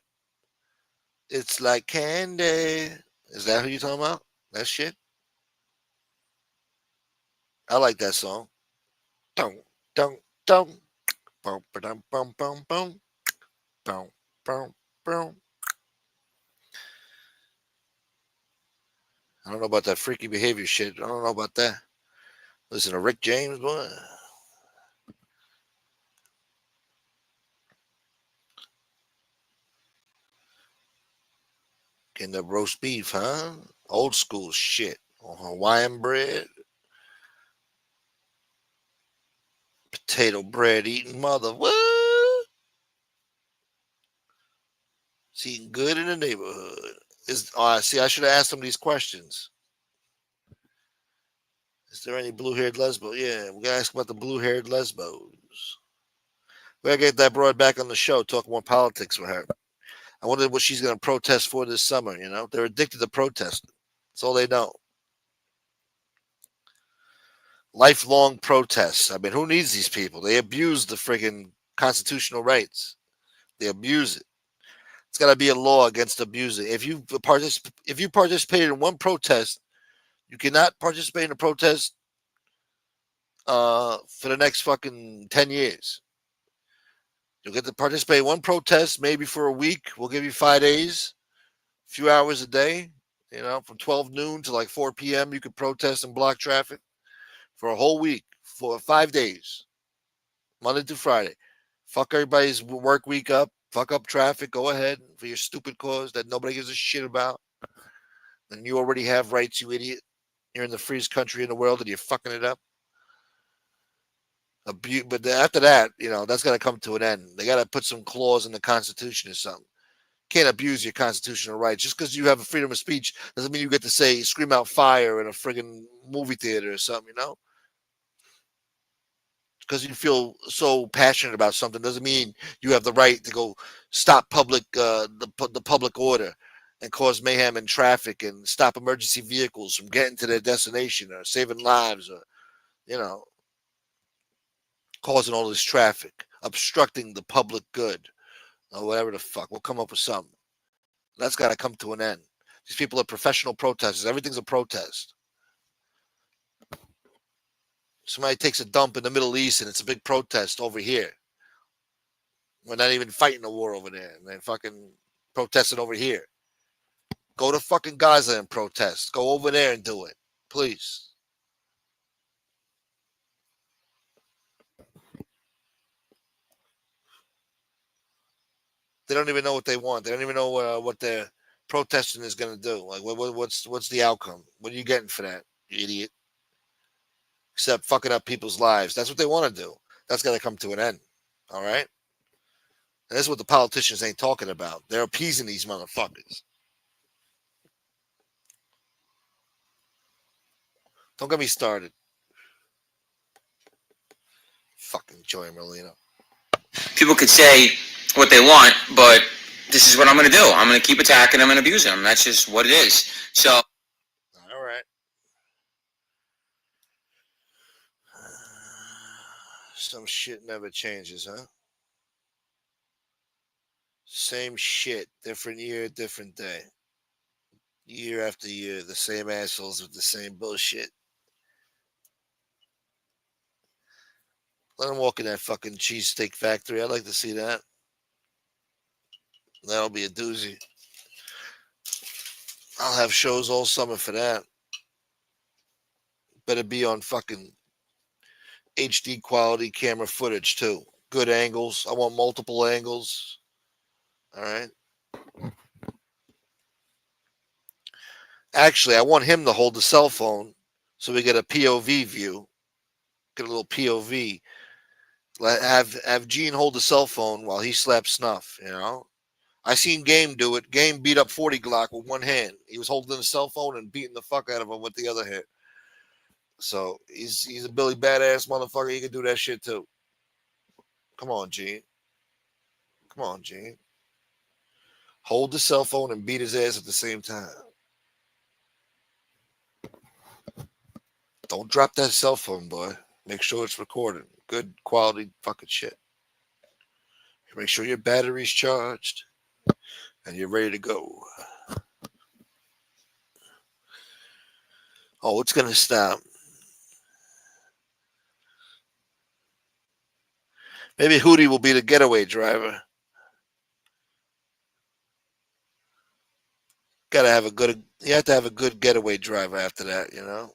It's like candy. Is that who you talking about? That shit? I like that song. Dum, dum, dum. Bum, ba-dum, bum, bum, bum. Bum, bum, bum. I don't know about that freaky behavior shit. I don't know about that. Listen to Rick James, boy. Getting the roast beef, huh? Old school shit. On Hawaiian bread. Potato bread eating mother. What? It's eating good in the neighborhood. See, I should have asked them these questions. Is there any blue-haired lesbo? Yeah, we gotta ask about the blue-haired lesbos. We gotta get that broad back on the show, talk more politics with her. I wonder what she's gonna protest for this summer, you know? They're addicted to protesting. That's all they know. Lifelong protests. I mean, who needs these people? They abuse the friggin' constitutional rights. They abuse it. It's got to be a law against abusing. If you participated in one protest, you cannot participate in a protest for the next fucking 10 years. You'll get to participate in one protest maybe for a week. We'll give you 5 days, a few hours a day. You know, from 12 noon to like 4 p.m. You could protest and block traffic for a whole week, for 5 days, Monday through Friday. Fuck everybody's work week up. Fuck up traffic. Go ahead for your stupid cause that nobody gives a shit about. And you already have rights, you idiot. You're in the freest country in the world and you're fucking it up. But after that, you know, that's got to come to an end. They got to put some clause in the Constitution or something. Can't abuse your constitutional rights. Just because you have a freedom of speech doesn't mean you get to say, scream out fire in a friggin' movie theater or something, you know? Because you feel so passionate about something doesn't mean you have the right to go stop the public order and cause mayhem in traffic and stop emergency vehicles from getting to their destination or saving lives or, you know, causing all this traffic, obstructing the public good or whatever the fuck. We'll come up with something. That's got to come to an end. These people are professional protesters. Everything's a protest. Somebody takes a dump in the Middle East and it's a big protest over here. We're not even fighting a war over there. And they're fucking protesting over here. Go to fucking Gaza and protest. Go over there and do it. Please. They don't even know what they want. They don't even know what their protesting is going to do. Like, what's the outcome? What are you getting for that? You idiot. Except fucking up people's lives. That's what they want to do. That's got to come to an end. All right? And that's what the politicians ain't talking about. They're appeasing these motherfuckers. Don't get me started. Fucking Joey Molino. People could say what they want, but this is what I'm going to do. I'm going to keep attacking them and abusing them. That's just what it is. So, All right. Some shit never changes, huh? Same shit, different year, different day. Year after year, the same assholes with the same bullshit. Let them walk in that fucking cheesesteak factory. I'd like to see that. That'll be a doozy. I'll have shows all summer for that. Better be on fucking HD quality camera footage too. Good angles. I want multiple angles. All right. Actually, I want him to hold the cell phone so we get a POV view. Get a little POV. Have Gene hold the cell phone while he slaps Snuff. You know. I seen Game do it. Game beat up 40 Glock with one hand. He was holding the cell phone and beating the fuck out of him with the other hand. So he's a Billy Badass motherfucker. He can do that shit too. Come on, Gene. Come on, Gene. Hold the cell phone and beat his ass at the same time. Don't drop that cell phone, boy. Make sure it's recorded. Good quality fucking shit. Make sure your battery's charged and you're ready to go. Oh, it's going to stop. Maybe Hootie will be the getaway driver. You have to have a good getaway driver after that, you know?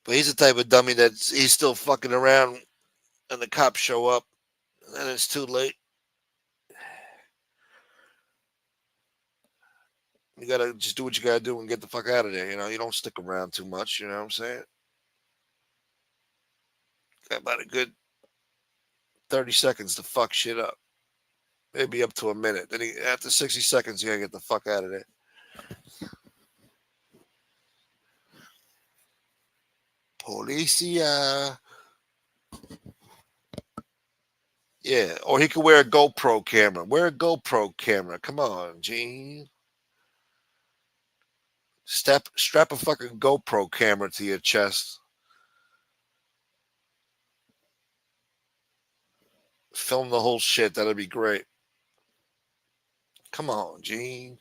But he's the type of dummy that he's still fucking around and the cops show up and it's too late. You gotta just do what you gotta do and get the fuck out of there, you know? You don't stick around too much, you know what I'm saying? Got about a good 30 seconds to fuck shit up. Maybe up to a minute. Then after 60 seconds, you gotta get the fuck out of there. Policia. Yeah, or he could wear a GoPro camera. Wear a GoPro camera. Come on, Gene. Strap a fucking GoPro camera to your chest. Film the whole shit. That'd be great. Come on, Gene.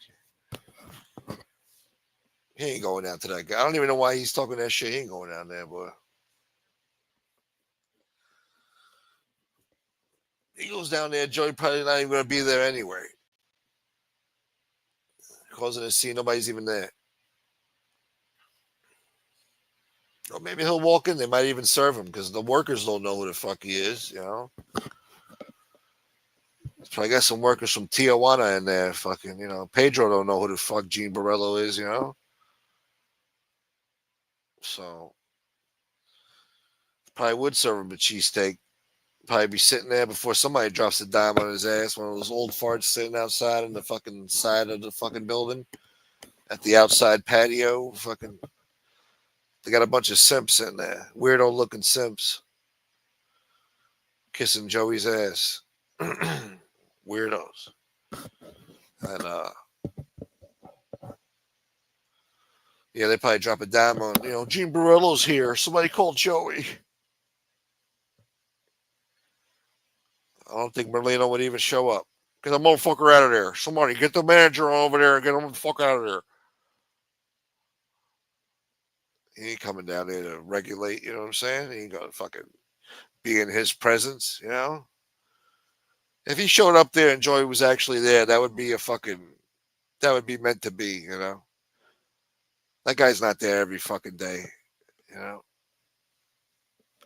He ain't going down to that guy. I don't even know why he's talking that shit. He ain't going down there, boy. He goes down there, Joey probably not even going to be there anyway. Causing a scene, nobody's even there. Or maybe he'll walk in, they might even serve him because the workers don't know who the fuck he is, you know? So I got some workers from Tijuana in there, fucking, you know. Pedro don't know who the fuck Gene Borello is, you know? So probably would serve him a cheesesteak. Probably be sitting there before somebody drops a dime on his ass. One of those old farts sitting outside in the fucking side of the fucking building at the outside patio. Fucking, they got a bunch of simps in there, weirdo looking simps, kissing Joey's ass. Weirdos. And yeah, they probably drop a dime on, you know, Gene Borello's here. Somebody call Joey. I don't think Molino would even show up. Get the motherfucker out of there. Somebody get the manager over there and get him the fuck out of there. He ain't coming down there to regulate, you know what I'm saying? He ain't gonna fucking be in his presence, you know? If he showed up there and Joey was actually there, that would be that would be meant to be, you know? That guy's not there every fucking day, you know?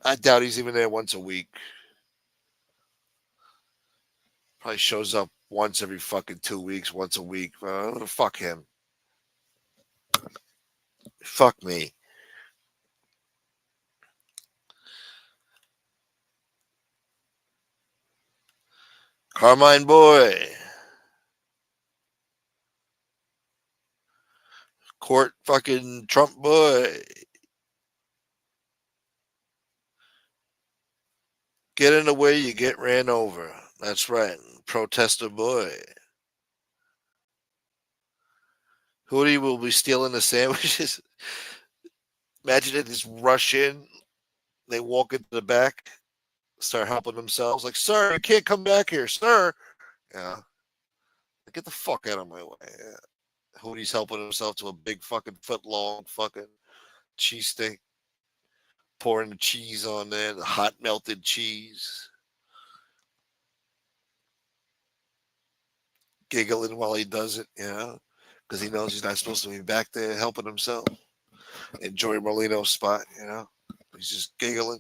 I doubt he's even there once a week. Probably shows up once every fucking 2 weeks, once a week. Fuck him. Fuck me. Carmine boy. Court fucking Trump boy. Get in the way, you get ran over. That's right. Protester boy. Hootie will be stealing the sandwiches. Imagine it just rush in. They walk into the back, start helping themselves. Like, sir, you can't come back here, sir. Yeah. Get the fuck out of my way. Yeah. Hootie's helping himself to a big fucking foot long fucking cheese steak. Pouring the cheese on there, the hot melted cheese. Giggling while he does it, because he knows he's not supposed to be back there helping himself. Enjoy Molino's spot, He's just giggling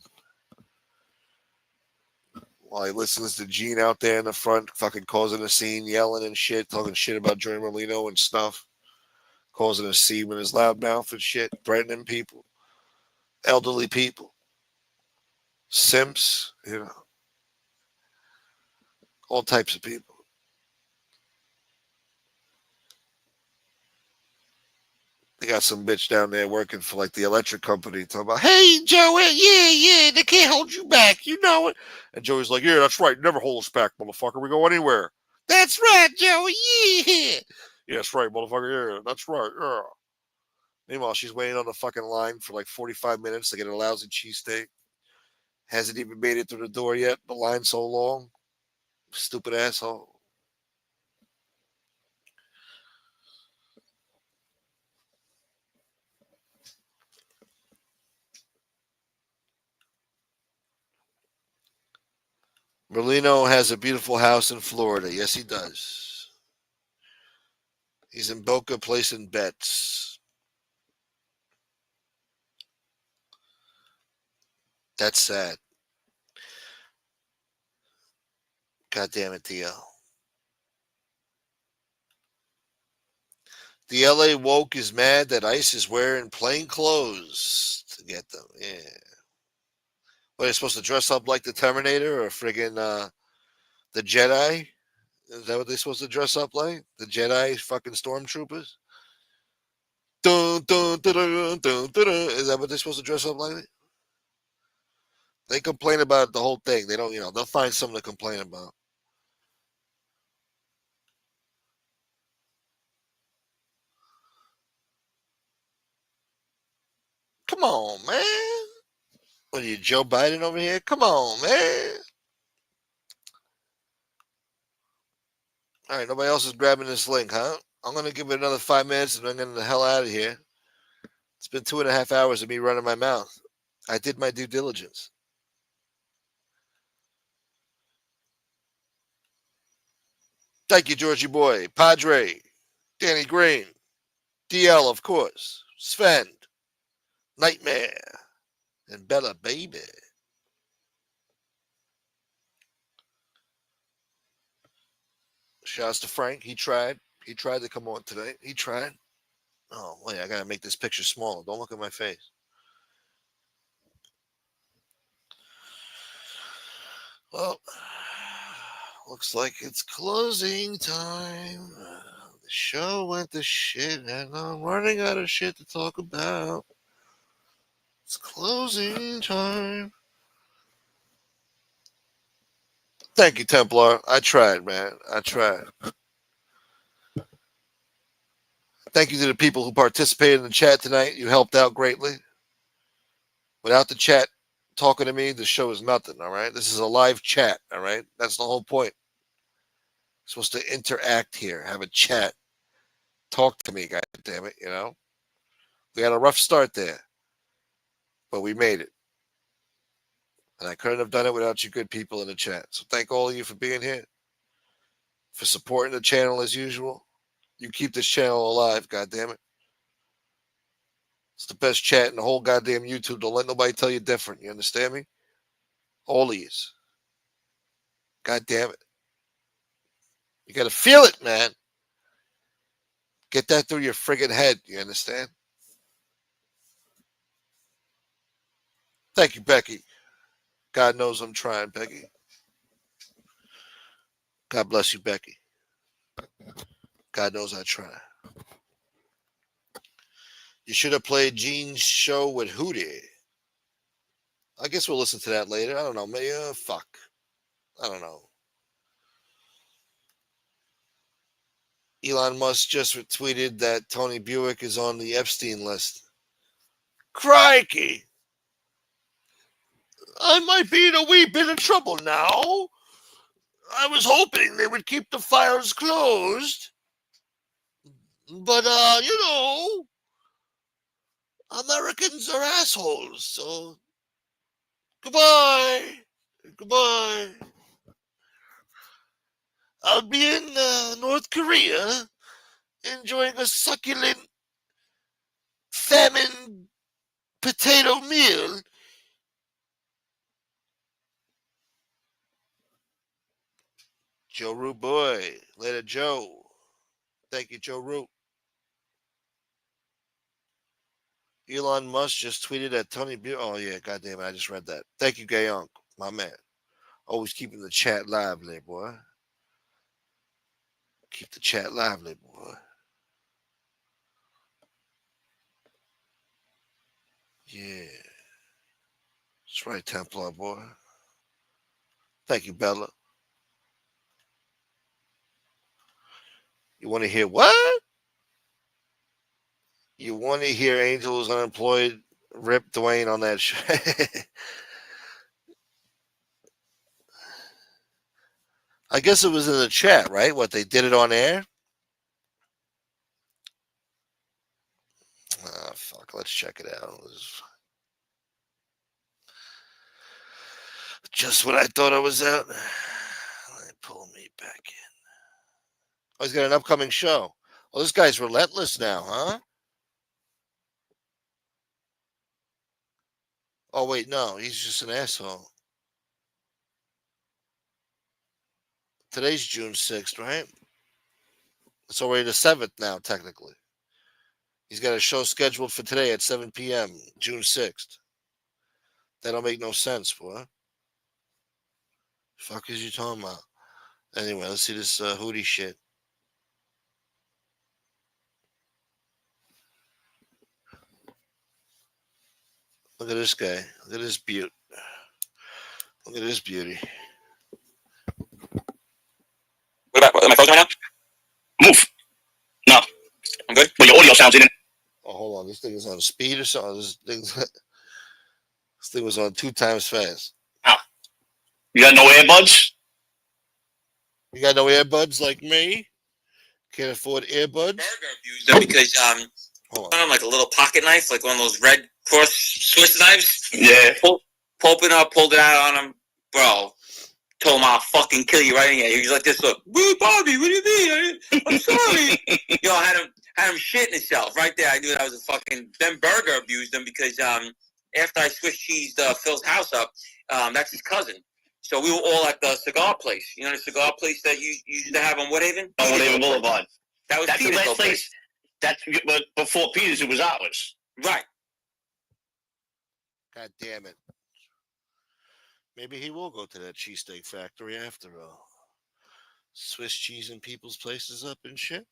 while he listens to Gene out there in the front, fucking causing a scene, yelling and shit, talking shit about Joey Molino and stuff, causing a scene with his loud mouth and shit, threatening people, elderly people, simps, all types of people. They got some bitch down there working for like the electric company talking about, hey, Joey, yeah, they can't hold you back. You know it. And Joey's like, yeah, that's right. Never hold us back, motherfucker. We go anywhere. That's right, Joey. Yeah. Yeah, that's right, motherfucker. Yeah, that's right. Yeah. Meanwhile, she's waiting on the fucking line for like 45 minutes to get a lousy cheesesteak. Hasn't even made it through the door yet. The line's so long. Stupid asshole. Molino has a beautiful house in Florida. Yes, he does. He's in Boca placing bets. That's sad. God damn it, DL. The LA woke is mad that ICE is wearing plain clothes to get them. Yeah. What, they're supposed to dress up like the Terminator or friggin' the Jedi? Is that what they're supposed to dress up like? The Jedi fucking stormtroopers? Dun, dun, dun, dun, dun, dun, dun. Is that what they're supposed to dress up like? They complain about the whole thing. They don't, they'll find something to complain about. Come on, man. What are you, Joe Biden over here? Come on, man. All right, nobody else is grabbing this link, huh? I'm going to give it another 5 minutes and I'm getting the hell out of here. It's been 2.5 hours of me running my mouth. I did my due diligence. Thank you, Georgie Boy, Padre, Danny Green, DL, of course, Sven, Nightmare, and Bella Baby. Shouts to Frank. He tried. He tried to come on tonight. He tried. Oh, wait, I got to make this picture smaller. Don't look at my face. Well, looks like it's closing time. The show went to shit, and I'm running out of shit to talk about. It's closing time. Thank you, Templar. I tried, man. I tried. Thank you to the people who participated in the chat tonight. You helped out greatly. Without the chat talking to me, the show is nothing, all right? This is a live chat, all right? That's the whole point. You're supposed to interact here, have a chat. Talk to me, God damn it, We had a rough start there, but we made it. And I couldn't have done it without you good people in the chat. So thank all of you for being here, for supporting the channel as usual. You keep this channel alive, God damn it. It's the best chat in the whole goddamn YouTube. Don't let nobody tell you different. You understand me? All of yous. God damn it. You got to feel it, man. Get that through your friggin' head. You understand? Thank you, Becky. God knows I'm trying, Becky. God bless you, Becky. God knows I try. You should have played Gene's show with Hootie. I guess we'll listen to that later. I don't know. Maybe, fuck. I don't know. Elon Musk just tweeted that Tony Buick is on the Epstein list. Crikey! I might be in a wee bit of trouble now. I was hoping they would keep the files closed. But, Americans are assholes, so goodbye. Goodbye. I'll be in North Korea enjoying a succulent famine potato meal. Joe Root boy. Later, Joe. Thank you, Joe Root. Elon Musk just tweeted at Tony Buick. Oh, yeah, goddamn it. I just read that. Thank you, Gay Unc, my man. Always keeping the chat lively, boy. Keep the chat lively, boy. Yeah. That's right, Templar, boy. Thank you, Bella. You want to hear what? You want to hear Angel was unemployed? Rip Dwayne on that shit. I guess it was in the chat, right? What, they did it on air? Ah, fuck. Let's check it out. It was just when I thought I was out. They pull me back in. Oh, he's got an upcoming show. Oh, this guy's relentless now, huh? Oh, wait, no. He's just an asshole. Today's June 6th, right? It's already the 7th now, technically. He's got a show scheduled for today at 7 p.m., June 6th. That don't make no sense, boy. Fuck is you talking about? Anyway, let's see this Hootie shit. Look at this guy. Look at this beaut. Look at this beauty. What about? Am I frozen right now? Move. No. I'm good. But your audio sounds in it. Oh, hold on. This thing is on speed or something. This thing was on 2 times fast. Ow. You got no earbuds? You got no earbuds like me? Can't afford earbuds? Burger abused them because Hold on. like a little pocket knife, like one of those red cross Swiss knives. Yeah. Pulled it up, pulled it out on him, bro. Told him I'll fucking kill you right in here. He was like this, look, Bobby, what do you mean? I'm sorry. Yo, I had him shitting himself right there. I knew that was a fucking. Then Burger abused him because after I Swiss cheesed Phil's house up, that's his cousin. So we were all at the cigar place. You know the cigar place that you used to have on Woodhaven? On Woodhaven Boulevard. That's the Peter's last place. That's but before Peter's, it was ours. Right. God damn it. Maybe he will go to that cheesesteak factory after all. Swiss cheese in people's places up and shit.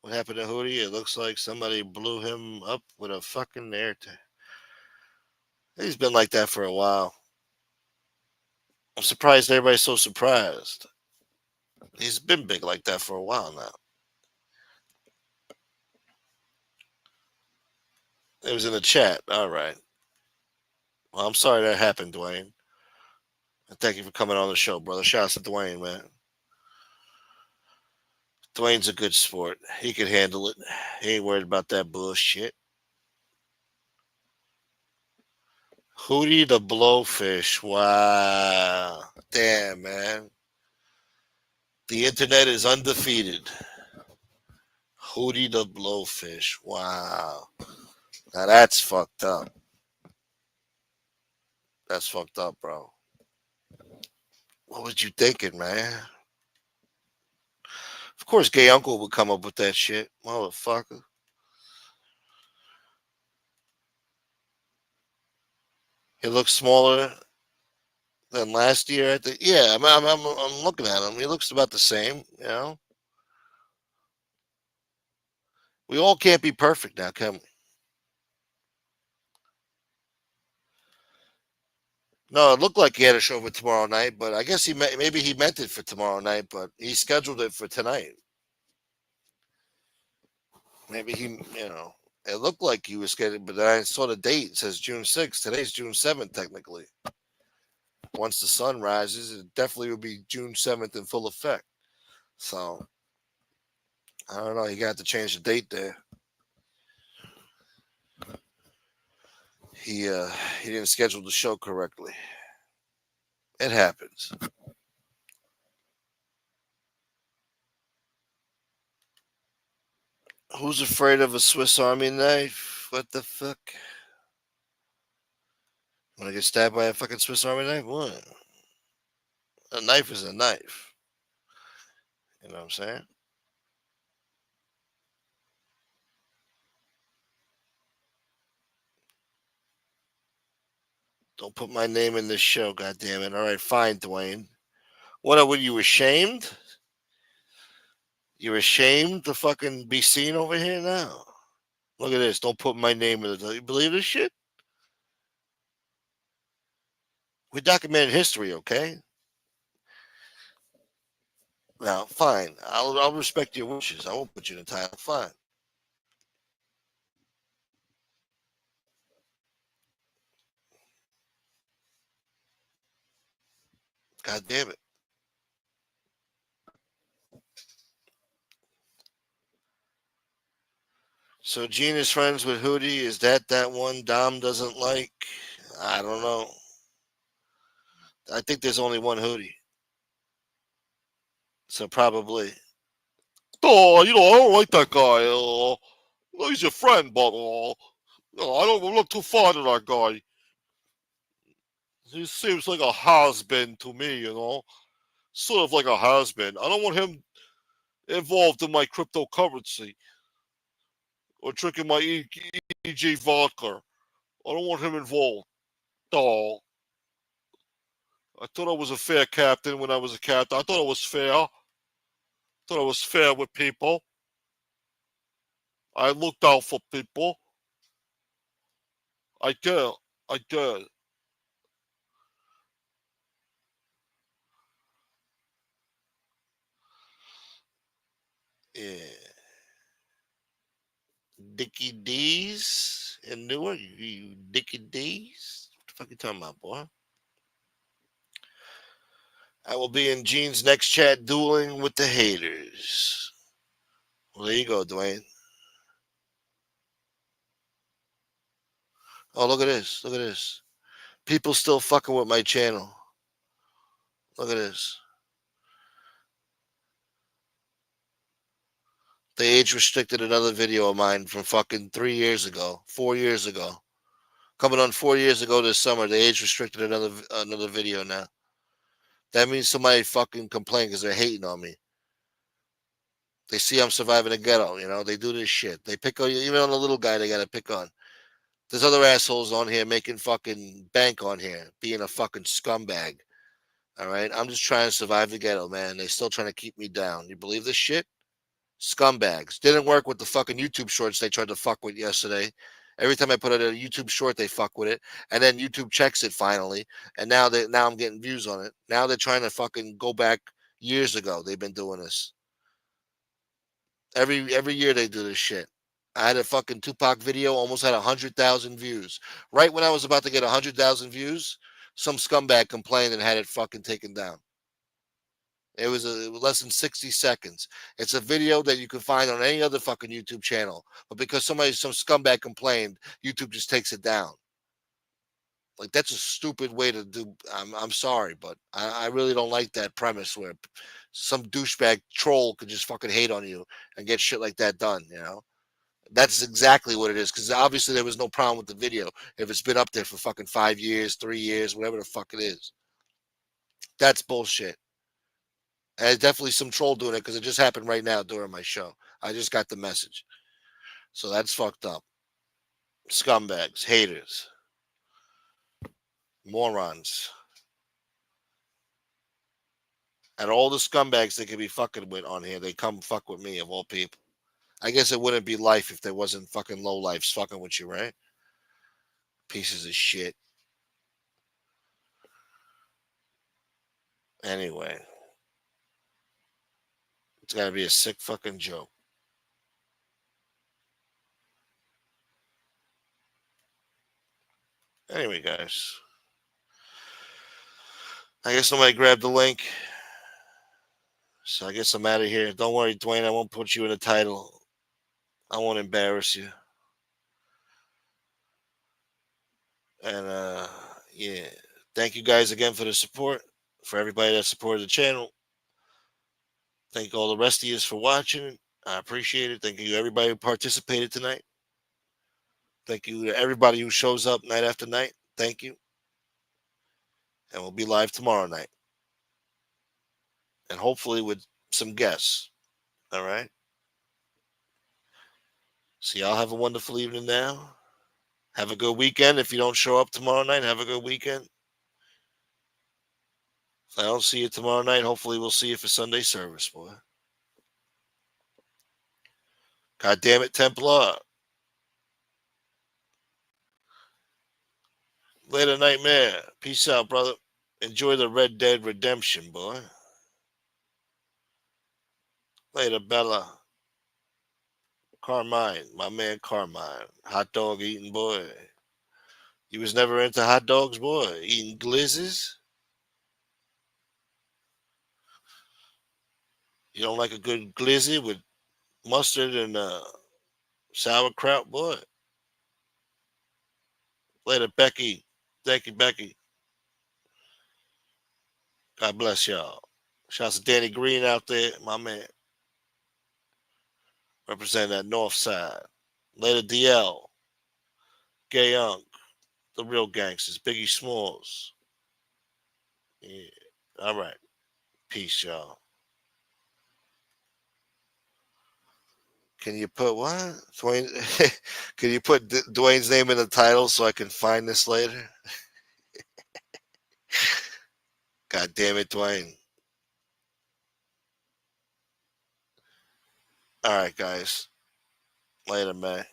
What happened to Hootie? It looks like somebody blew him up with a fucking air tag. He's been like that for a while. I'm surprised everybody's so surprised. He's been big like that for a while now. It was in the chat. All right. Well, I'm sorry that happened, Dwayne. And thank you for coming on the show, brother. Shouts to Dwayne, man. Dwayne's a good sport. He can handle it. He ain't worried about that bullshit. Hootie the Blowfish. Wow. Damn, man. The internet is undefeated. Hootie the Blowfish. Wow. Now that's fucked up. That's fucked up, bro. What was you thinking, man? Of course, Gay Uncle would come up with that shit. Motherfucker. He looks smaller than last year. I think. Yeah, I'm looking at him. He looks about the same. You know, we all can't be perfect now, can we? No, it looked like he had a show for tomorrow night, but I guess maybe he meant it for tomorrow night, but he scheduled it for tonight. Maybe it looked like he was scheduled, but then I saw the date. It says June 6th. Today's June 7th, technically. Once the sun rises, it definitely will be June 7th in full effect. So, I don't know. You got to change the date there. He didn't schedule the show correctly. It happens. Who's afraid of a Swiss Army knife? What the fuck? Want to get stabbed by a fucking Swiss Army knife? What? A knife is a knife. You know what I'm saying? Don't put my name in this show, goddammit. All right, fine, Dwayne. What were you ashamed? You're ashamed to fucking be seen over here now? Look at this. Don't put my name in it. You believe this shit? We documented history, okay? Now, fine. I'll respect your wishes. I won't put you in the title. Fine. God damn it. So Gene is friends with Hootie. Is that one Dom doesn't like? I don't know. I think there's only one Hootie. So probably. Oh, I don't like that guy. He's your friend, but I'm not too fond of that guy. He seems like a has-been to me, Sort of like a has-been. I don't want him involved in my cryptocurrency or drinking my EG vodka. I don't want him involved. Oh, I thought I was a fair captain when I was a captain. I thought I was fair. Thought I was fair with people. I looked out for people. I did. I did. Yeah. Dickie D's in Newark. You Dickie D's? What the fuck you talking about, boy? I will be in Gene's next chat dueling with the haters. Well, there you go, Dwayne. Oh, look at this. Look at this. People still fucking with my channel. Look at this. They age restricted another video of mine from fucking 3 years ago, 4 years ago. Coming on 4 years ago this summer, they age restricted another video now. That means somebody fucking complained because they're hating on me. They see I'm surviving the ghetto, They do this shit. They pick on you, even on the little guy. They gotta pick on. There's other assholes on here making fucking bank on here, being a fucking scumbag. All right, I'm just trying to survive the ghetto, man. They still trying to keep me down. You believe this shit? Scumbags. Didn't work with the fucking YouTube shorts they tried to fuck with yesterday. Every time I put out a YouTube short, they fuck with it, and then YouTube checks it finally, and now I'm getting views on it. Now they're trying to fucking go back years ago. They've been doing this. Every year they do this shit. I had a fucking Tupac video, almost had 100,000 views. Right when I was about to get 100,000 views, some scumbag complained and had it fucking taken down. It was less than 60 seconds. It's a video that you can find on any other fucking YouTube channel. But because some scumbag complained, YouTube just takes it down. Like, that's a stupid way to do. I'm sorry, but I really don't like that premise where some douchebag troll could just fucking hate on you and get shit like that done, That's exactly what it is, because obviously there was no problem with the video if it's been up there for fucking 5 years, 3 years, whatever the fuck it is. That's bullshit. And definitely some troll doing it because it just happened right now during my show. I just got the message. So that's fucked up. Scumbags, haters. Morons. And all the scumbags they could be fucking with on here, they come fuck with me, of all people. I guess it wouldn't be life if there wasn't fucking low lifes fucking with you, right? Pieces of shit. Anyway. It's gotta be a sick fucking joke. Anyway, guys. I guess somebody grabbed the link. So I guess I'm out of here. Don't worry, Dwayne. I won't put you in the title. I won't embarrass you. And yeah. Thank you guys again for the support. For everybody that supported the channel. Thank all the rest of you for watching. I appreciate it. Thank you to everybody who participated tonight. Thank you to everybody who shows up night after night. Thank you. And we'll be live tomorrow night. And hopefully with some guests. All right. So y'all have a wonderful evening now. Have a good weekend. If you don't show up tomorrow night, have a good weekend. If I don't see you tomorrow night, hopefully we'll see you for Sunday service, boy. God damn it, Templar. Later, Nightmare. Peace out, brother. Enjoy the Red Dead Redemption, boy. Later, Bella. Carmine, my man Carmine. Hot dog eating boy. You was never into hot dogs, boy? Eating glizzes? You don't like a good glizzy with mustard and sauerkraut, boy? Later, Becky. Thank you, Becky. God bless y'all. Shouts to Danny Green out there, my man. Representing that north side. Later, DL. Gay Young. The real gangsters. Biggie Smalls. Yeah. All right. Peace, y'all. Can you put what? Dwayne? Can you put Dwayne's name in the title so I can find this later? God damn it, Dwayne. All right, guys. Later, man.